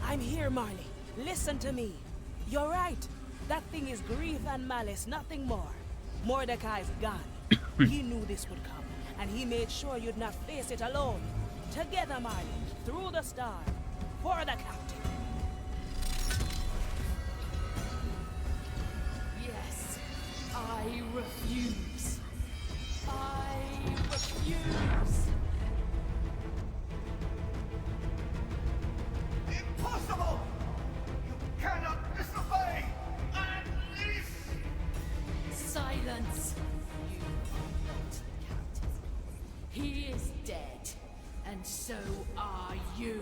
I'm here, Marley. Listen to me. You're right. That thing is grief and malice, nothing more. Mordecai's gone. He knew this would come, and he made sure you'd not face it alone. Together, Marley, through the storm, for the captain. Yes, I refuse. I refuse. Impossible! You cannot disobey! Unleash! Silence. You are not the captain. He is dead, and so are you.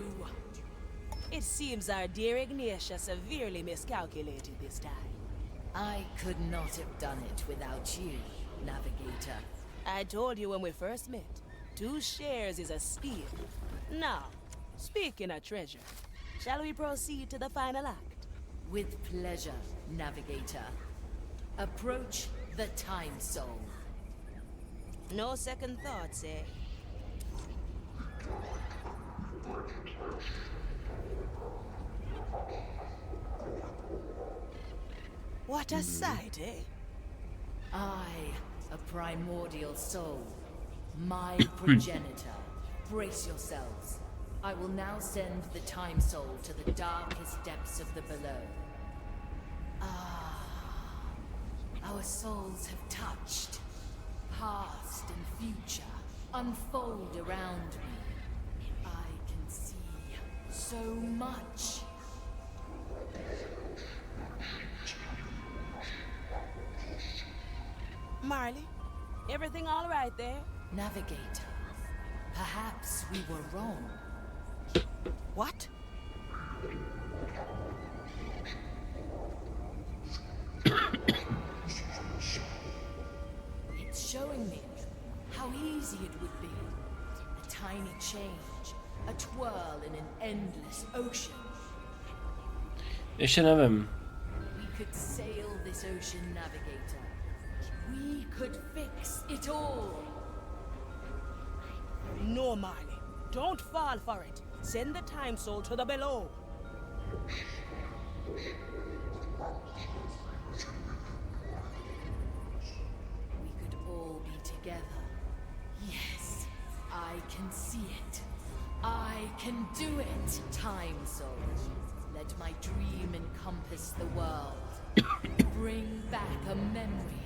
It seems our dear Ignatius severely miscalculated this time. I could not have done it without you, Navigator. I told you when we first met, 2 shares is a steal. Now, speaking of treasure, shall we proceed to the final act? With pleasure, Navigator. Approach the Time Soul. No second thoughts, eh? What a sight, eh? I, a primordial soul, My progenitor, brace yourselves. I will now send the Time Soul to the darkest depths of the below. Our souls have touched. Past and future unfold around me. I can see so much. Marley, everything all right there? Navigator, perhaps we were wrong. What? It's showing me how easy it would be. A tiny change, a twirl in an endless ocean. Ještě nevím. We could sail this ocean, Navigator. We could fix it all. No, Marley. Don't fall for it. Send the Time Soul to the below. We could all be together. Yes, I can see it. I can do it. Time Soul, let my dream encompass the world. Bring back a memory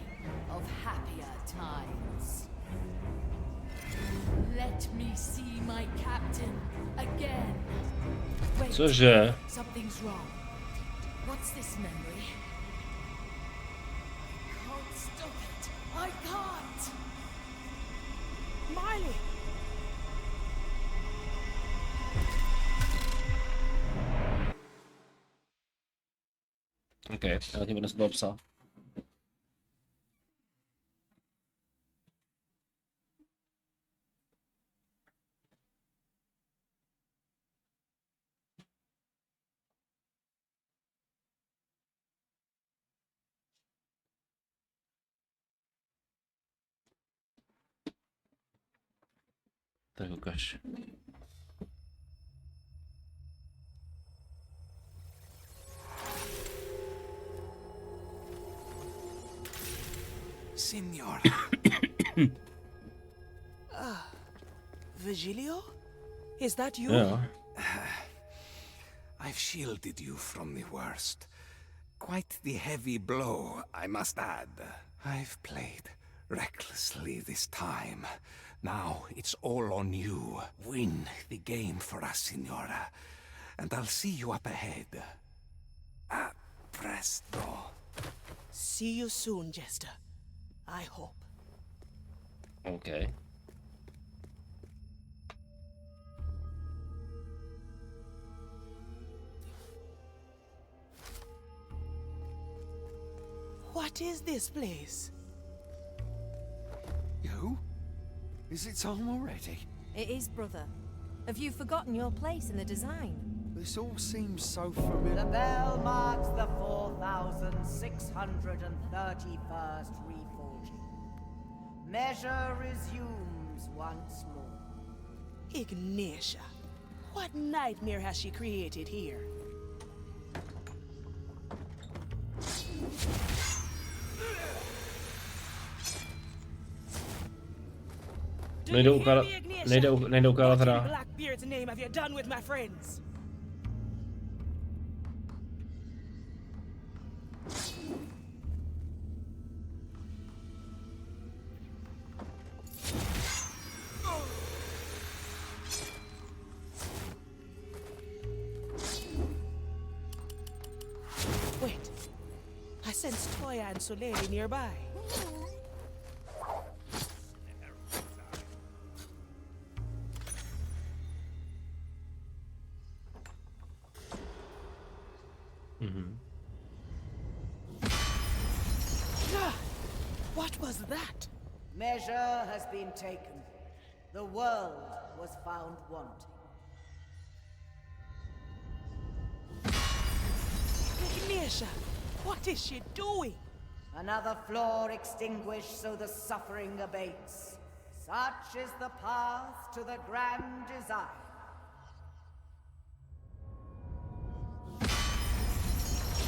of happier times. Let me see my captain again. Wait, Cože? something's wrong. What's this memory? I can't stop it. I can't. Marley! OK, já ti budu z toho psa. Tak ukaž. Signora. Virgilio? Is that you? Yeah. I've shielded you from the worst. Quite the heavy blow, I must add. I've played recklessly this time. Now it's all on you. Win the game for us, Signora. And I'll see you up ahead. A presto. See you soon, Jester. I hope. OK. What is this place? You? Is it time already? It is, brother. Have you forgotten your place in the design? This all seems so familiar. The bell marks the 4,631st reforging. Measure resumes once more. Ignatia. What nightmare has she created here? Nejde ukázat, nejde ukázat hra. Blackbeard's name have you done with my friends? Wait. I sense Toya and Soleil nearby. What was that? Measure has been taken. The world was found wanting. Ignatia, what is she doing? Another floor extinguished so the suffering abates. Such is the path to the grand design.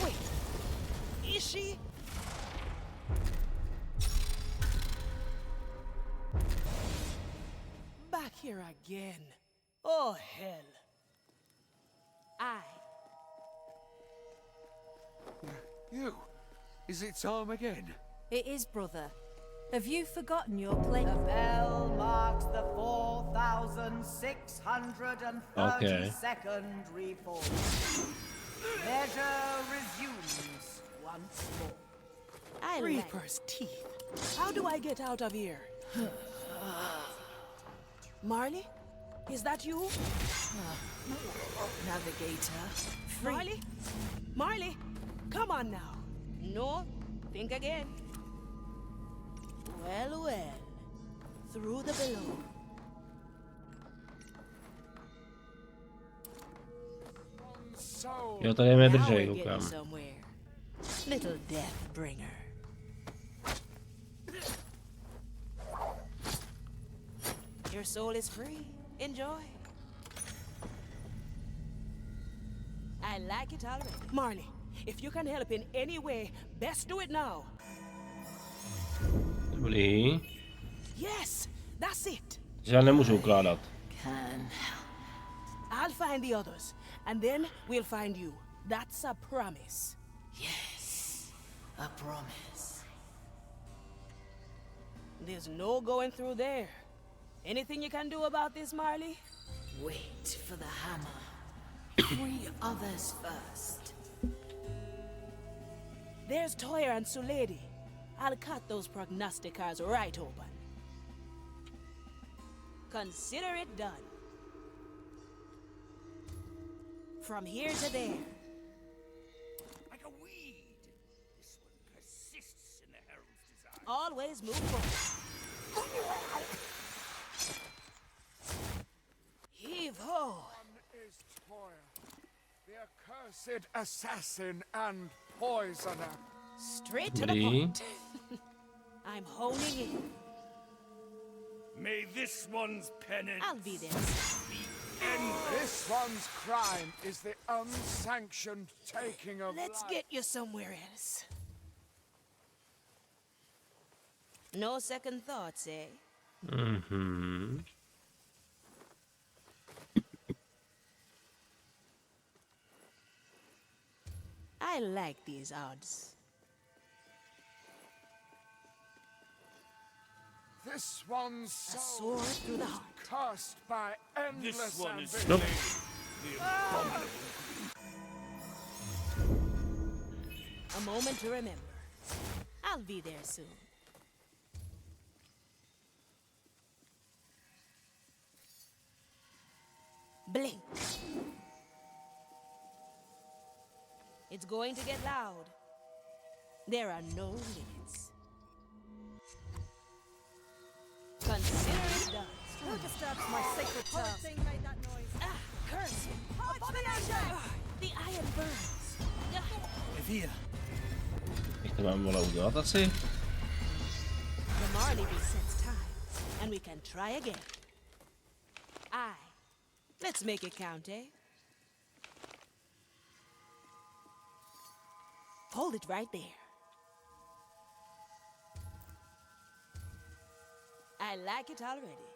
Wait, is she? here again. Oh, hell. You? Is it time again? It is, brother. Have you forgotten your place? The bell marks the 4,632nd report. Measure resumes once more. Reaper's teeth. How do I get out of here? Marley? Is that you? Navigator. Marley? Marley? Come on now. No, think again. Well, well. Through the below. Jo, tady mě Now držej, we're getting koukám. somewhere. Little death bringer. Your soul is free. Enjoy. I like it already. Marley, if you can help in any way, best do it now. Dobrý. Yes, that's it. Že já nemůžu ukládat. I'll find the others, and then we'll find you. That's a promise. Yes, a promise. There's no going through there. Anything you can do about this, Marley? Wait for the hammer. 3 others first. There's Toyer and Sulady. I'll cut those prognosticars right open. Consider it done. From here to there. Like a weed. This one persists in the Herald's design. Always move forward. Heave ho! One is Toyer, the accursed assassin and poisoner. Straight to the point. I'm honing in. May this one's penance I'll be there. This one's crime is the unsanctioned taking of Let's life. get you somewhere else. No second thoughts, eh? Mhm. I like these odds. This one's A soul sword through the heart. cursed by endless This one is ambition. Nope. the abominable. A moment to remember. I'll be there soon. Blink. It's going to get loud. There are no limits. Consider it done. Who disturbs my sacred task? Thing made that noise. Ah, curse him. Abomination! The iron burns. Evia. Jak to mám vole udělat asi? The Marley resets time, and we can try again. Aye. Let's make it count, eh? Hold it right there. I like it already.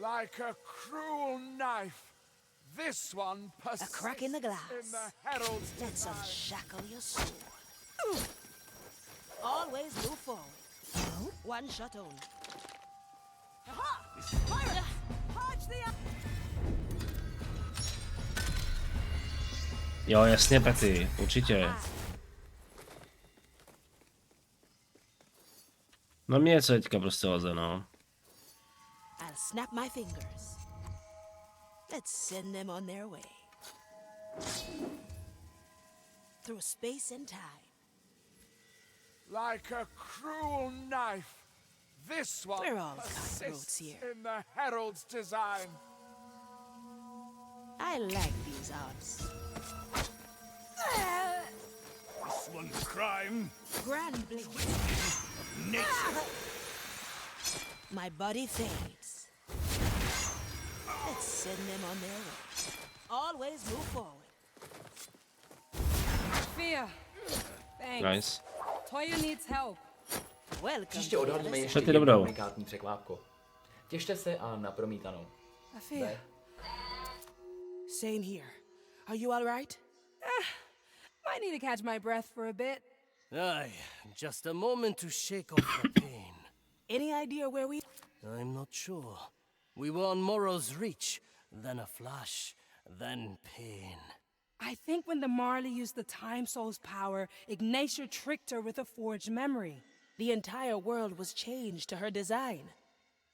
Like a cruel knife, this one A persists crack in the glass. in the Herald's Let's design. unshackle your soul. Always move forward. One shot only. Pirate! Hodge the... Jo, jasně, Petty, určitě. No mě něco teďka prostě leze, no. I'll snap my fingers. Let's send them on their way. Through space and time. Like a cruel knife, this one We're all cutthroats persists here. in the Herald's design. I like these odds. This one's crime. Grand blink. Nature. My body fades. Let's send them on their way. Always move forward. Fear. Thanks. Nice. Toya needs help. Welcome. Příště odhalíme ještě Co ty jednu dobrou? unikátní překvápko. Těšte se a na promítanou. I feel. Same here. Are you all right? Might need to catch my breath for a bit. Aye, just a moment to shake off the pain. Any idea where we... I'm not sure. We were on Morrow's Reach, then a flash, then pain. I think when the Marley used the Time Soul's power, Ignatia tricked her with a forged memory. The entire world was changed to her design.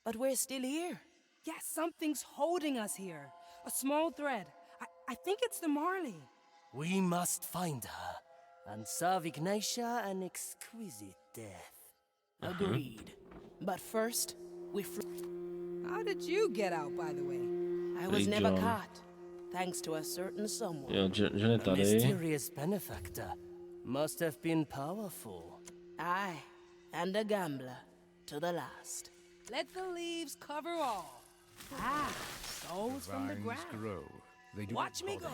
But we're still here. Yes, something's holding us here. A small thread. I think it's the Marley. We must find her, and serve Ignatia an exquisite death. Agreed. But first, How did you get out, by the way? I was never caught, thanks to a certain someone. Jo, John je A tady. mysterious benefactor. Must have been powerful. Aye, and a gambler, to the last. Let the leaves cover all. Souls from the ground. Grow. They do Watch me go.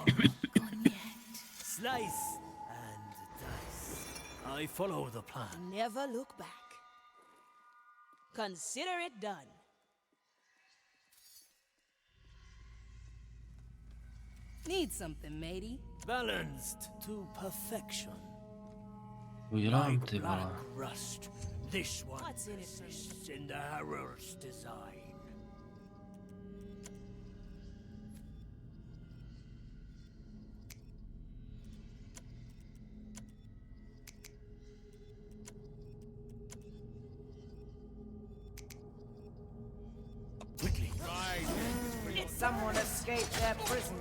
Slice and dice. I follow the plan. Never look back. Consider it done. Need something, matey. Balanced to perfection. Udělám, ty vole. Rust. This one What's in it for me? exists in the Herald's design. Quickly. Did someone escape their prison?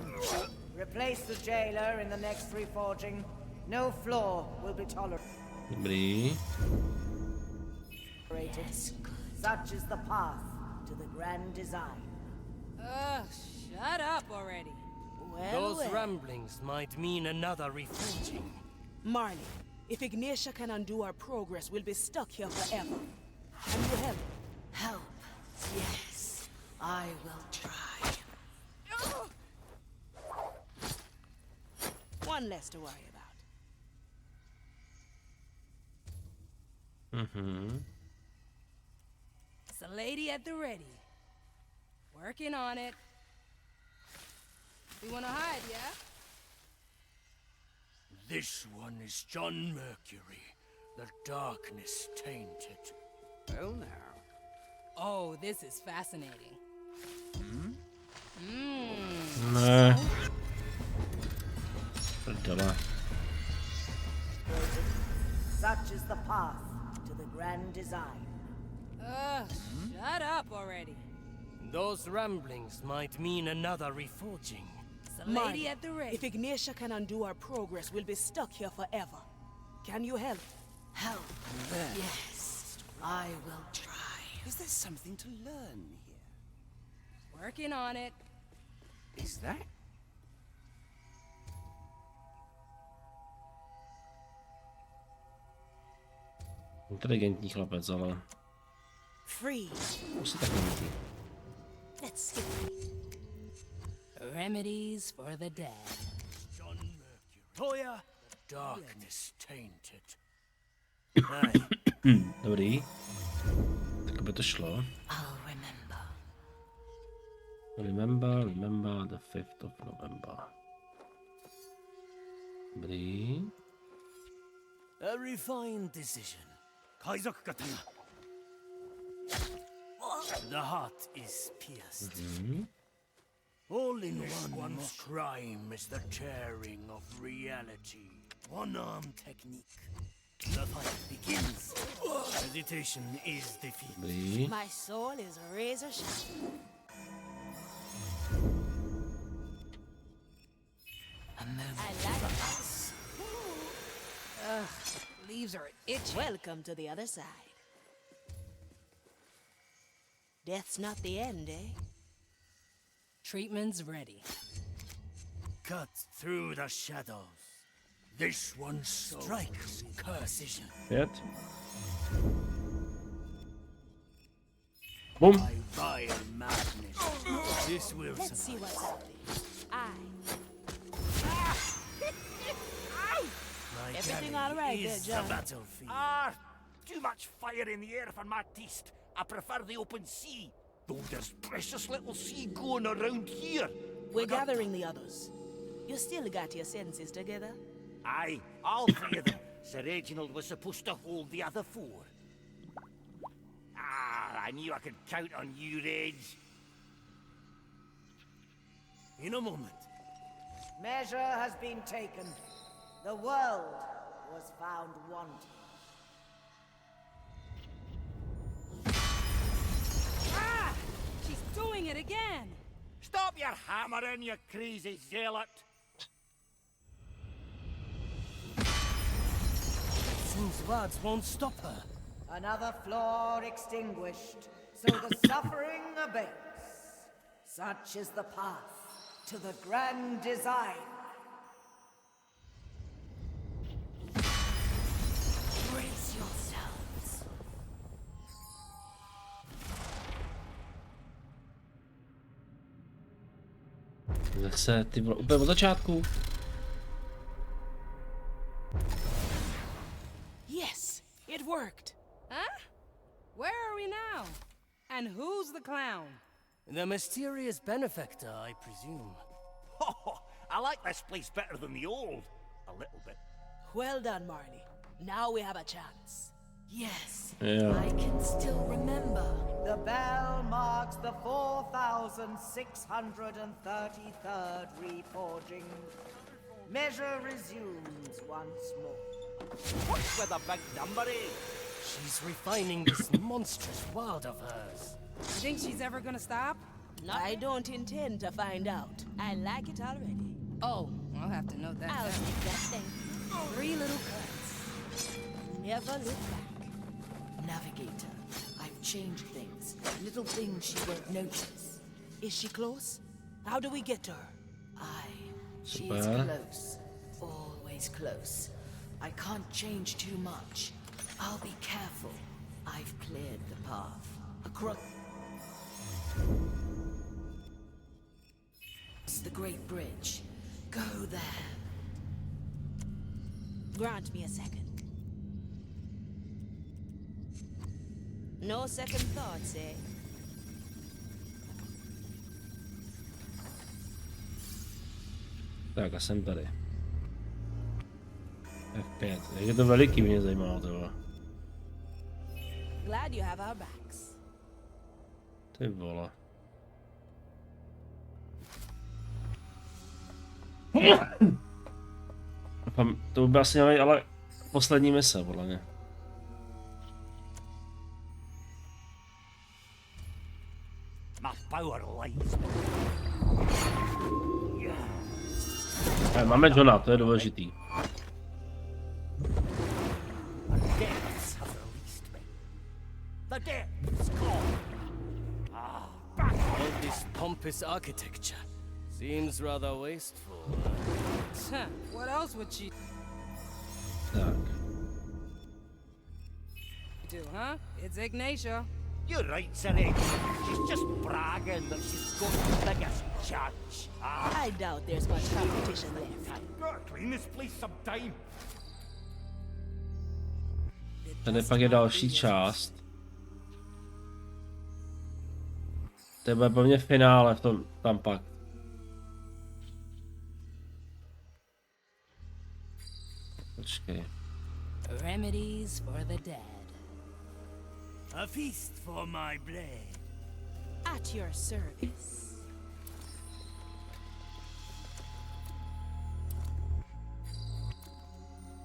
Replace the jailer in the next reforging. No flaw will be tolerated. Dobrý. Such is the path to the grand design. Ugh, shut up already. Those ramblings might mean another reforging. Marley, if Ignatia can undo our progress, we'll be stuck here forever. Can you help? Help? Yes, I will try. One less to worry about. It's a lady at the ready. Working on it. We wanna hide, yeah? This one is John Mercury, the darkness tainted. Well now. Oh, this is fascinating. Ne. Prdele. Such is the path to the grand design. Ugh, shut up already. Those ramblings might mean another reforging. It's a lady at the ready. If Ignatia can undo our progress, we'll be stuck here forever. Can you help? Help? Yes, I will try. Is there something to learn here? Working on it. Is that? Inteligentní chlapec, ale Free. už si tak nemyslí. Let's skip. Remedies for the dead. John Mercury. Toya, the darkness tainted. Dobrý. Tak by to šlo. I'll remember. Remember the 5th of November. Dobrý. A refined decision. Kaizok katana. The heart is pierced. All in one's crime is the tearing of reality. One-arm technique. The fight begins. Hesitation is defeat. Dobrý. My soul is razor sharp. A moment. I like this. Ugh, leaves are itchy. Welcome to the other side. Death's not the end, eh? Treatment's ready. Cut through the shadows. This one strikes precision. 5. Bum. By vile madness. This will Let's see survive. what's happening. My Everything galley all right is there, John? the battlefield. Too much fire in the air for my taste. I prefer the open sea. Though there's precious little sea going around here. We're gathering the others. You still got your senses together? Aye, all three of them. Sir Reginald was supposed to hold the other four. Ah, I knew I could count on you, Reg. In a moment. Measure has been taken. The world was found wanting. Ah! She's doing it again! Stop your hammering, you crazy zealot! Seems words won't stop her. Another flaw extinguished, so the suffering abates. Such is the path to the grand design. Brace yourselves. Zase ty vole, úplně od začátku. Yes, it worked. Huh? Where are we now? And who's the clown? The mysterious benefactor, I presume. Oh, I like this place better than the old. A little bit. Well done, Marley. Now we have a chance. Yes, Yeah. I can still remember. The bell marks the 4,633rd reforging. Measure resumes once more. What's with the big number, eh? She's refining this monstrous world of hers. You think she's ever gonna stop? I don't intend to find out. I like it already. Oh, I'll have to note that I'll down. take that thing. 3 little cuts. Never look back. Navigator, I've changed things. Little things she won't notice. Is she close? How do we get to her? She is Super. close. Always close. I can't change too much. I'll be careful. I've cleared the path. Across the Great Bridge. Go there. Grant me a second. No second thoughts, eh? Tak a jsem tady. F5. Jak je to veliký, mě zajímá to. Glad you have our backs. Ty vole. To by asi měla být ale poslední mise, podle mě. My power lies. Máme Johna, to je důležitý. The depths have released me. The depths call. Ah, back All this pompous architecture seems rather wasteful. What else would she Tak. do, huh? It's Ignatia. You're right, Sir Ed. She's just bragging that she's got the biggest church. Ah, I doubt there's much competition left. gotta clean this place sometime. Tady pak je další část. To bude po mně finále v tom, tam pak. Počkej. Remedies for the dead. A feast for my blade. At your service.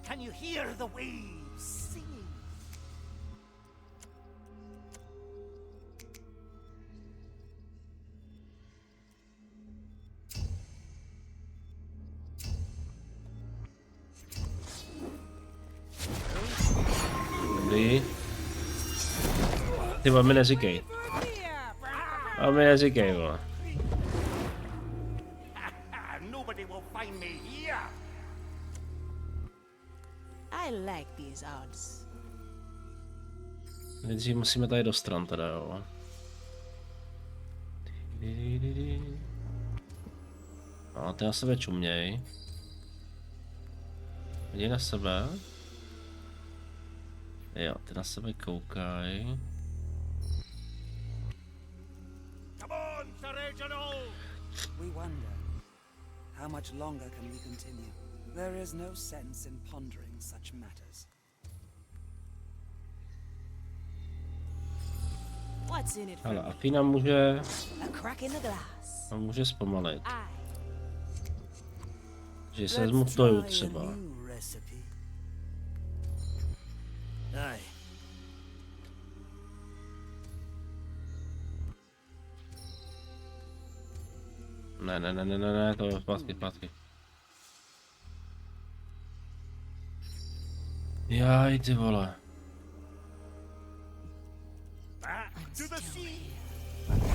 Can you hear the waves singing? Dobrý. Ty vole, mi neříkej. A mi neříkej, vole. Nobody will find me here. I like these odds. Nejdřív musíme tady do stran teda, jo. No, ty na sebe čuměj. Jdi na sebe. Jo, ty na sebe koukaj. We wonder, how much longer can we continue? There is no sense in pondering such matters. What's in it for Ale a me? Fina může... A crack in the glass. A může zpomalit. Aye. Že se vezmu toju třeba. Aye. Ne, to je zpátky. Jaj, ty vole. Back to the sea.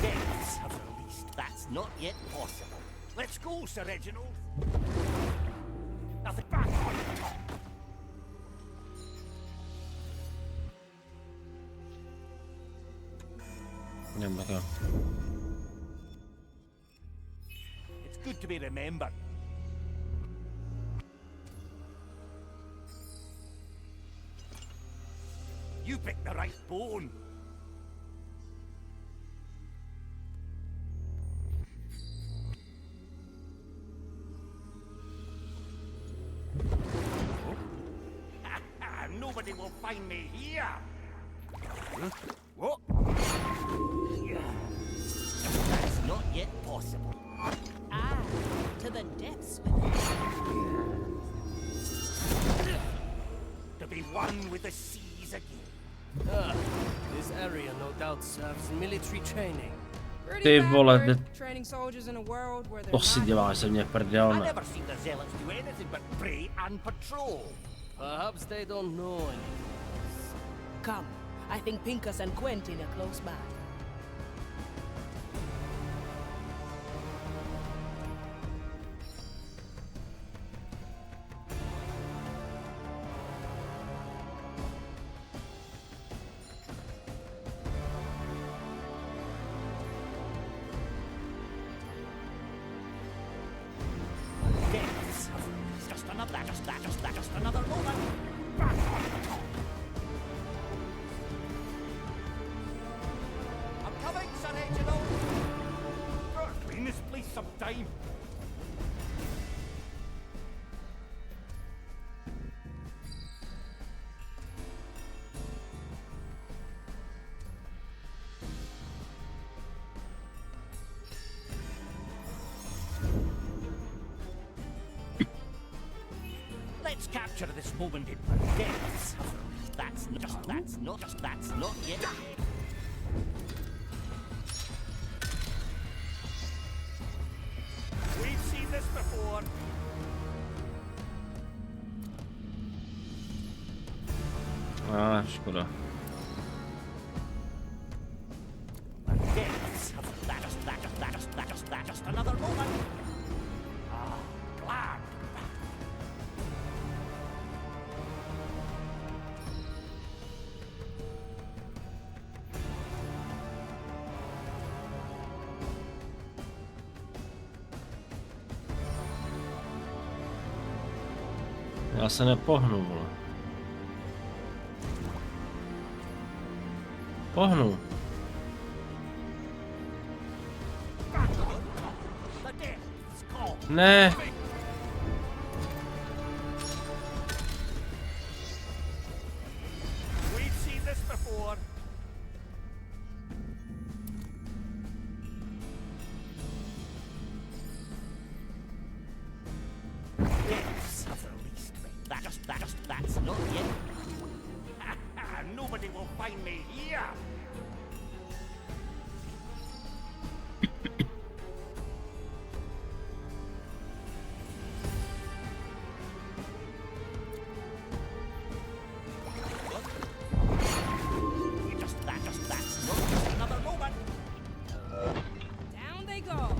Depths have released. That's not yet possible. Let's go, Sir Reginald. Nothing back on top. Jdem tak jo. It's good to be remembered. You picked the right bone. Nobody will find me here. What? That's not yet possible. Ah, to the depths with it. To be one with the seas again. Ah, this area no doubt serves military training. Ty vole, Training soldiers in a world where to si děláš se mě prdel, I ne? never seen the zealots do anything but pray and patrol. Perhaps they don't know anything. Come, I think Pincus and Quentin are close by. Depths. Just another moment. Back on top. I'm coming, Sir Reginald. Gotta clean this place some time. Let's capture this moment in depths. That's not yet. We've seen this before. Škoda. Depths. Just another moment. Ah, glad. Já se nepohnu, vole. Pohnu. Ne. We've seen this before. Depths have released me. That's not yet. Nobody will find me here. That's not another moment. Down they go.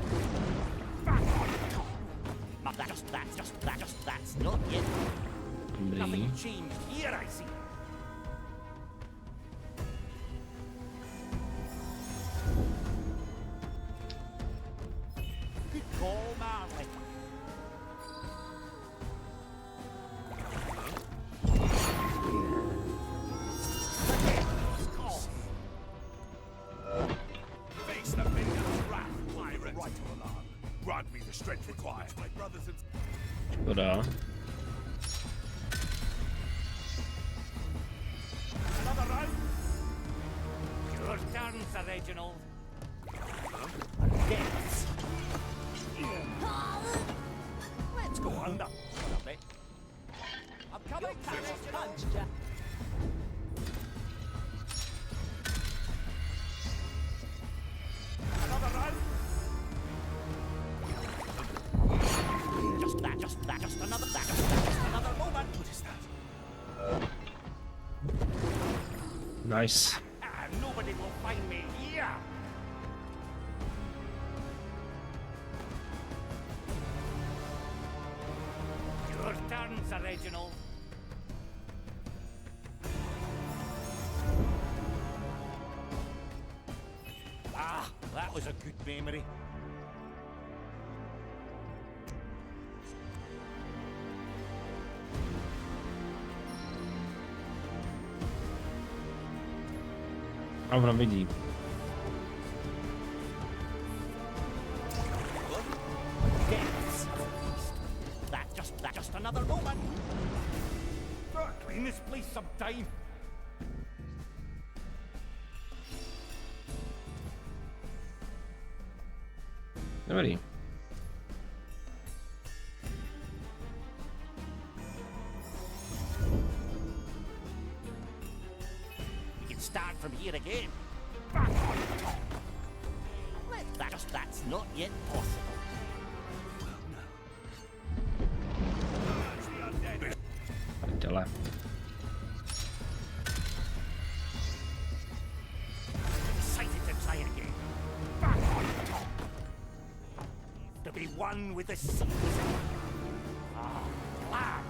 Back on top. That's not yet. Nothing changed here, I see. Good call, Marley. Face the Vingan's wrath, pirate. Škoda. Another round. Your turn, Sir Reginald. Depths. Let's go under. A bit. I'm coming, Sir Reginald. Jack. Another round. Just that, just that, just another that, just another moment. What is that? Nice. Nobody will find me here. Your turn, Sir Reginald. Ah, that was a good memory. A ono vidí. That just another moment. Clean this place some time. Dobrý. Start from here again. Back on top. That's not yet possible. Prdele. Excited to try again. Back on top. To be one with the seas. Ah, glad.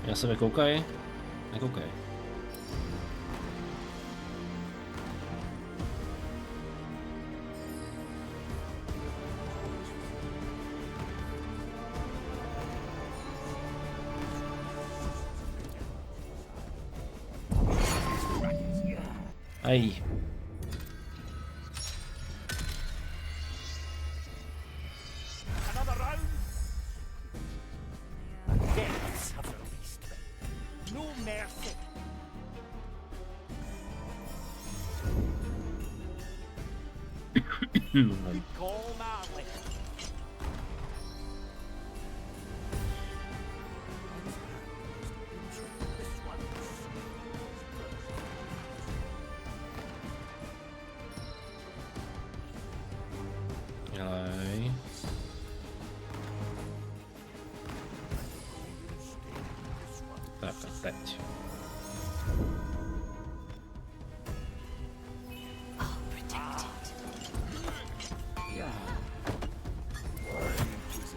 Já se nekoukaj. Nekoukaj. Aj. Another round. Depths have released me. No mercy. Good call, Marley. Dělej. Tak a teď.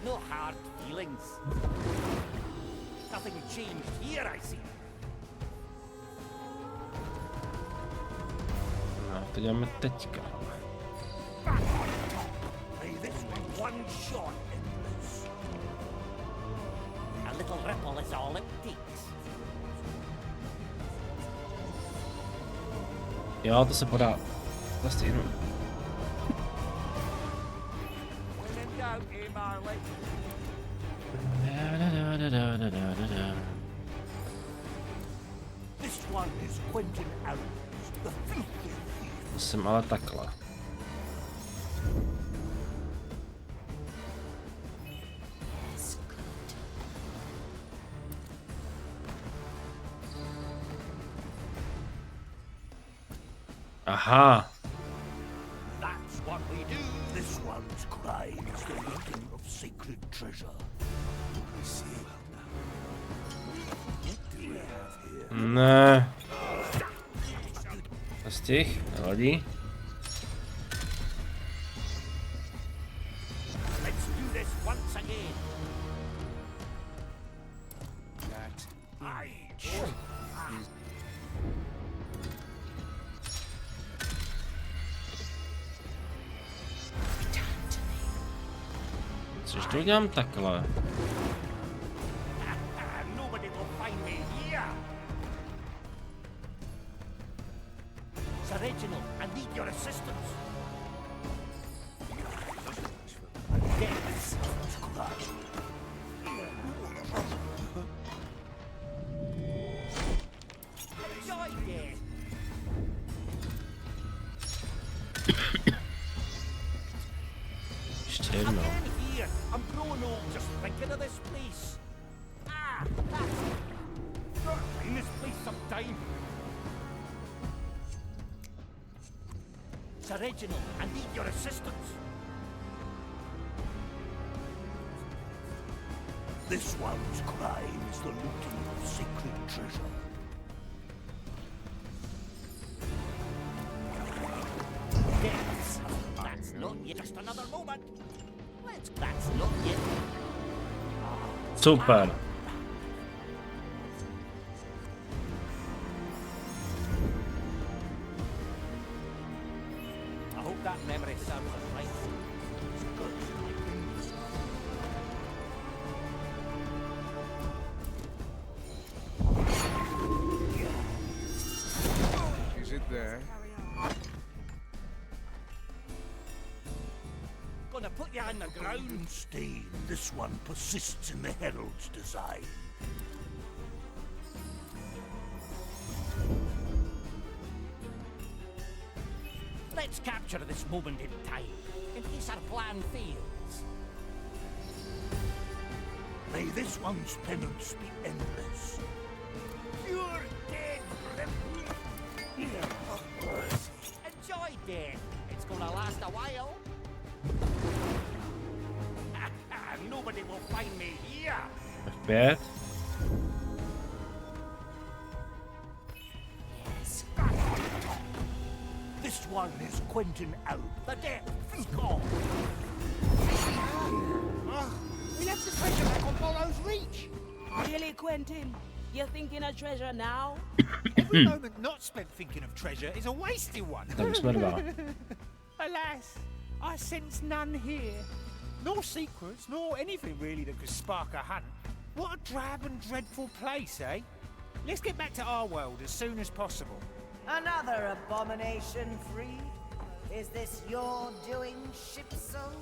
No hard feelings. Nothing changed here, I see. No, to děláme teďka. May this be one shot in this. A little ripple is all it takes. Jo, to se podá. Vlastně jenom. When in doubt, eh, Marley? This one is Quentin Adams, the filthy thief. Jsem ale takhle. Aha. That's what we do. This one's crime is the looting of sacred treasure. We see what do we have here? Ne. Stih, nevadí. Let's do this once again. That Což to udělám takhle? Nobody will find me here. Sir Reginald, I need your assistance. Yes. Enjoy it. Ještě jednou. Here, I'm growing old just thinking of this place. Ah, that's in this place sometime. Sir Reginald, I need your assistance. This one's crime is the looting of sacred treasure. Yes, that's not yet. Just another moment. That's not yet. Super. I hope that memory serves us right. Is it there? Gonna put you on the ground. Stain. This one persists in the herald's design. Let's capture this moment in time, in case our plan fails. May this one's penance be endless. You're dead. Enjoy death. It's gonna last a while. Nobody will find me here. Bad. Yes. This one is Quentin Alp. The depth is gone. We left the treasure back on Morrow's Reach. Really, Quentin? You're thinking of treasure now? Every moment not spent thinking of treasure is a wasted one. Tak smrdá. Alas, I sense none here. Nor secrets, nor anything really that could spark a hunt. What a drab and dreadful place, eh? Let's get back to our world as soon as possible. Another abomination freed? Is this your doing, shipsoul?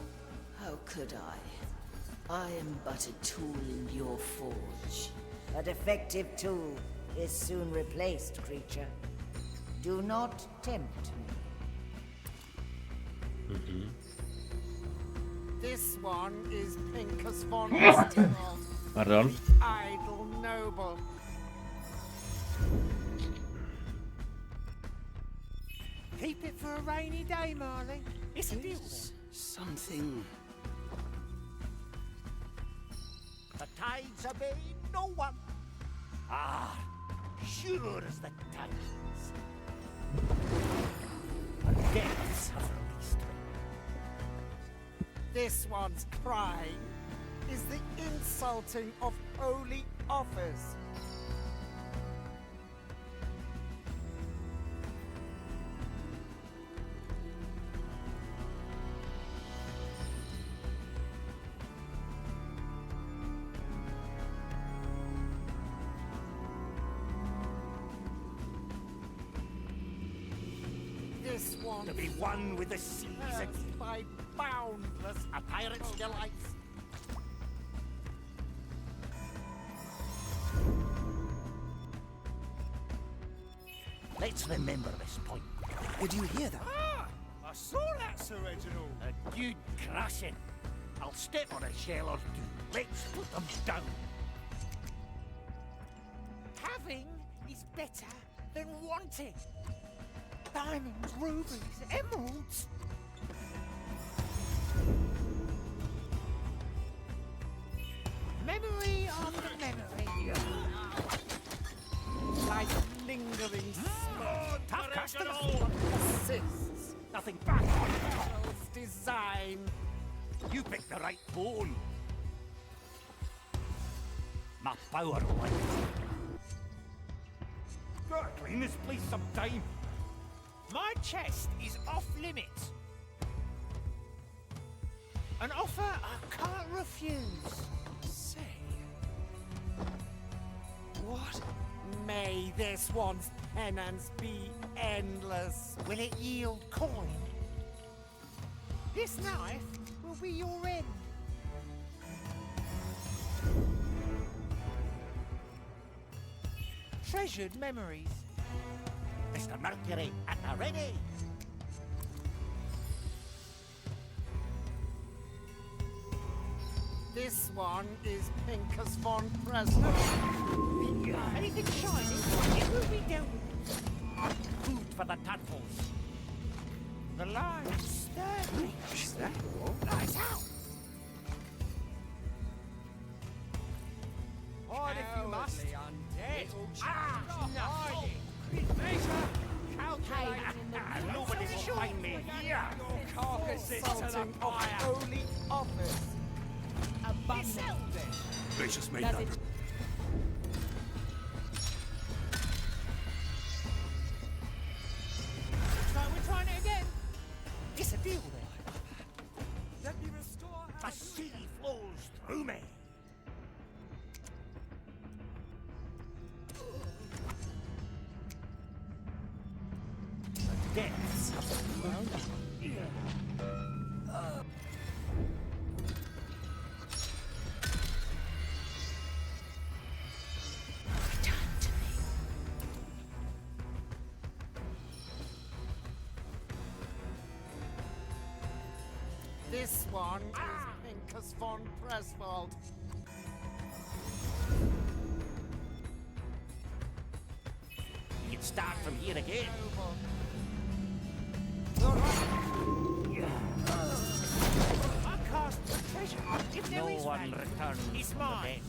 How could I? I am but a tool in your forge. A defective tool is soon replaced, creature. Do not tempt me. This one is Pincus von Pardon. idle noble. Keep it for a rainy day, Marley. It's a deal. Something. The tides obey no one. Ah, sure as the tides. The depths have released me. This one's crime is the insulting of holy offers. This one To be one with the seas and by boundless a pirate's delights. Let's remember this point. Did you hear that? Ah! I saw that, Sir Reginald. A good crushing. I'll step on a shell or two. Let's put them down. Having is better than wanting. Diamonds, rubies, emeralds. Memory after memory. Like lingering Tough customers. assists. Nothing back on. Design. You picked the right bone. My power lies. find this place sometime. My chest is off limits. An offer I can't refuse. Say, what? May this one's penance be endless. Will it yield coin? This knife will be your end. Treasured memories. Mr. Mercury, at the ready. This one is Pincus von Fresno. Anything shiny, it will be dealt with. Food for the tadpoles. The line sturdy. Is that all? Nice out. Hide if you must. Undead. Hiding. Nobody will find me here. Your carcass is to the fire. Holy office. They just made Does that. it- We're trying it again. It's a deal then. Let me restore. The sea flows through me. The depths of the world. This one is Pincus von Preswald. You can start from here again. I cast the treasure. If there No is one value, returns it's from mine.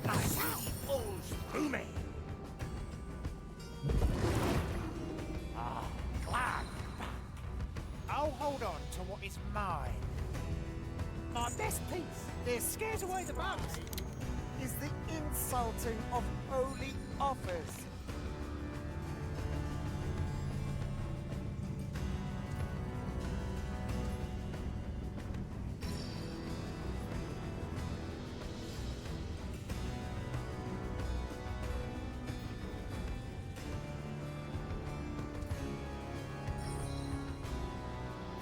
The sea flows through me. Ah, glad. I'll hold on to what is mine. My best piece. This Scares away the bugs. is the insulting of holy office.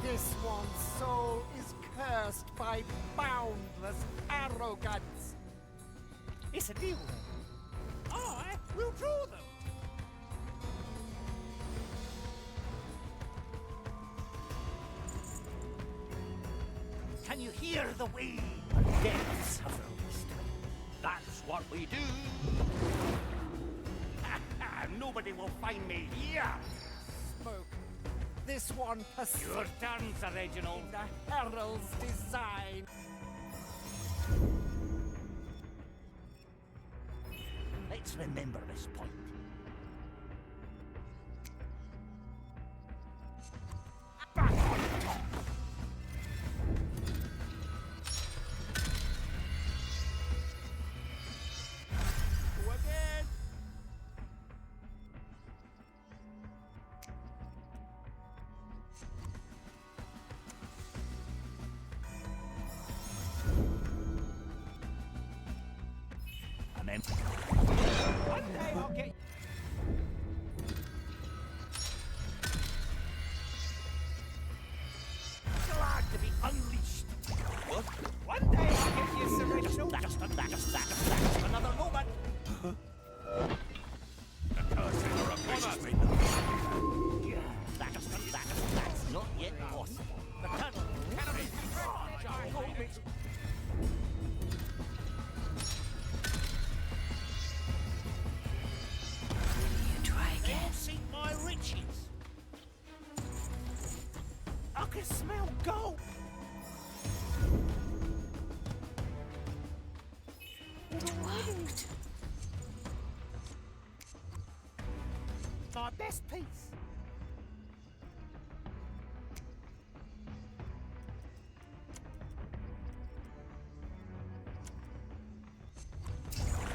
This one's soul is cursed by boundless arrogance. It's a deal then. I will draw them. Can you hear the wave? Depths of released. That's what we do. Nobody will find me here. Smoke. This one pursues. Your turn, Sir Reginald. The Herald's design. Let's remember this point. Back on top. Go again. Remember. One day I'll get. Glad to be unleashed. What? One day I'll get you, Sir Reginald. Just another moment. The curses are upon us. That's not yet possible. The tunnel cannot be hold me. Try Can't see my riches. I can smell gold. My best piece.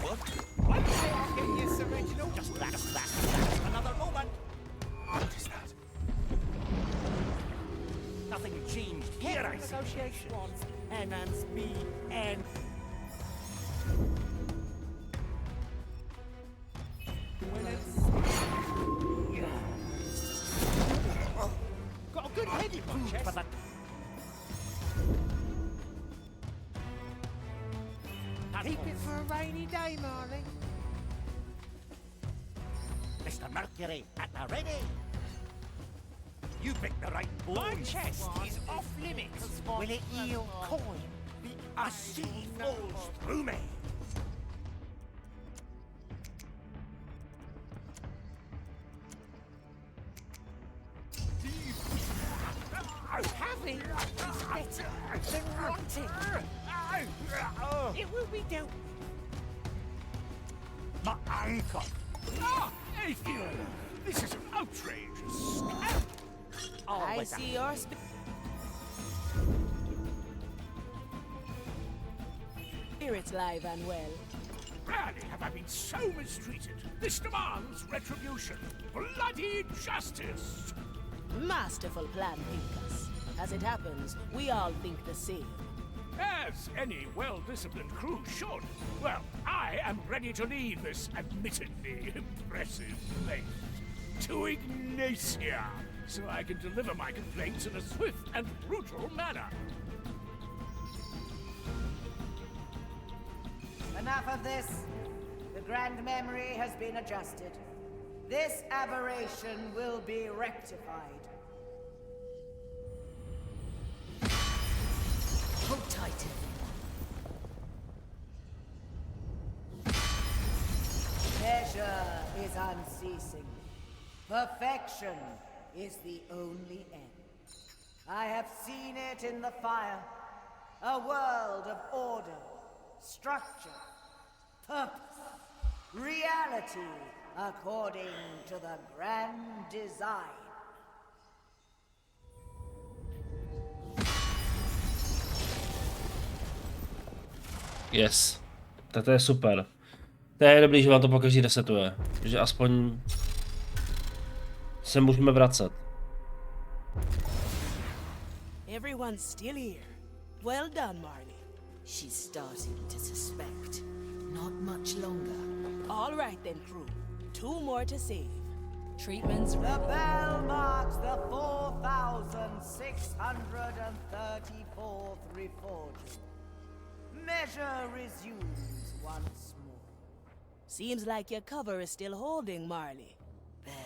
What? One day I'll get you, Sir Reginald. That's another moment. What is that? Nothing changed here, I see. Negotiations. Enhance me and... Got a good head in my chest. For the... Keep it for a rainy day, Marley. Mr. Mercury, at the ready. You picked the right bones. My chest is off limits. Will it yield coin? A sea flows through me. Having is better than wanting. It will be dealt with. My icon. Ah, Atheon! This is an outrageous scam. I see your spirits live and well. Rarely have I been so mistreated. This demands retribution. Bloody justice! Masterful plan, Pincus. As it happens, we all think the same. As any well-disciplined crew should. Well, I am ready to leave this admittedly impressive place to Ignacia, so I can deliver my complaints in a swift and brutal manner. Enough of this. The grand memory has been adjusted. This aberration will be rectified. Hold tight, everyone. Measure is unceasing. Perfection is the only end. I have seen it in the fire. A world of order, structure, purpose, reality according to the grand design. Yes. To je super. To je dobrý, že vám to pokaždý resetuje. Že aspoň se můžeme vracet. Everyone's still here. Well done, Marley. She's starting to suspect. Not much longer. All right then, crew. 2 more to save. Treatment's The ready. bell marks the 4,634th reforging. Measure resumes once more. Seems like your cover is still holding, Marley. Barely.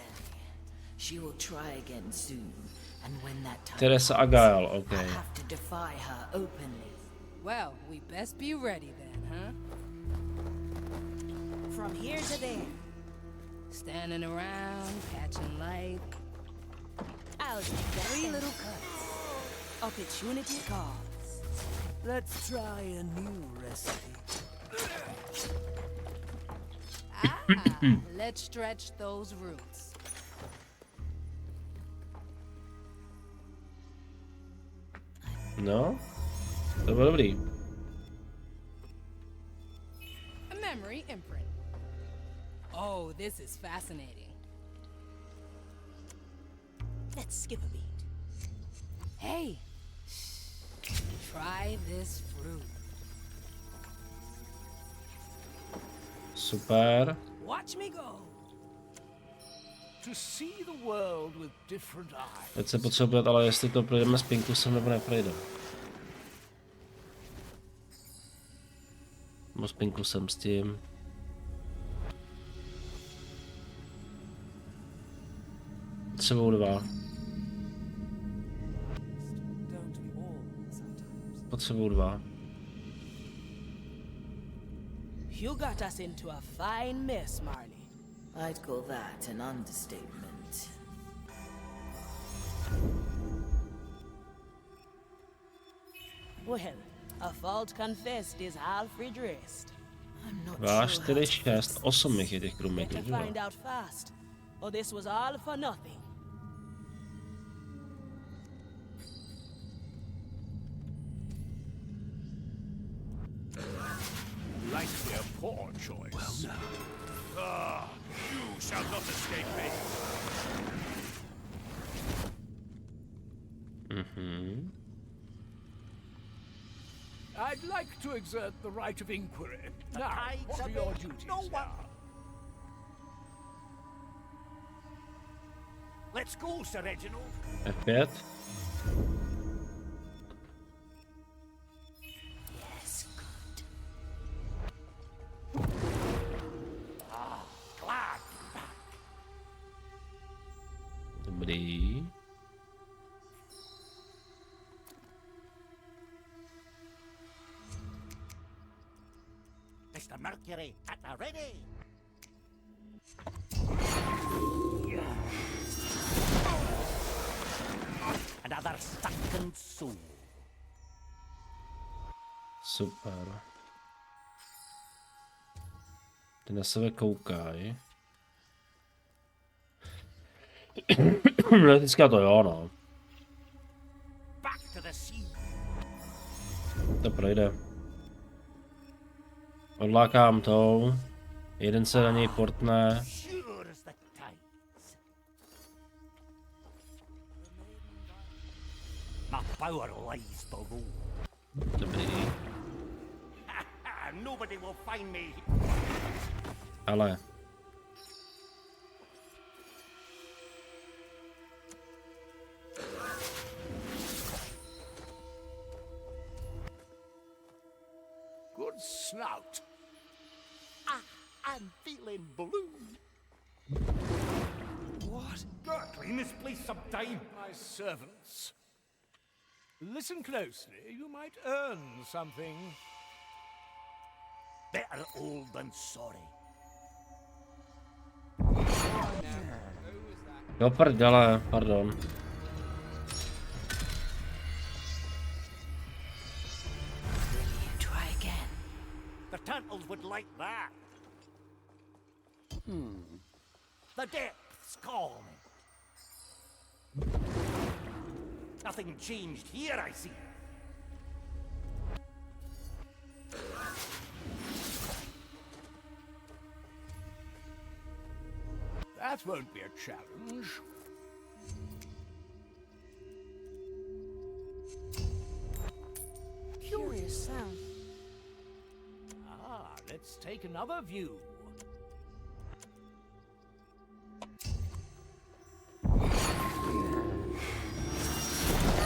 She will try again soon, and when that time Teresa comes, Agile, okay. I'll have to defy her openly. Well, we best be ready then, huh? From here to there. Standing around, catching light. I'll take that 3 little cuts. Opportunity calls. Let's try a new recipe. Let's stretch those roots. No? To bylo dobrý. A memory imprint. Oh, this is fascinating. Let's skip a beat. Hey, try this fruit. Super. Watch me go. To see the world with different eyes. Teď se potřebuje, ale jestli to projdeme s Pinkusem nebo neprojdeme. Nebo s Pinkusem s tím. Potřebuju 2. Potřebuju 2. You got us into a fine mess, Marley. I'd call that an understatement. Well, a fault confessed is half redressed. I'm not 2, sure 4, 6, 8 jich je těch krumeků. Better find out fast, or this was all for nothing. Likely a poor choice. Well, no. Ah, you shall not escape me. Mhm. I'd like to exert the right of inquiry. Now, what are your duties? Let's go, Sir Reginald. F5. Yes, good. Ah, glad to be back. Dobrý. Mr. Mercury, at the ready. Another sunken soul. Super. Ty na sebe koukaj. Teďka to jo, no. Back to the sea. To projde. Odlákám tou. Jeden se na něj portne. Sure as the tides. My power lies below. Dobrý. Nobody will find me. Ale. Good snout. I'm feeling blue. What? Clean this place some time. My servants. Listen closely. You might earn something. Better old than sorry. Jo, prdele, pardon. Try again. The turtles would like that. The depths call me. Nothing changed here, I see. That won't be a challenge. Curious sound. Ah, let's take another view.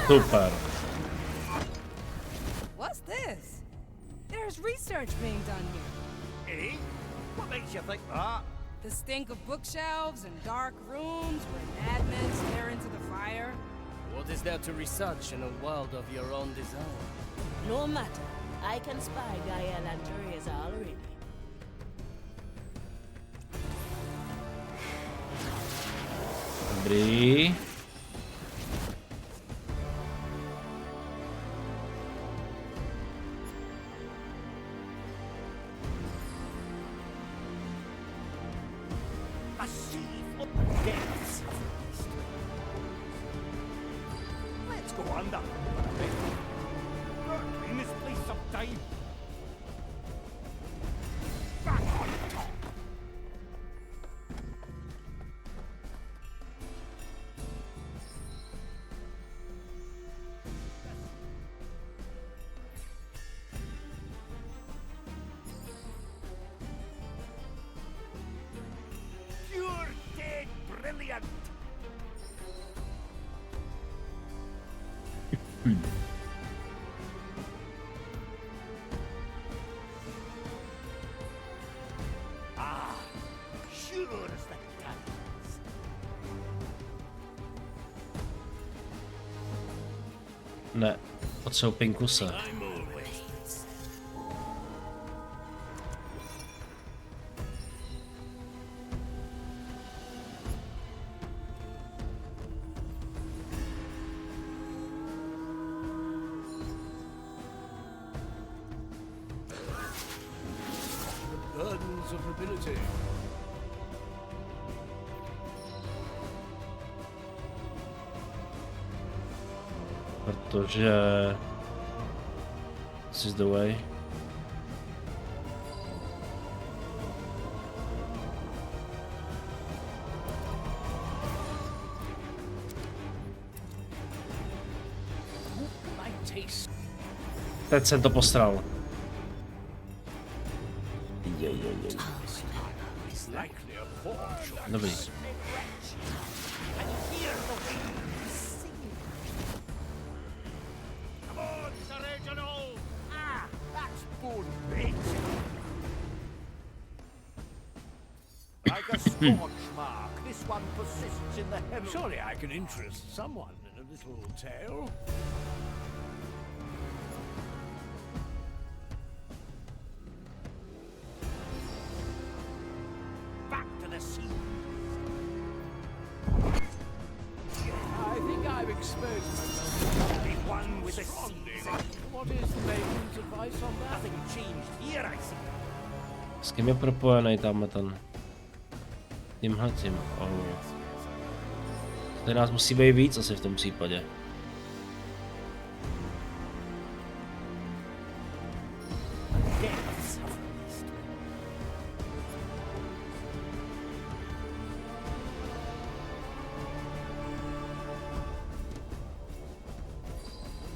Super. What's this? There's research being done here. Eh? What makes you think that? The stink of bookshelves and dark rooms where madmen stare into the fire. What is there to research in a world of your own design? No matter. I can spy Gael and Teresa already. Dobrý. A sea full of depths. Let's go under. Clean this place some time. Back on top. Pure dead brilliant. Ah, sure as the tides. Ne, potřebuji pinkuse. I'm always. The burdens of nobility. Protože... This is the way. Teď jsem to postral. Dobrý. Like a scorch mark, this one persists in the heavens. Surely I can interest someone in a little tale. Back to the sea. I think I've exposed myself. The one with the sea. What is the maiden's advice on that? Nothing changed here, I see. S kým je propojený tamhle ten? Tímhletím. Oh. Tady nás musí být víc asi v tom případě.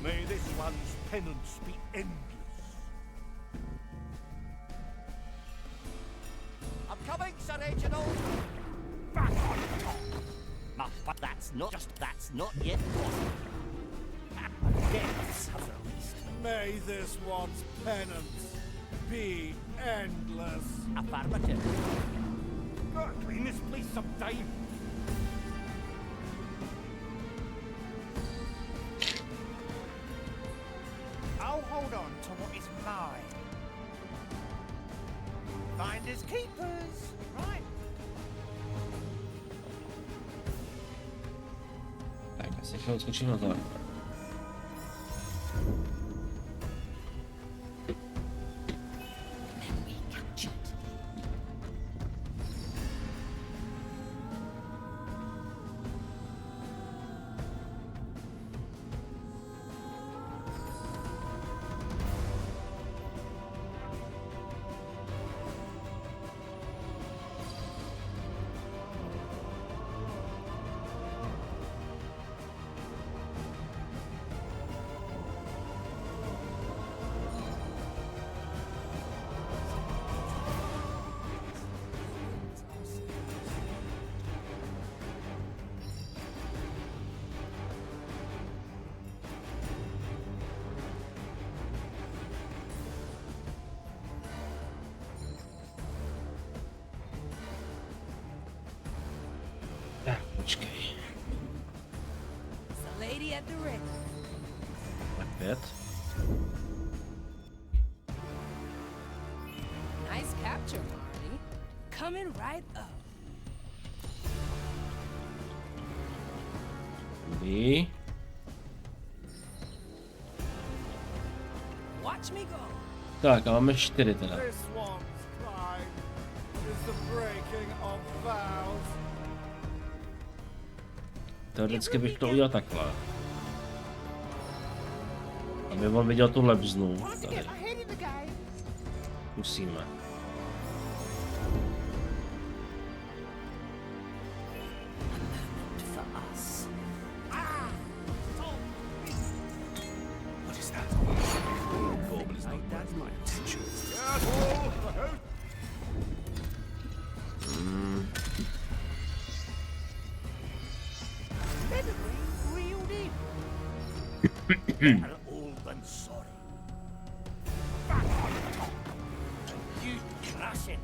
May this one's penance be endless. I'm coming, Sir Reginald. Back on top. But that's not yet possible. Deaths of the least. May this one's penance be endless. Affirmative. Gotta clean this place sometime. I'll hold on to what is mine. Finders keepers, right? Tak, asi chvíli skočím na to. Tak, počkej. The lady at the ready. Tak 5. Nice capture, Marty. Coming right up. Dobrý. Watch me go. Tak, a máme 4 teda. This one's crime is the breaking of vows. Teoreticky bych to udělal takhle. Aby on viděl tu lebznu. Tady. Musíme. What is that? Goblin is not that's my intention. Reeled in. Better old than sorry. Back on top. You crashing.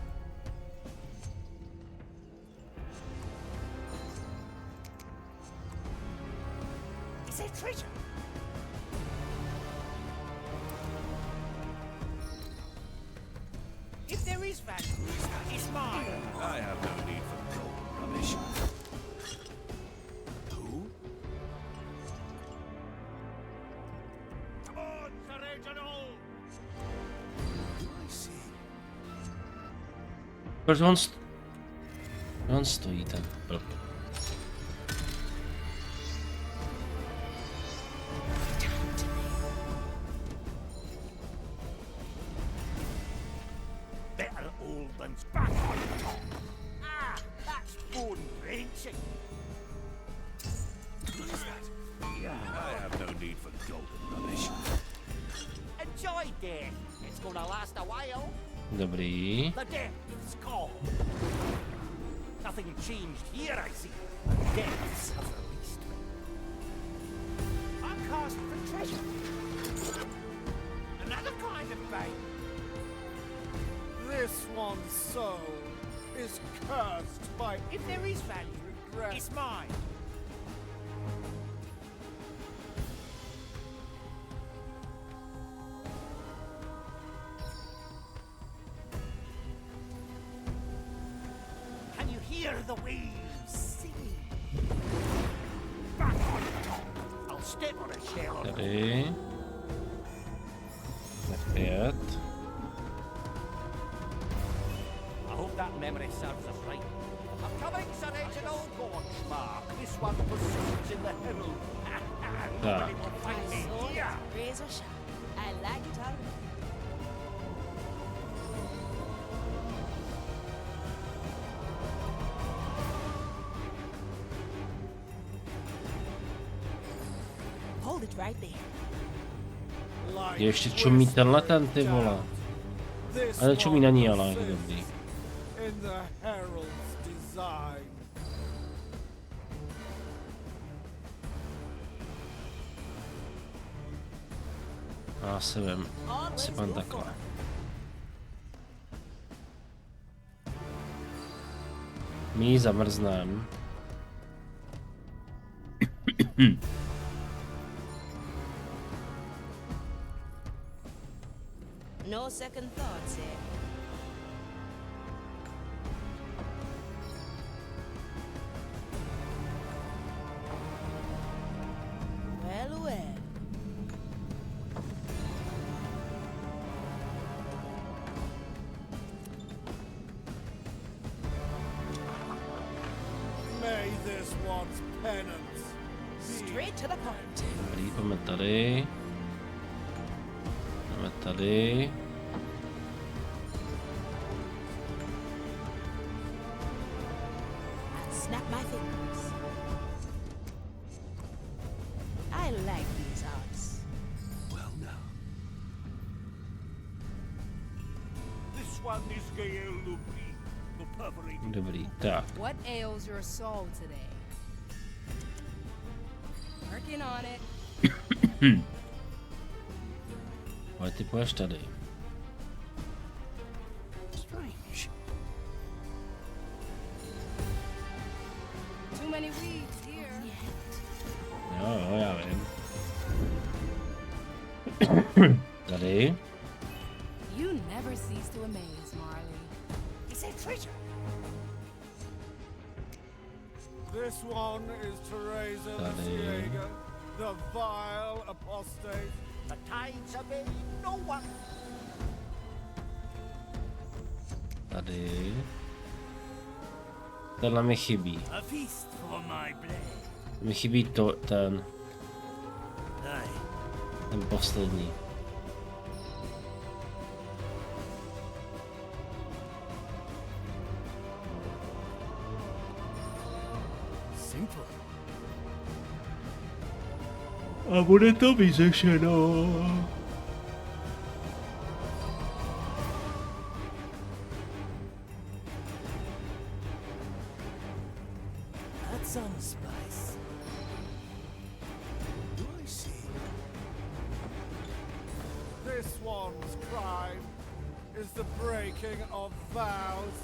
Is it treasure? If there is value, it's mine. I have no need for gold rubbish. Who? Come on, Sir Reginald. I see. Proč on stojí ten blb. Better old than back on top. Ah, that's bone wrenching. What is that? I have no need for gold rubbish. Avoid death. It's gonna last a while. Dobrý. The depths call. Nothing changed here, I see. The depths have released me. I'm cast for treasure. Another kind of bait. This one's soul is cursed by... If there is value, regret. It's mine. Can you hear the waves singing? Back on top. I'll step on a shell. Tady. F5. I hope that memory serves us right. I'm coming, Sir Reginald Gorgemark. This one persists in the herald. Nobody will find me here. Razor sharp. I like it already. Hold it right there. Ještě čumí tenhle ten, ty vole. Ale čumí na ní, ale dobrý. In the herald's design. Já se vím. Si pan takhle. My ji zamrznem. No second thoughts, eh? Well, well. May this one's penance Straight to the point. Dobrý, pojďme tady. Jdeme tady. Snap my fingers. I like these arts. Well now. This one is Gael Lubri, the perforated. Dobrý, tak. What ails your soul today? Working on it. Ale ty půjdeš tady. Strange. Too many weeds here. Jo, já vím. Tady. You never cease to amaze, Marley. Is it treasure? This one is Teresa the Tady. Siega, the vile apostate. The tides obey no one. Tady. Tenhle mi chybí. A feast for my blade. Mi chybí to, ten Aye. poslední. Simple. A bude to vyřešeno. That's some spice. Do I see? This one's crime is the breaking of vows.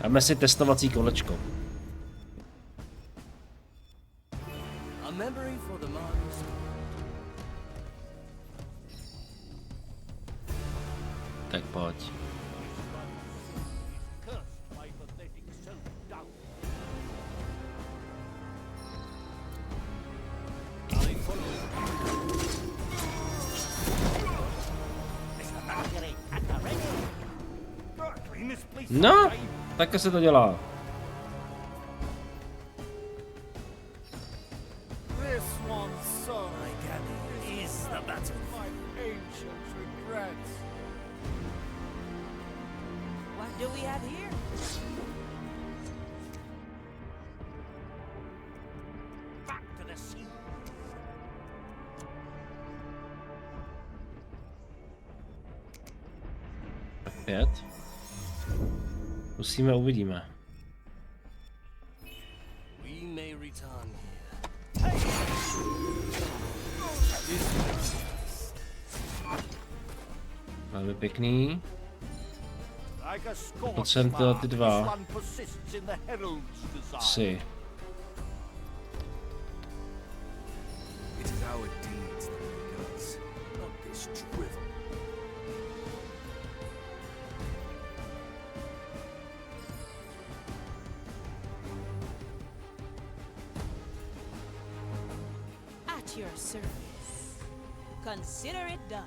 Dáme si testovací kolečko. A memory for the Mars. Tak pojď. Cursed by pathetic self-doubt. I follow. Mr. Mercury at the ready. We misplaced No, time. tak se to dělá. This one's soul My Gambit is the battle. my ancient regrets. What do we have here? Back to the 5. Musíme, uvidíme. We may return Velmi pěkný. Like a Potřebujeme tyhle ty dva. this one persists in the herald's desire. 3. It is our deeds that make us, not this drivel. At your service. Consider it done.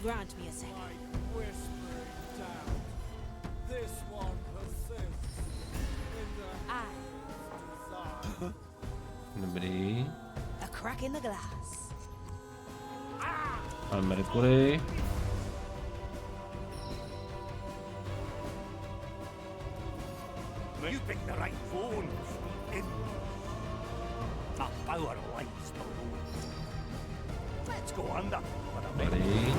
Grant me a second. Whispering down. This one persists in the desire. Dobrý. A crack in the glass. Pan Mercury. You picked the right phone. The power lies below. Let's go under for a bit. Dobrý.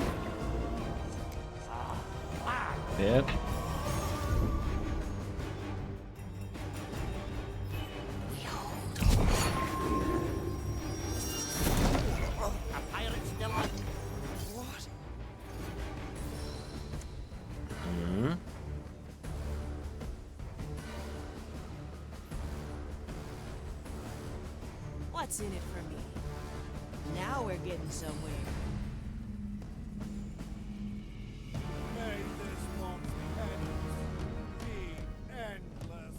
5. A pirate still on. What? What's in it for me? Now we're getting somewhere. May this one's penance be endless.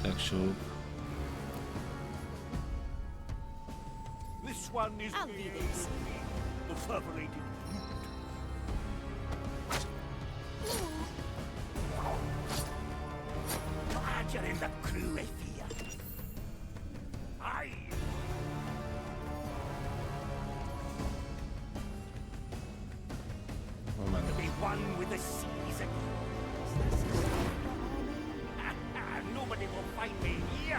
Tak šup. This one is I'll be this. the perforated glad you're in the crew, Effia. Aye. Moment. To be one with the seas again. Nobody will find me here.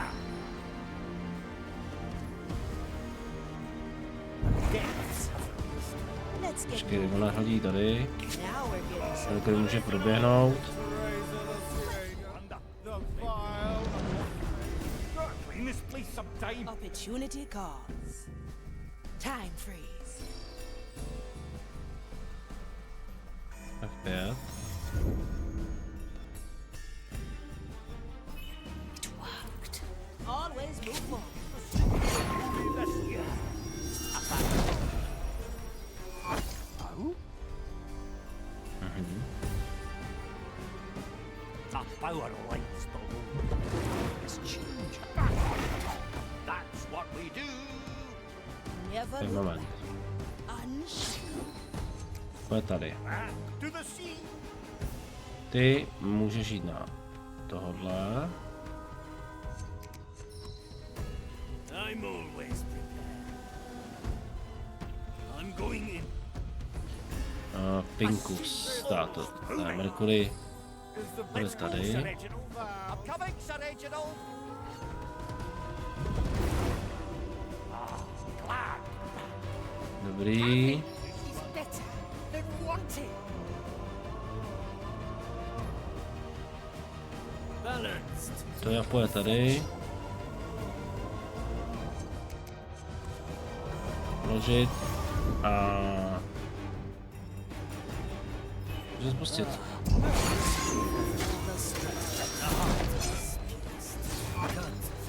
Deaths have released. Let's get Počkej, ona hodí tady. Now we're getting somewhere. Tady může proběhnout. Clean this place some time. Opportunity calls. Time freeze. F5. It worked. Always move forward. The power lies below. It's change. That's what we do. Never Tak look moment. back. Unsure. Pojď tady. Back to the sea. Ty můžeš jít na tohodle. I'm always prepared. I'm going in. Pinkus. Táto. Ne, Mercury. Bude tady. I'm coming, Sir Reginald. Glad. Dobrý. He's better than wanted. Balanced. To já pojď tady. Vložit. A... Můžu spustit.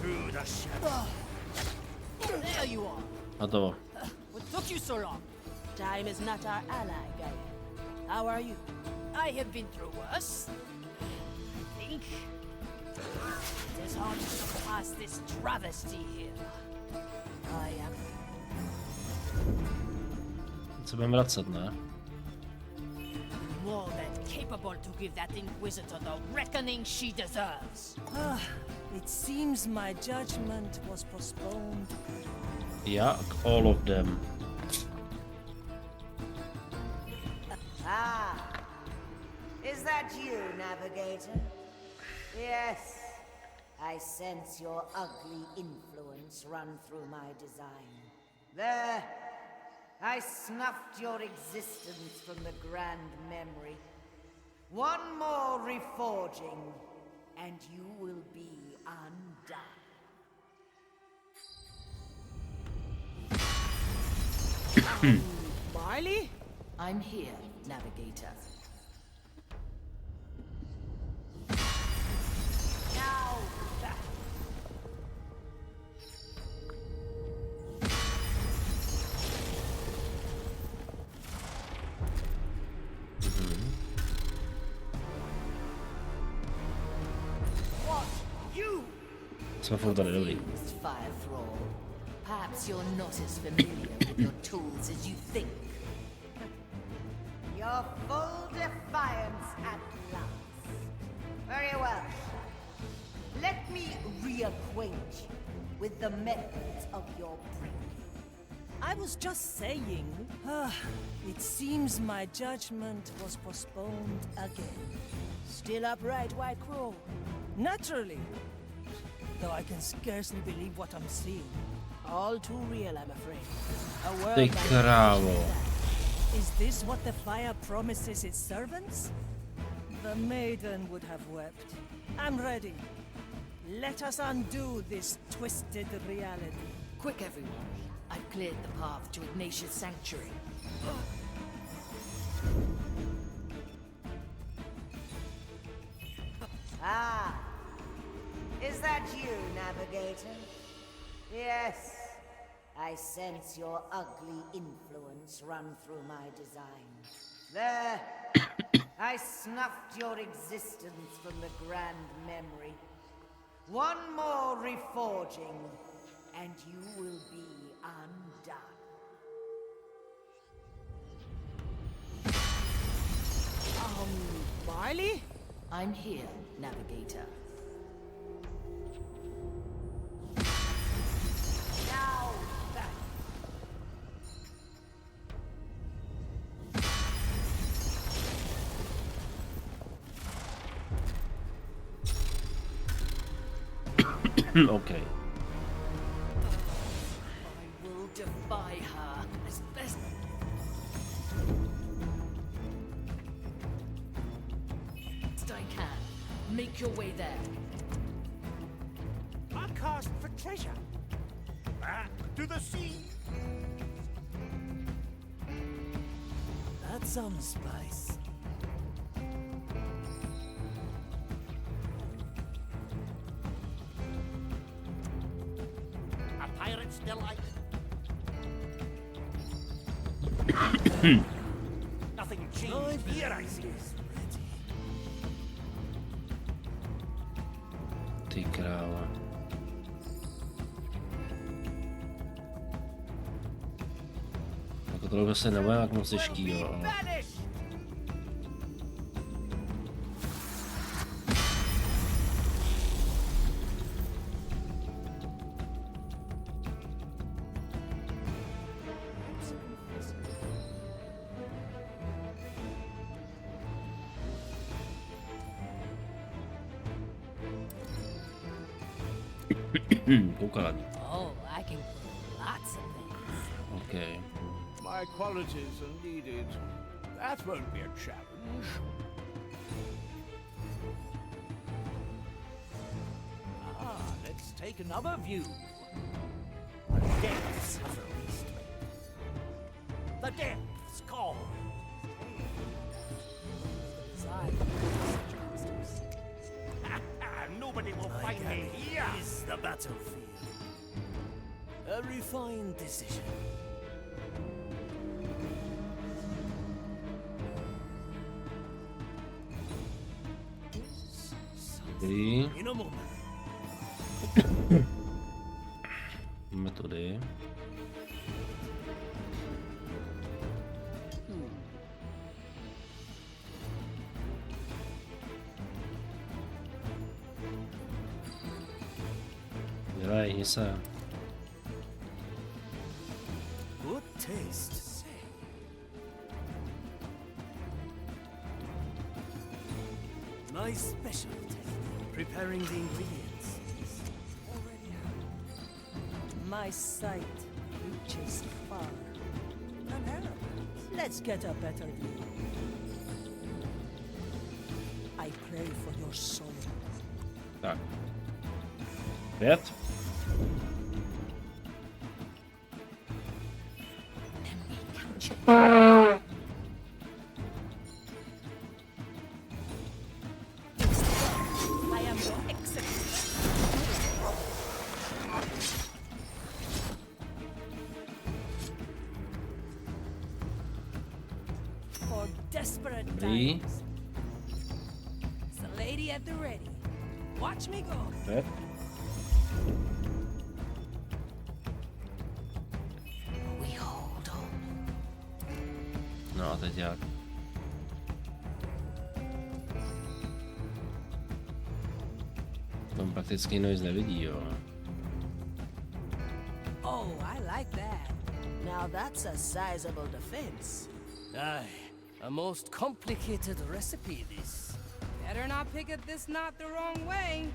Through the shadow. There you are. Hotovo. What took you so long? Time is not our ally, Gaia. How are you? I have been through worse. I think. It is hard to surpass this travesty here. I am Se budeme vracet, ne? more than capable to give that Inquisitor the reckoning she deserves. It seems my judgment was postponed. Jak? All of them. Ah, is that you, Navigator? Yes, I sense your ugly influence run through my design. There, I snuffed your existence from the grand memory. One more reforging, and you will be undone. Marley? I'm here, Navigator. Now back. What? You? Jsme furt tady dobrý. Fire Thrall. Perhaps you're not as familiar with your tools as you think. Your full defiance at last. Very well. Let me reacquaint you with the methods of your break. I was just saying. It seems my judgment was postponed again. Still upright, White Crow? Naturally. Though I can scarcely believe what I'm seeing. All too real, I'm afraid. A Ty world like krávo. Is this what the fire promises its servants? The maiden would have wept. I'm ready. Let us undo this twisted reality. Quick, everyone. I've cleared the path to Ignatius' sanctuary. Ah. Is that you, Navigator? Yes. I sense your ugly influence run through my design. There. I snuffed your existence from the grand memory. One more reforging, and you will be undone. Marley? I'm here, Navigator. Now back. Okay. I will defy her as best. I can. Make your way there. I cast for treasure. Back to the sea. That's some spice. A pirate's delight. Nothing changed here, I see. Ty kráva. Jako tohle se nebude jak moc těžký, jo. Koukala. Oh, I can cook lots of things. Okay. My qualities are needed. That won't be a challenge. Ah, let's take another view. The depths have released me. The depths call. Nobody will fight me here. Is the battlefield. A refined decision. Dobrý. In a moment. Metody. Dělej, se. Good taste. My specialty. Preparing the ingredients. My sight reaches far. Let's get a better view. I pray for your soul. Tak. 5. I am your executioner. For desperate Dobrý. times. It's a lady at the ready. Watch me go. 5. We hold on. No a teď jak? Tam prakticky noise nevidí, jo. Oh, I like that. Now that's a sizable defense. Aye, a most complicated recipe, this. Better not pick at this knot the wrong way.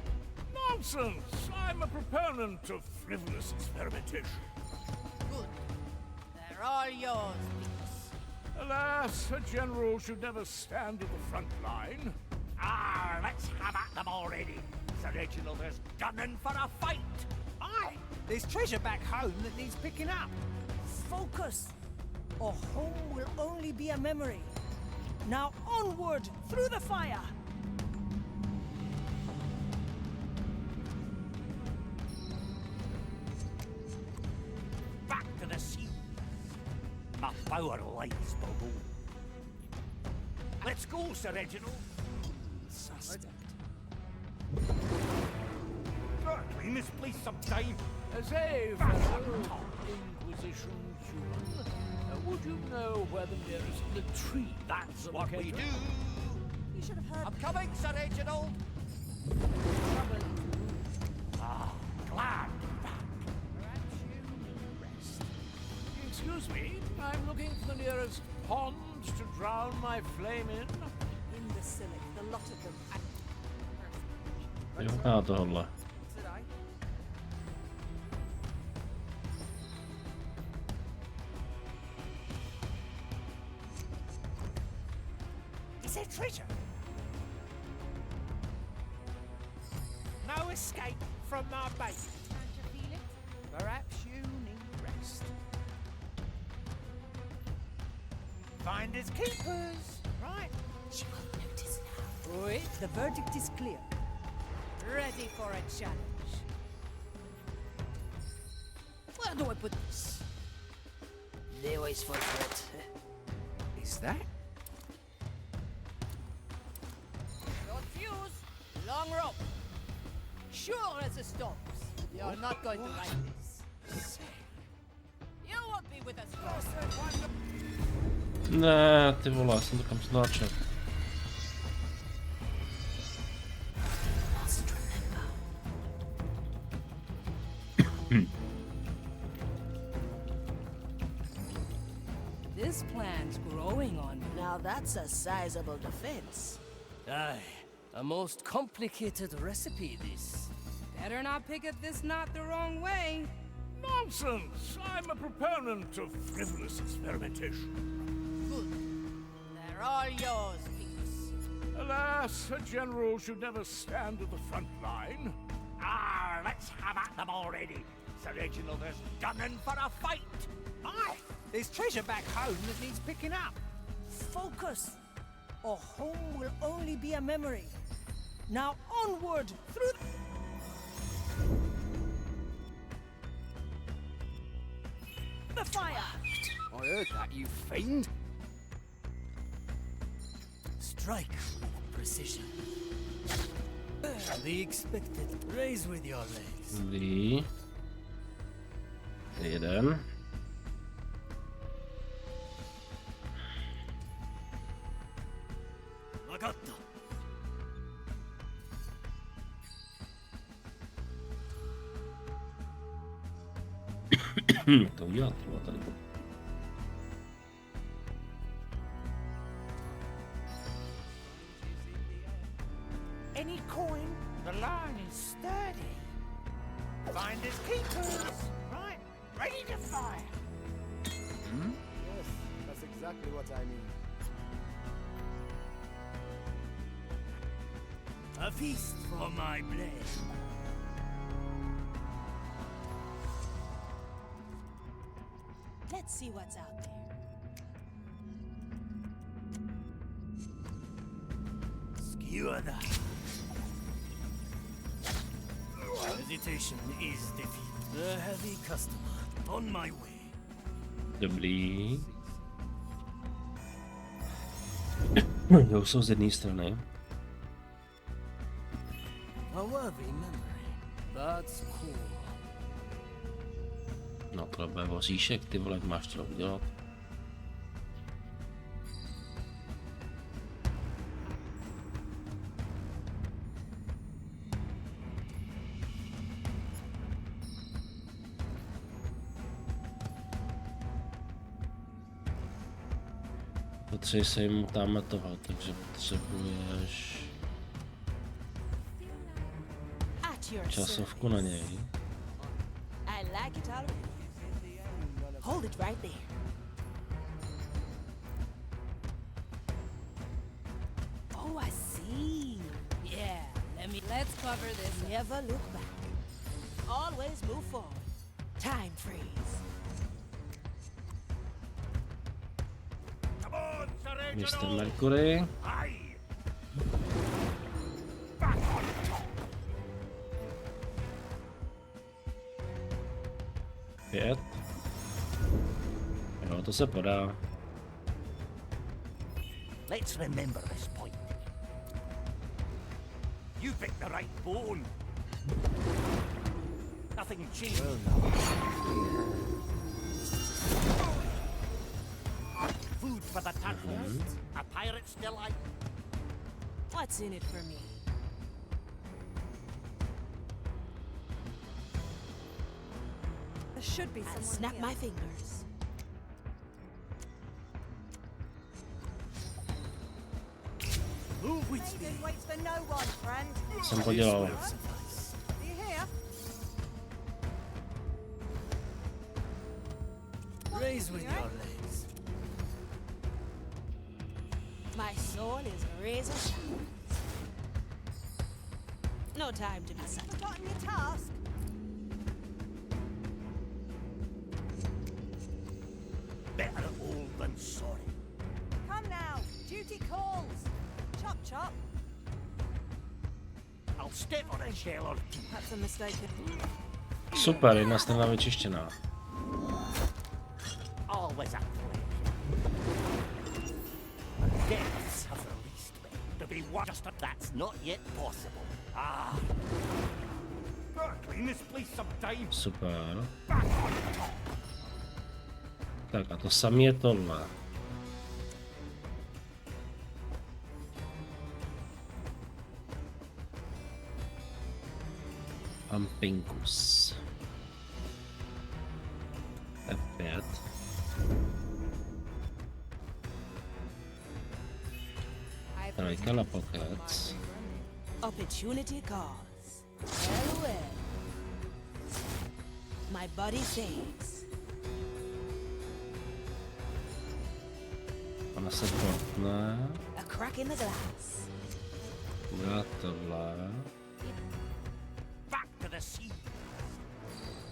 Nonsense! I'm a proponent of frivolous experimentation. Good. They're all yours, Beaks. Alas, a general should never stand at the front line. Let's have at them already. Sir Reginald is gunning for a fight. Aye, there's treasure back home that needs picking up. Focus, or home will only be a memory. Now onward through the fire. Back to the sea. My power lies below. Let's go, Sir Reginald. Suspect. We misplaced some time. As a fellow Inquisition human, would you know where the nearest retreat? That's what we do. You should have heard. I'm coming, Sir Reginald. Glad to be back. Perhaps you rest. Excuse me, I'm looking for the nearest pond to drown my flame in. Imbecilic, the lot of them. Johonká tohle. Is there treasure? No escape from my bait. Can't you feel it? Perhaps you need rest. Finders keepers, right? She won't notice now. Wait, the verdict is clear. Ready for a challenge. Where do I put this? They always fall for it. Is that? Short fuse, long rope. Sure as the storms. You're not going to like this. You won't be with us. Ne, ty vole, já jsem to kam snáčel. This plan's growing on me. Now that's a sizable defense. Aye, a most complicated recipe, this. Better not pick at this knot the wrong way. Nonsense! I'm a proponent of frivolous experimentation. Good. They're all yours, Beaks. Alas, a general should never stand at the front line. Let's have at them already. Sir Reginald is gunning for a fight. Aye, there's treasure back home that needs picking up. Focus, or home will only be a memory. Now onward through the fire. I heard that, you fiend. Strike with precision. The expected. Raise with your legs. Dobrý. Jeden. Vagatta. To udělat, to tady. Any coin, the line is sturdy. Finders keepers, right? Ready to fire. Your exactly what I mean. A feast for my blade. Let's see what's out there. Skewer that. Hesitation is defeat. The heavy customer. On my way. Dobrý. Jo, jsou z jedné strany. A worthy memory. That's cool. No, tohle bude voříšek, ty vole, jak máš to udělat. Potřebuji se jim tamhle toho, takže potřebuješ časovku na něj. I like it already. Hold it right there. Oh, I see. Yeah, let's cover this. Never look back. Always move forward. Time freeze. Come on, Sir Mr. Reginald. Mercury. Aye. Back on top. 5. Jo, to se podá. Let's remember this point. You picked the right bone. Nothing changed. Food for the tadpoles. A pirate's delight. What's in it for me? There should be I'll someone snap here. my fingers. Move with me. Maiden waits for no one, friend. Jsem podělal. Are you here? Raise with your legs. My soul is razor sharp. No time to be sad. Forgotten your task? Better old than sorry. Come now. Duty calls. Chop chop. I'll step on a shell or two. That's a mistake. Super, jedna strana vyčištěná. Always a pleasure. Deaths have released me. To be one just that's not yet possible. Ah. Gotta clean this place sometime. Super. Back on top. Tak a to samé je tohle. Ampinkus. F5. Trojka na pocket. Opportunity calls. Well, well. My body says. Ona se potne. A crack in the glass. Dá tohle. Back to the sea.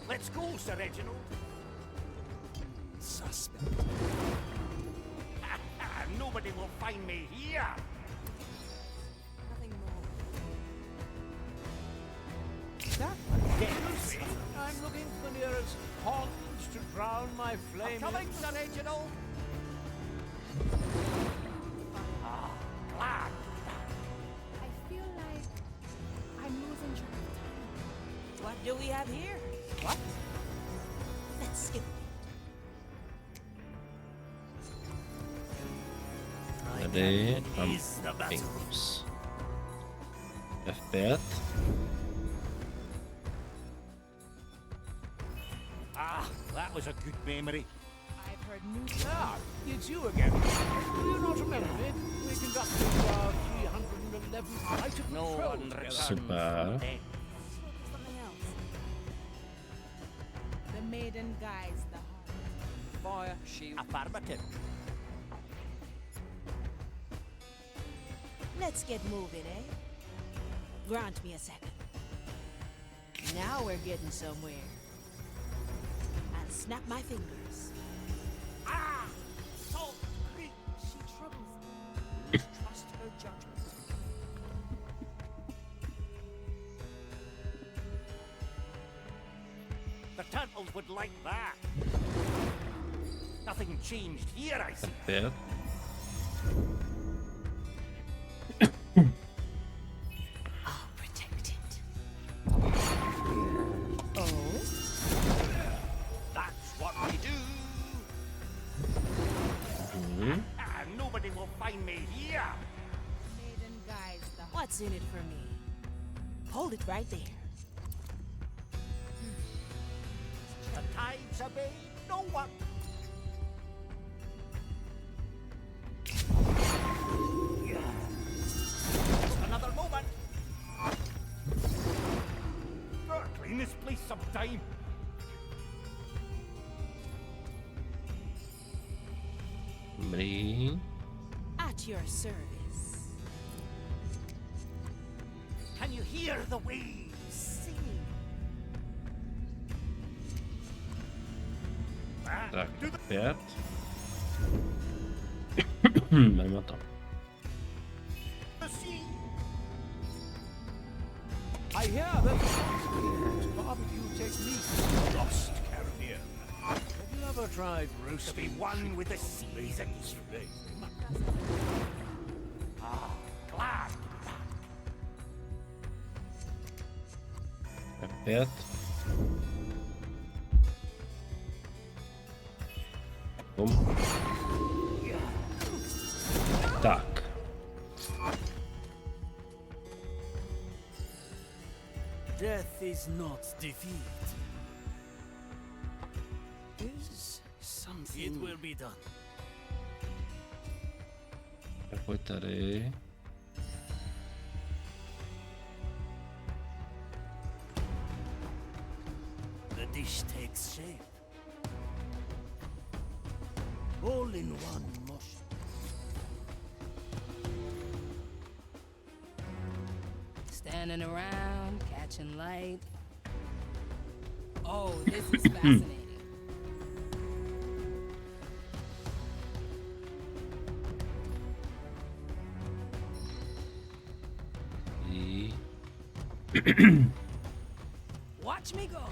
Let's go, Sir Reginald. Suspect. Nobody will find me here. Nothing more. That I'm looking for the nearest ponds to drown my flame. Coming, Sir Reginald. Ah, glad. I feel like I'm losing track of time. What do we have here? What? Let's skip. Tady Ampinkus. F5. Ah, that was a good memory. I've heard news. Ah, it's you again. Do you not remember me? We conducted our 311th night of No patrol one together. returns Super. from death. Something else. The maiden guides the heart. Fire shield. Affirmative. Let's get moving, eh? Grant me a second. Now we're getting somewhere. I'll snap my fingers. Ah! So big! She troubles me. Trust her judgment. The turtles would like that. Nothing changed here, I see. Pět. I'll protect it. Oh? That's what we do. Nobody will find me here. Maiden guides the What's in it for me? Hold it right there. The tides obey no one. Just another moment. Clean this place sometime. Dobrý. At your service. Can you hear the waves singing? Tak, 5. Jdeme to. I hear that barbecue techniques lost Caribbean. Have you ever tried To roasting be one with the seasons. Ah, glad to be back. 5. Bum. Tak. Death is not defeat. Is something. It will be done. Tak pojď tady. The dish takes shape. All in one motion. standing around, catching light. Oh, this is fascinating. Watch me go.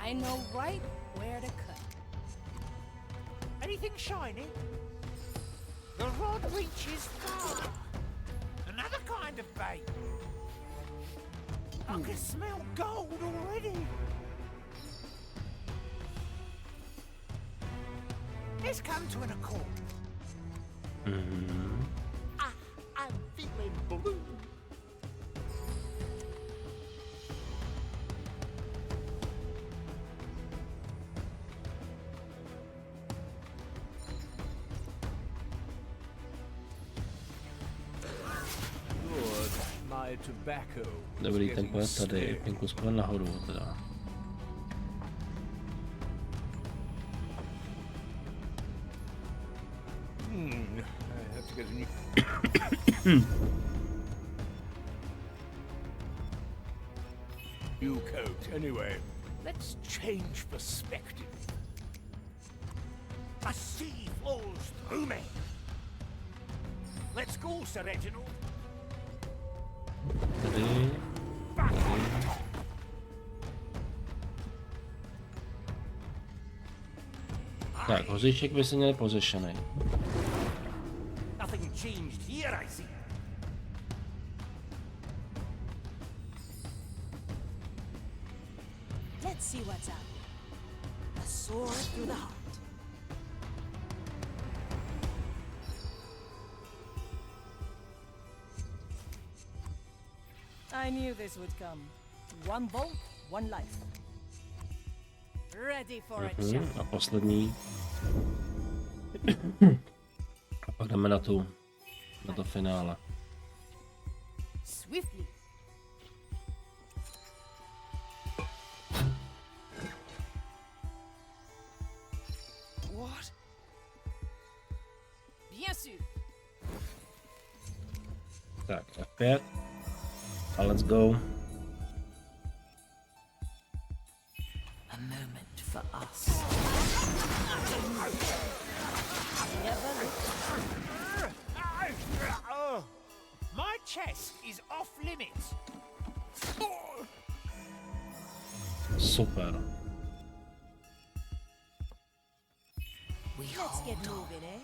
I know right where to cut. Anything shiny? The rod reaches far. Another kind of bait. I can smell gold already. Let's come to an accord. I'm feeling blue. Good. My tobacco. Dobrý, ten pojď tady, pinku skoro nahoru teda. I have to get a new coat. Anyway, let's change perspective. A sea flows through me. Let's go, Sir Reginald. Tady. Tak, hozíček by se měl pořešený. Nothing changed here, I see. Let's see what's out there. A sword through the heart. I knew this would come. One bolt, one life. Ready for a challenge. A poslední. A pak jdeme na to finále. Swiftly. What? Tak, F5. A let's go. A moment for us. My chest is off limits. Super. Let's get moving, eh?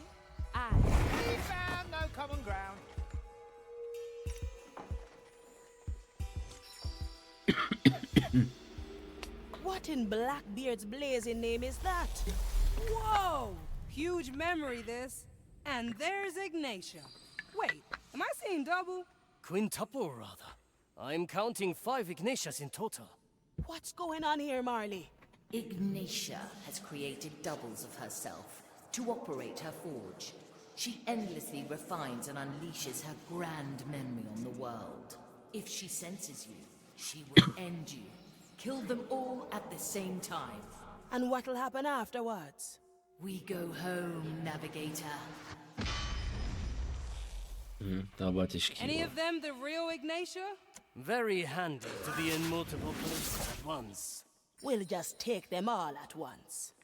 We found no common ground. What in Blackbeard's blazing name is that? Whoa! Huge memory, this. And there's Ignatia. Wait, am I seeing double? Quintuple, rather. I'm counting 5 Ignatius in total. What's going on here, Marley? Ignatia has created doubles of herself to operate her forge. She endlessly refines and unleashes her grand memory on the world. If she senses you, she will end you. Kill them all at the same time. And what'll happen afterwards? We go home, Navigator. To bude těžký. Any of them the real Ignatia? Very handy to be in multiple places at once. We'll just take them all at once.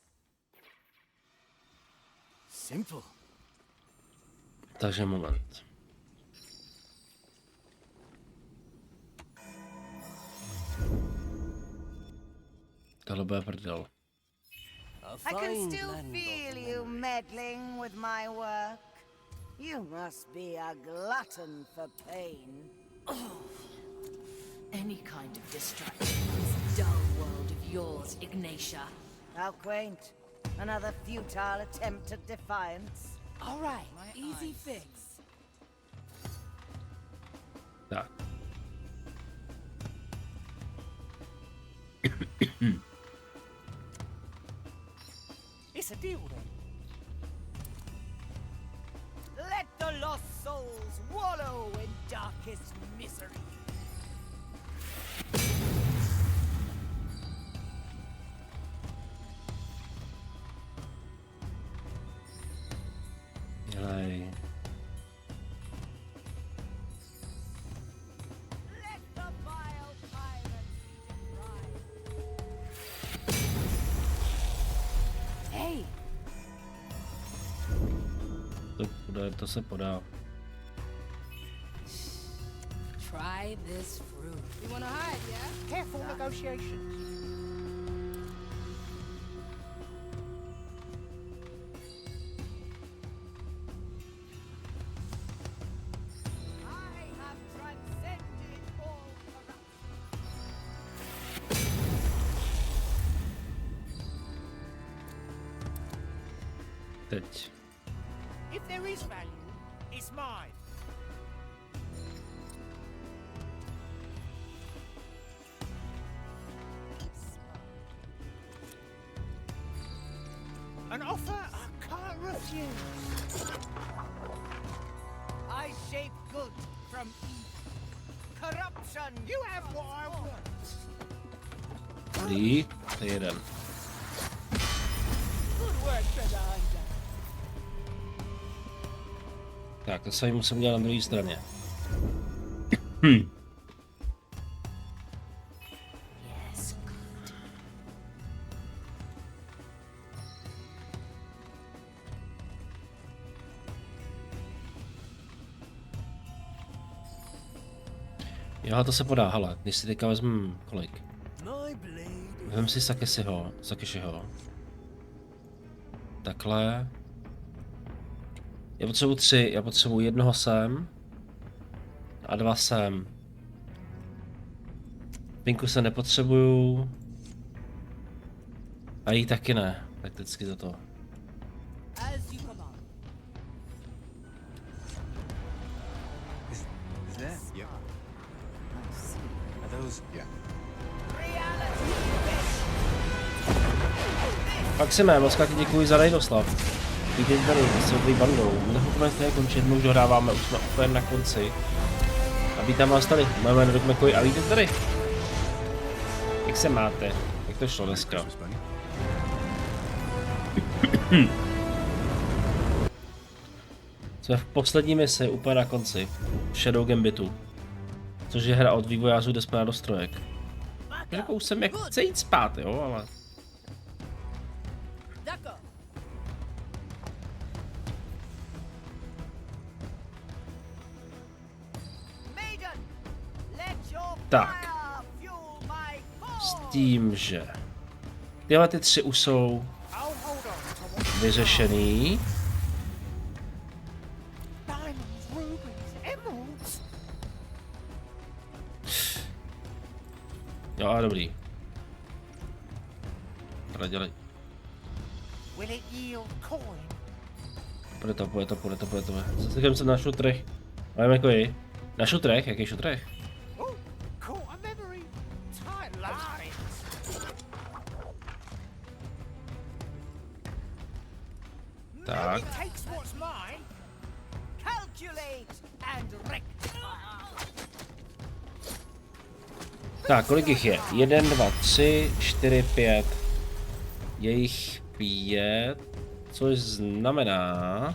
Simple. Takže moment. Tohle bude prdel. I can still feel you meddling with my work. You must be a glutton for pain. Any kind of distraction in this dull world of yours, Ignatia. How quaint. Another futile attempt at defiance. All right, easy fix. Tak. It's a deal then. Let the lost souls wallow in darkest misery. Dělej. Let the vile tyrants be deprived. Hey! To se podá. Try this fruit. You wanna hide, yeah? Careful negotiations. I have transcended all Teď. If there is value, it's mine. An offer I can't refuse. I shape good from evil. Corruption. You have what I want. Dobrý, to je jeden. Good work, Treasure Hunter. Tak, to se musím dělat na druhé straně. Yes, good. Jo, to se podá, hele, když si teďka vezmu kolik. Vem si Sakeshiho. Takhle. Já potřebuji 3, já potřebuji jednoho sem. A 2 sem. Pinku se nepotřebuju. A jí taky ne, prakticky za to. As you come on. Is there? Yeah. Are those? Yeah. Maxime, moc ti děkuji za Rejdoslav. Vítejte tady s celou bandou. My nepokonečně končit, my už dohráváme, už jsme úplně na konci. A vítám vás tady, moje jméno je McCoy a vítejte tady. Jak se máte? Jak to šlo dneska? Jsme v poslední misi, úplně na konci. Shadow Gambitu. Což je hra od vývojářů, kde jsme na dostrojek. Jako už jsem jak chce jít spát, jo, ale... Tak. S tím, že... Tyhle ty 3 už jsou... vyřešený. Jo, a dobrý. Teda dělej. Půjde to. Zase jsem na šutrech. Máme jako jej. Na šutrech? Jaký šutrech? Tak. Tak, kolik jich je? 1, 2, 3, 4, 5. Je jich 5, což znamená...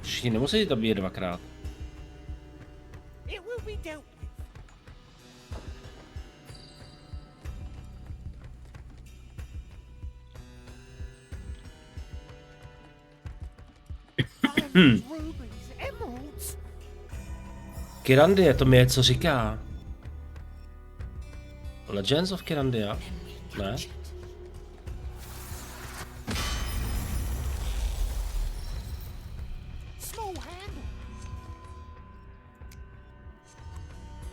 Všichni nemusí to být 2krát. Kyrandia, to mi je co říká. Legends of Kyrandia? Ne?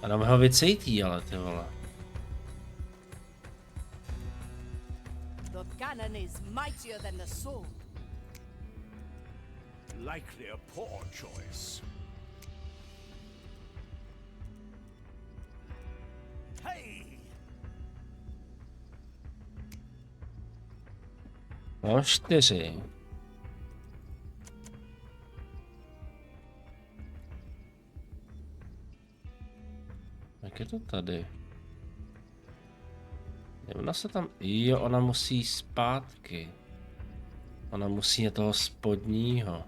A nám ho vycejtí, ale ty vole. The cannon is mightier than the sword. Likely a poor choice. Hey! No, 4. Jak je to tady? Ona se tam... Jo, ona musí zpátky. Ona musí na toho spodního.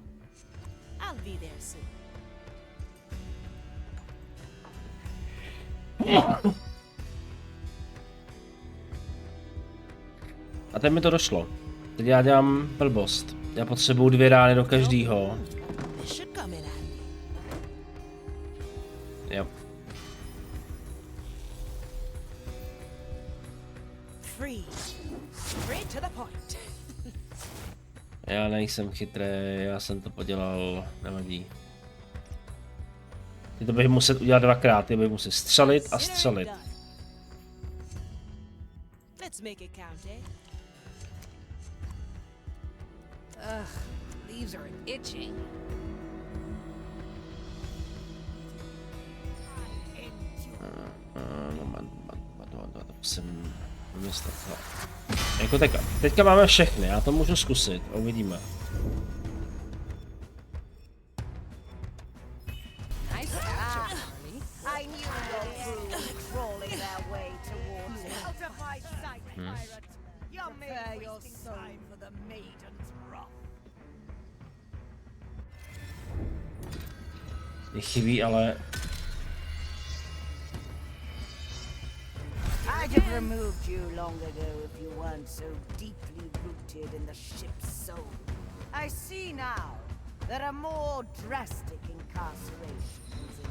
A teď mi to došlo. Teď já dělám blbost. Já potřebuju 2 rány do každého. Jo. Já nejsem chytrý, já jsem to podělal, nevadí. Ty to bych muset udělat 2krát, ty bych muset střelit a střelit. Leaves are itching. Musím vymyslet. Jako teďka máme všechny, já to můžu zkusit, uvidíme. Je chybí, ale... I'd have removed you long ago if you weren't so deeply rooted in the ship's soul. I see now there are more drastic incarcerations in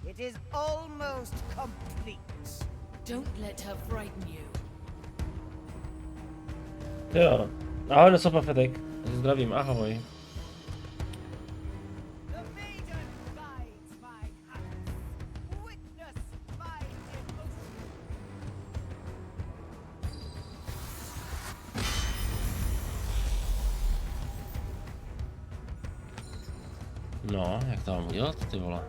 it. It is almost complete. Don't let her frighten you. Jo, ahoj do Sopafetek. Zdravím, ahoj. No, jak to mám udělat, ty vole?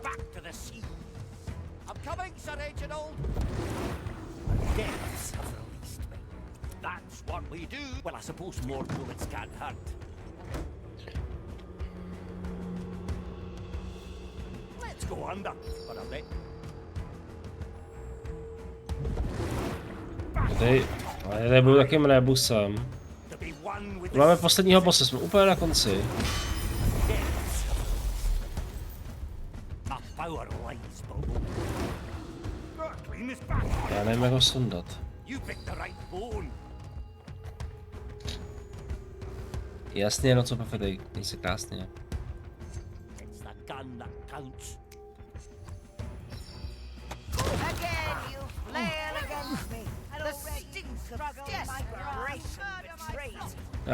That's what we do. Well, I suppose more bullets can't hurt. Let's go under for a bit. Tady, Ale já nebudu takým rébusem. Máme posledního bosse, jsme úplně na konci. Já nevím, jak ho sundat. Jasně, no co pofedej, se krásně.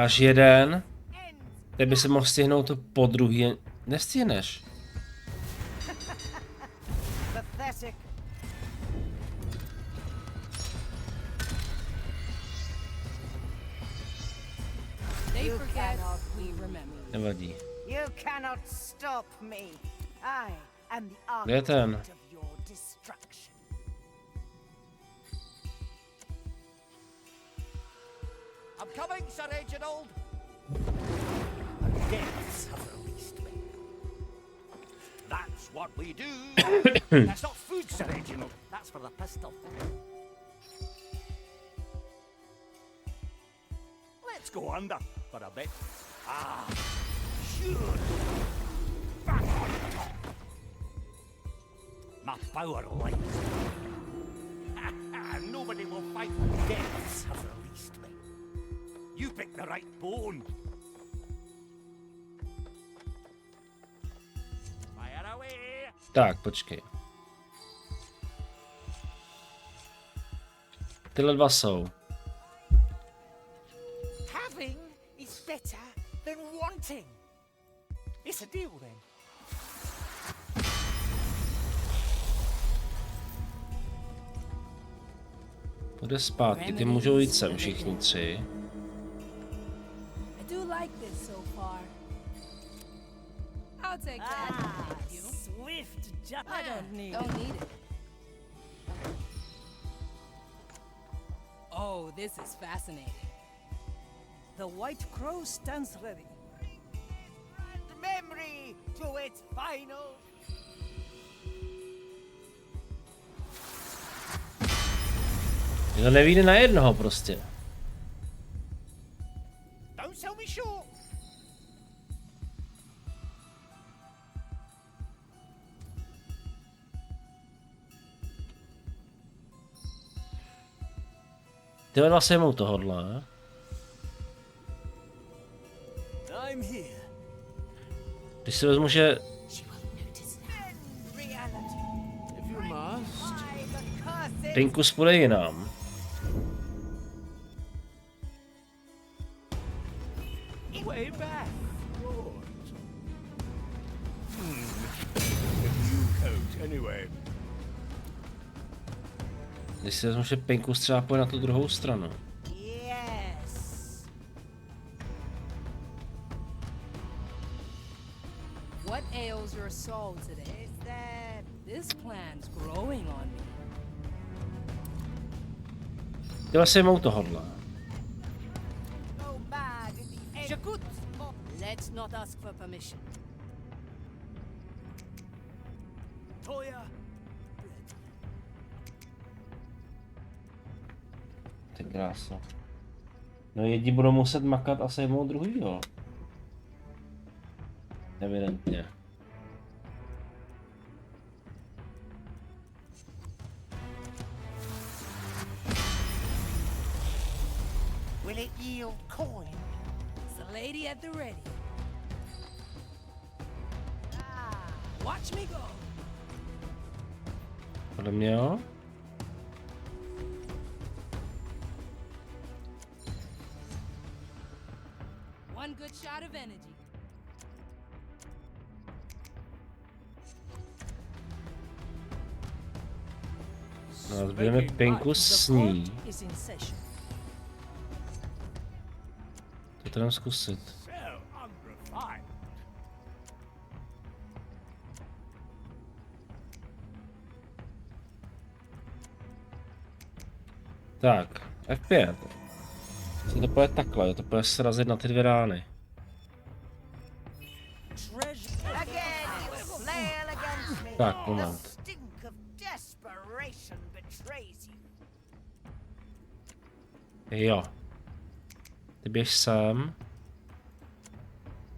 Až jeden. Teď by se mohl stihnout to po druhý. Nestihneš. Nevadí. Kde je ten? I'm coming, Sir Reginald. Deaths have released me. That's what we do. That's not food, Sir Reginald. That's for the pistol. Let's go under for a bit. Ah, sure. Back on top. My power lies. Nobody will fight. Deaths have released me. You picked the right bone. Fire away. Tak, počkej. Tyhle dva jsou. Having is better than wanting. It's a deal then. Půjde zpátky, ty můžou jít sem všichni tři. I do like this so far. I'll take that. Thank you. Swift jump. I don't need it. Oh, this is fascinating. The White Crow stands ready. And memory to its final. To nevíde na jednoho prostě. Don't sell me short. Tyhle dva sejmou tohodle. Když si vezmu, že Pinkus půjde jinam. Way back. Anyway. Když si vezmu, že Pinkus třeba půjde na tu druhou stranu. What ails your soul today? Is that this plan's growing on me? Tyhle sejmou tohodle. Jakut! Let's not ask for permission. Toya. To je krása. No jedni budou muset makat a sejmout druhýho. Evidentně. Will it yield coin? It's a lady at the ready. Watch me go. Podle mě jo. One good shot of energy. No, zbudeme Pinkus s ní. To tam zkusit. Tak, F5. Se to půjde takhle, to půjde srazit na ty dvě rány. Tak, moment. Jo. Ty běž sem.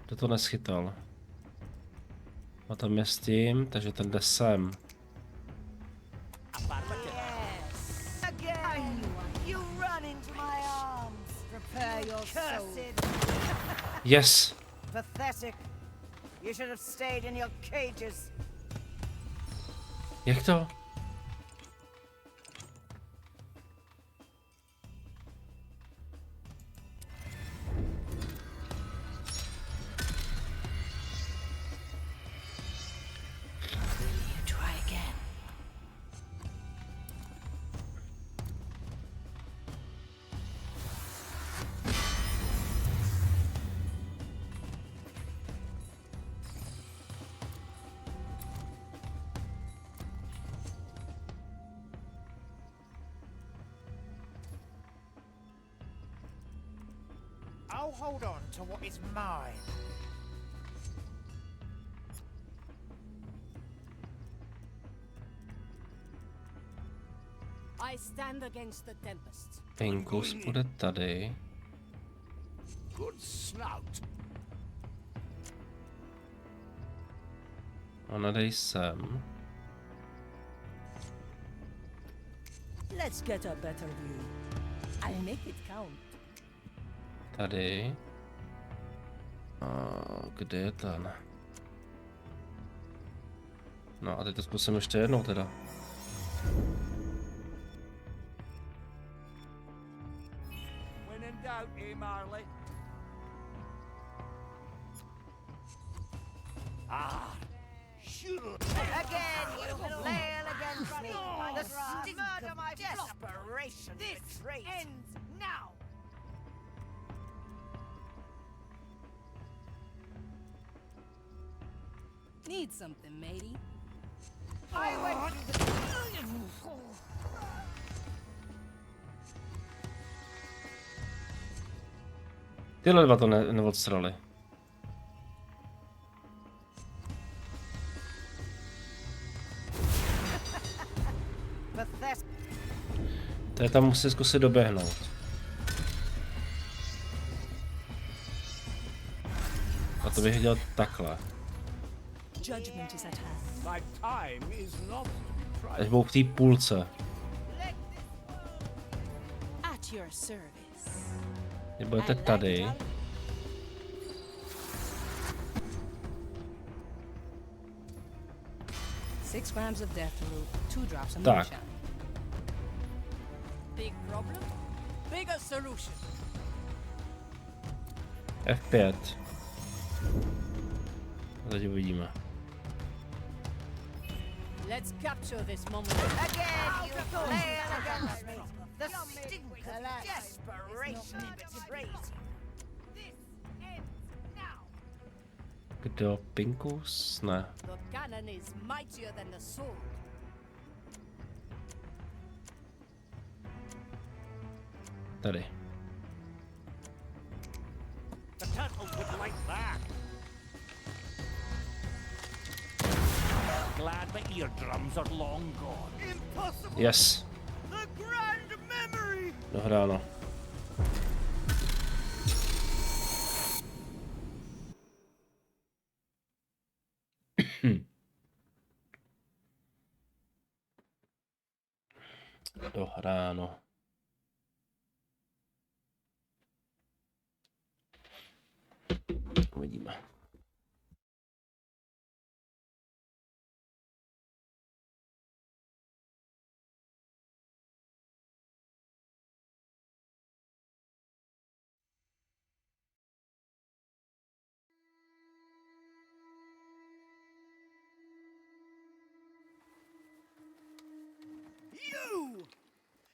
Kdo to neschytal? A tam je s tím, takže ten jde sem. Again, you run into my arms. Prepare your cursed. Yes! Pathetic. You should have stayed in your cages. Jak to? Try again. I'll hold on to what is mine. I stand against the tempest. Pinkus bude tady. Good snout. Ona dej sem. Let's get a better view. I'll make it count. Tady. A kde je ten? No a teď to zkusím ještě jednou teda. When in doubt, Marley? Ah, sure. Again, you flail against me. The stink of my desperation betrays. Ends now. Need something, matey? I went Tyhle dva to neodstrali. To je tam musí zkusit doběhnout. A to bych dělal takhle. Judgment is at hand. My time is not Až budou v té půlce. At your service. Vy budete tady. Six grams of death root, 2 drops of Tak. moonshine. Big problem? Bigger solution. F5. A teď uvidíme. Let's capture this moment. Again, you flail against me. The stink of desperation betrays. This ends now. Kdo? Pinkus? Ne. The cannon is mightier than the sword. Tady. The turtles would like that. Glad my eardrums are long gone. impossible. Yes. The grand memory. Dohráno. Dohráno. Uvidíme.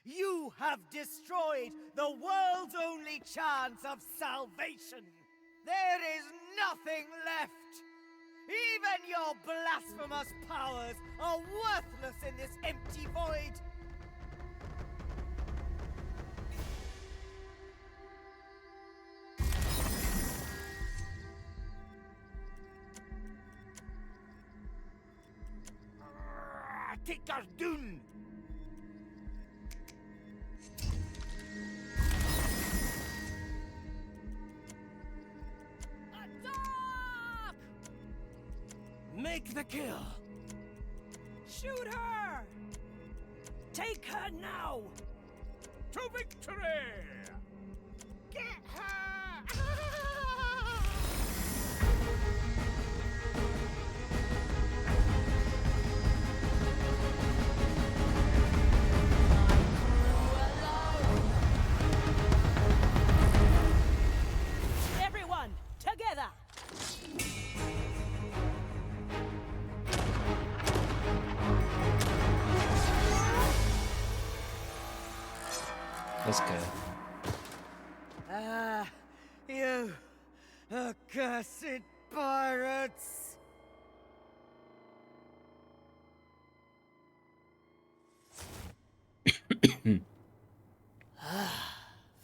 You have destroyed the world's only chance of salvation. There is nothing left. Even your blasphemous powers are worthless in this empty void. Take us down. Make the kill. Shoot her! Take her now! To victory! Get her! Everyone, together! Let's go. Ah, you accursed pirates!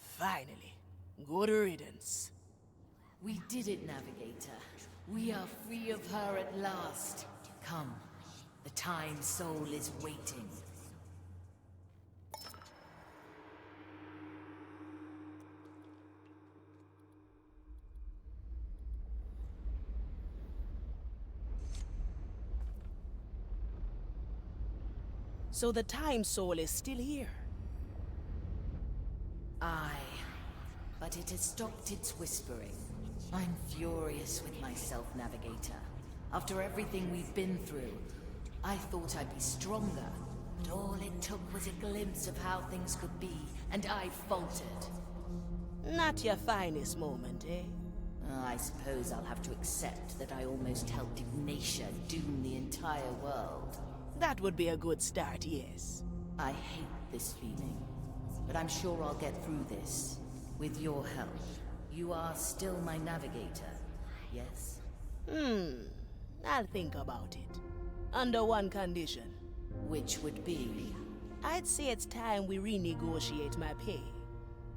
Finally. Good riddance. We did it, Navigator. We are free of her at last. Come, the Time Soul is waiting. So the Time Soul is still here. Aye, but it has stopped its whispering. I'm furious with myself, Navigator. After everything we've been through, I thought I'd be stronger. But all it took was a glimpse of how things could be, and I faltered. Not your finest moment, eh? I suppose I'll have to accept that I almost helped Ignatia doom the entire world. That would be a good start, yes. I hate this feeling, but I'm sure I'll get through this. With your help. You are still my navigator, yes? I'll think about it. Under one condition. Which would be? I'd say it's time we renegotiate my pay.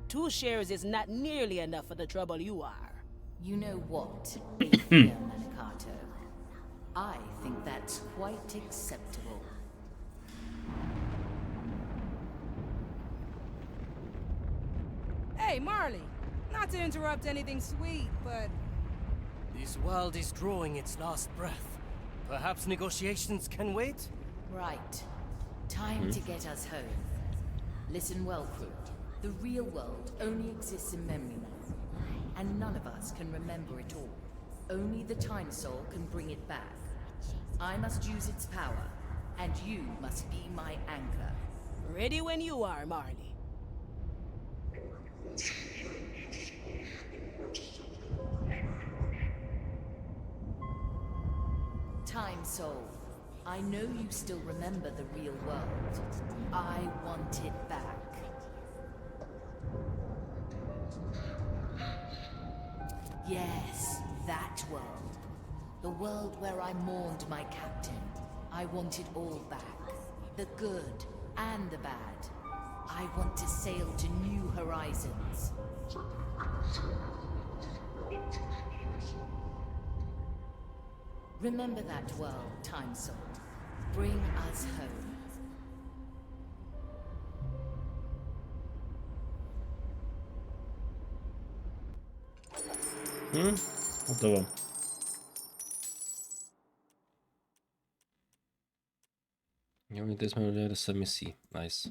2 shares is not nearly enough for the trouble you are. You know what, Athea Manicato? I think that's quite acceptable. Hey, Marley. Not to interrupt anything sweet, but... This world is drawing its last breath. Perhaps negotiations can wait? Right. Time to get us home. Listen well, crew. The real world only exists in memory now. And none of us can remember it all. Only the Time Soul can bring it back. I must use its power, and you must be my anchor. Ready when you are, Marley. Time Soul, I know you still remember the real world. I want it back. Yes, that world. The world where I mourned my captain. I want it all back. The good and the bad. I want to sail to new horizons. Remember that world, Time Soul. Bring us home. Hotovo. Jo, my teď jsme udělali 10 misí. Nice.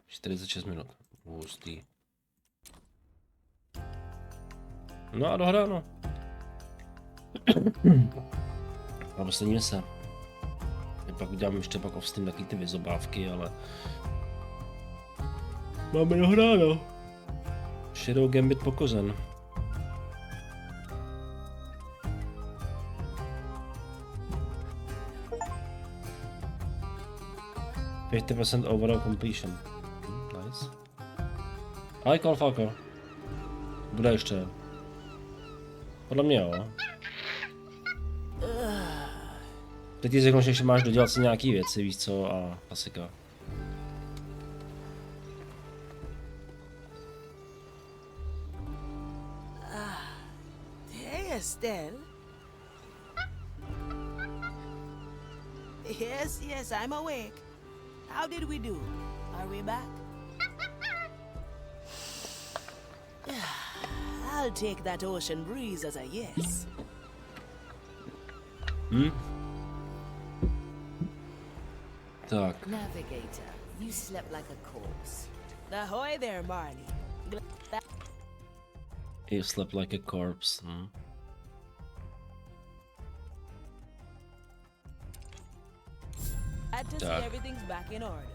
46 minut. Hustý. No a dohráno. A poslední se. Já pak udělám ještě pak off Steam taky ty vyzobávky, ale... Máme dohráno. Shadow Gambit pokozen. %50 overall completion. Nice. Ale Falco. Bude ještě. Podle mě jo. Teď ti řeknu, že ještě máš dodělat si nějaký věci, víš co, a klasika. Hey, Estelle. Yes, I'm awake. How did we do? Are we back? I'll I'll take that ocean breeze as a yes. Tak. Navigator, you slept like a corpse. Ahoy there, Marley. You slept like a corpse. Had to see Tak. everything's back in order.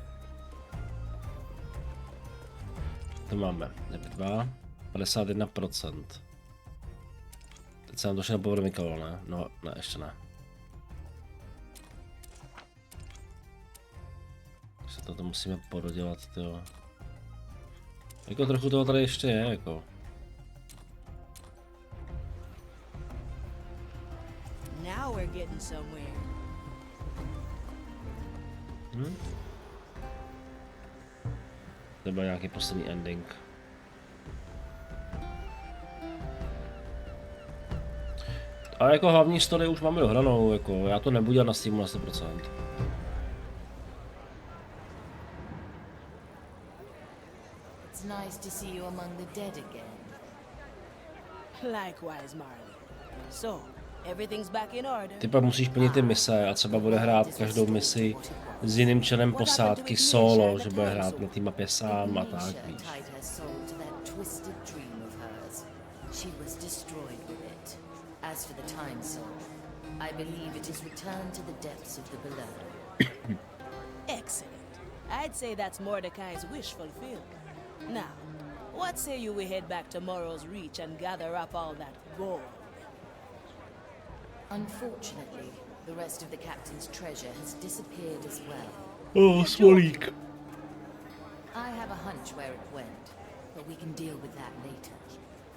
To máme. 2. 51%. Teď se nám to všechno povymykalo, ne? No, ne, ještě ne. Takže toto musíme pododělat, jo. Jako trochu toho tady ještě je, jako. Now we're getting somewhere. To byl nějaký poslední ending. A jako hlavní story už máme dohranou, jako já to nebudu dělat na Steamu na 100%. It's nice to see you among the dead again. Likewise, Marley. So, everything's back in order. Ty pak musíš plnit ty mise a třeba bude hrát každou misi s jiným členem posádky solo, že bude hrát na té mapě sám a tak, víš. As for the time soul, I believe it is returned to the depths of the below. Excellent. I'd say that's Mordecai's wish fulfilled. Now, what say you we head back to Morrow's Reach and gather up all that gold? Unfortunately, the rest of the captain's treasure has disappeared as well. Oh, Smolik. I have a hunch where it went, but we can deal with that later.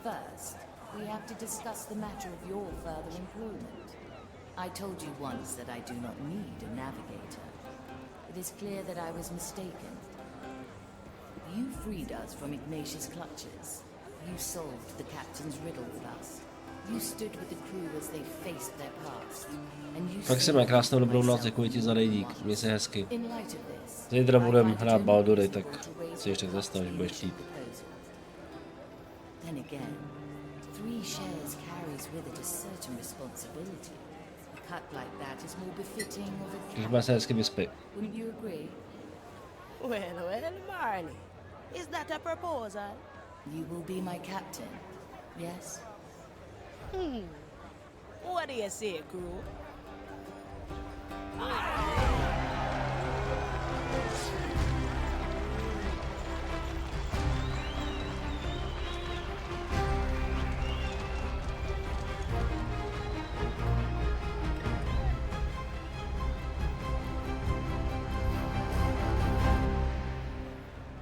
First, we have to discuss the matter of your further employment. I told you once that I do not need a navigator. It is clear that I was mistaken. You freed us from Ignatius' clutches. You solved the captain's riddle with us. You stood with the crew as they faced their past. And you Tak jsem krásnou dobrou noc, děkuji ti za rejdík, měj se hezky. Zítra budem hrát Baldury, tak si ještě zastav, že budeš chtít. Then again, 3 shares carries with it a certain responsibility. A cut like that is more befitting of a Když bude se hezky vyspí. Wouldn't you agree? Well, Marley. Is that a proposal? You will be my captain, yes? What do you say, crew?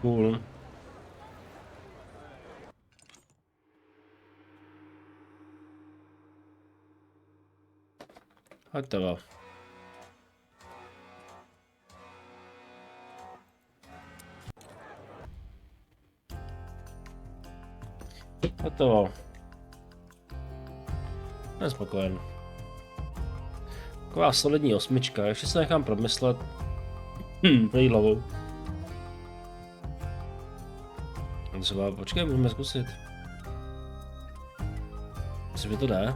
Cool. Hotovo. Hotovo. Jsem spokojen. Taková solidní 8, ještě se nechám promyslet. Prý hlavou. Třeba, počkej, můžeme zkusit. Myslím, že to jde.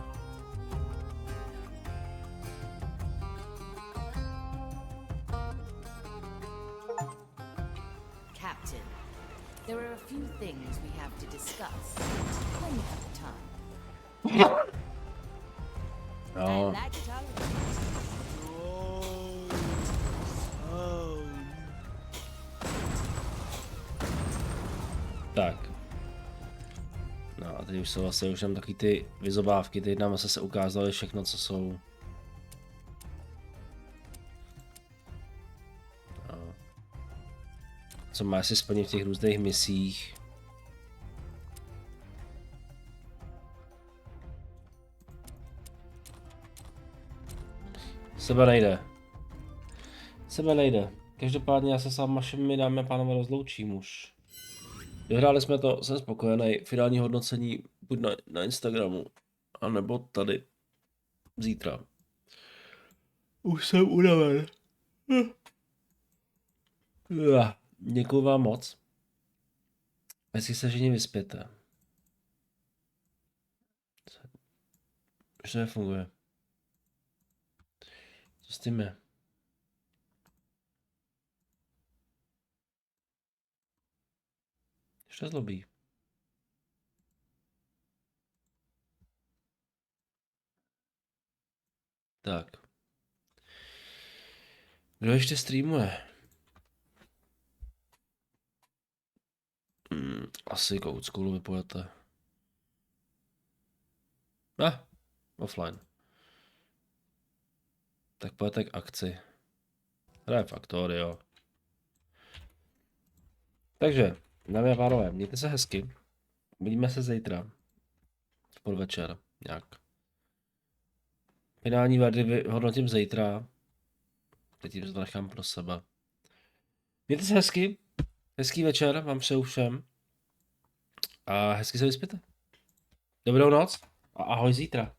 Captain, there are a few things we have to discuss when you have the time. No. Tak. No a teď už jsou vlastně už tam takový ty vyzobávky, teď nám se ukázaly všechno, co jsou. No. Co má si splnit v těch různých misích. Sebe nejde. Sebe nejde. Každopádně já se s vámi, dámy a pánové, rozloučím už. Dohráli jsme to, jsem spokojený. Finální hodnocení buď na Instagramu, anebo tady zítra. Už jsem unaven. Děkuju vám moc. Jestli se všichni vyspěte. Už to nefunguje. Co s tím je? Ještě zlobí. Tak. Kdo ještě streamuje? Asi Code Schoolu vypojete. Offline. Tak pojďte k akci. Hraje Factorio. Takže, dámy a pánové, mějte se hezky. Uvidíme se zítra. V podvečer nějak. Finální verdy hodnotím zítra. Teď tím to nechám pro sebe. Mějte se hezky. Hezký večer vám přeju všem. A hezky se vyspěte. Dobrou noc a ahoj zítra.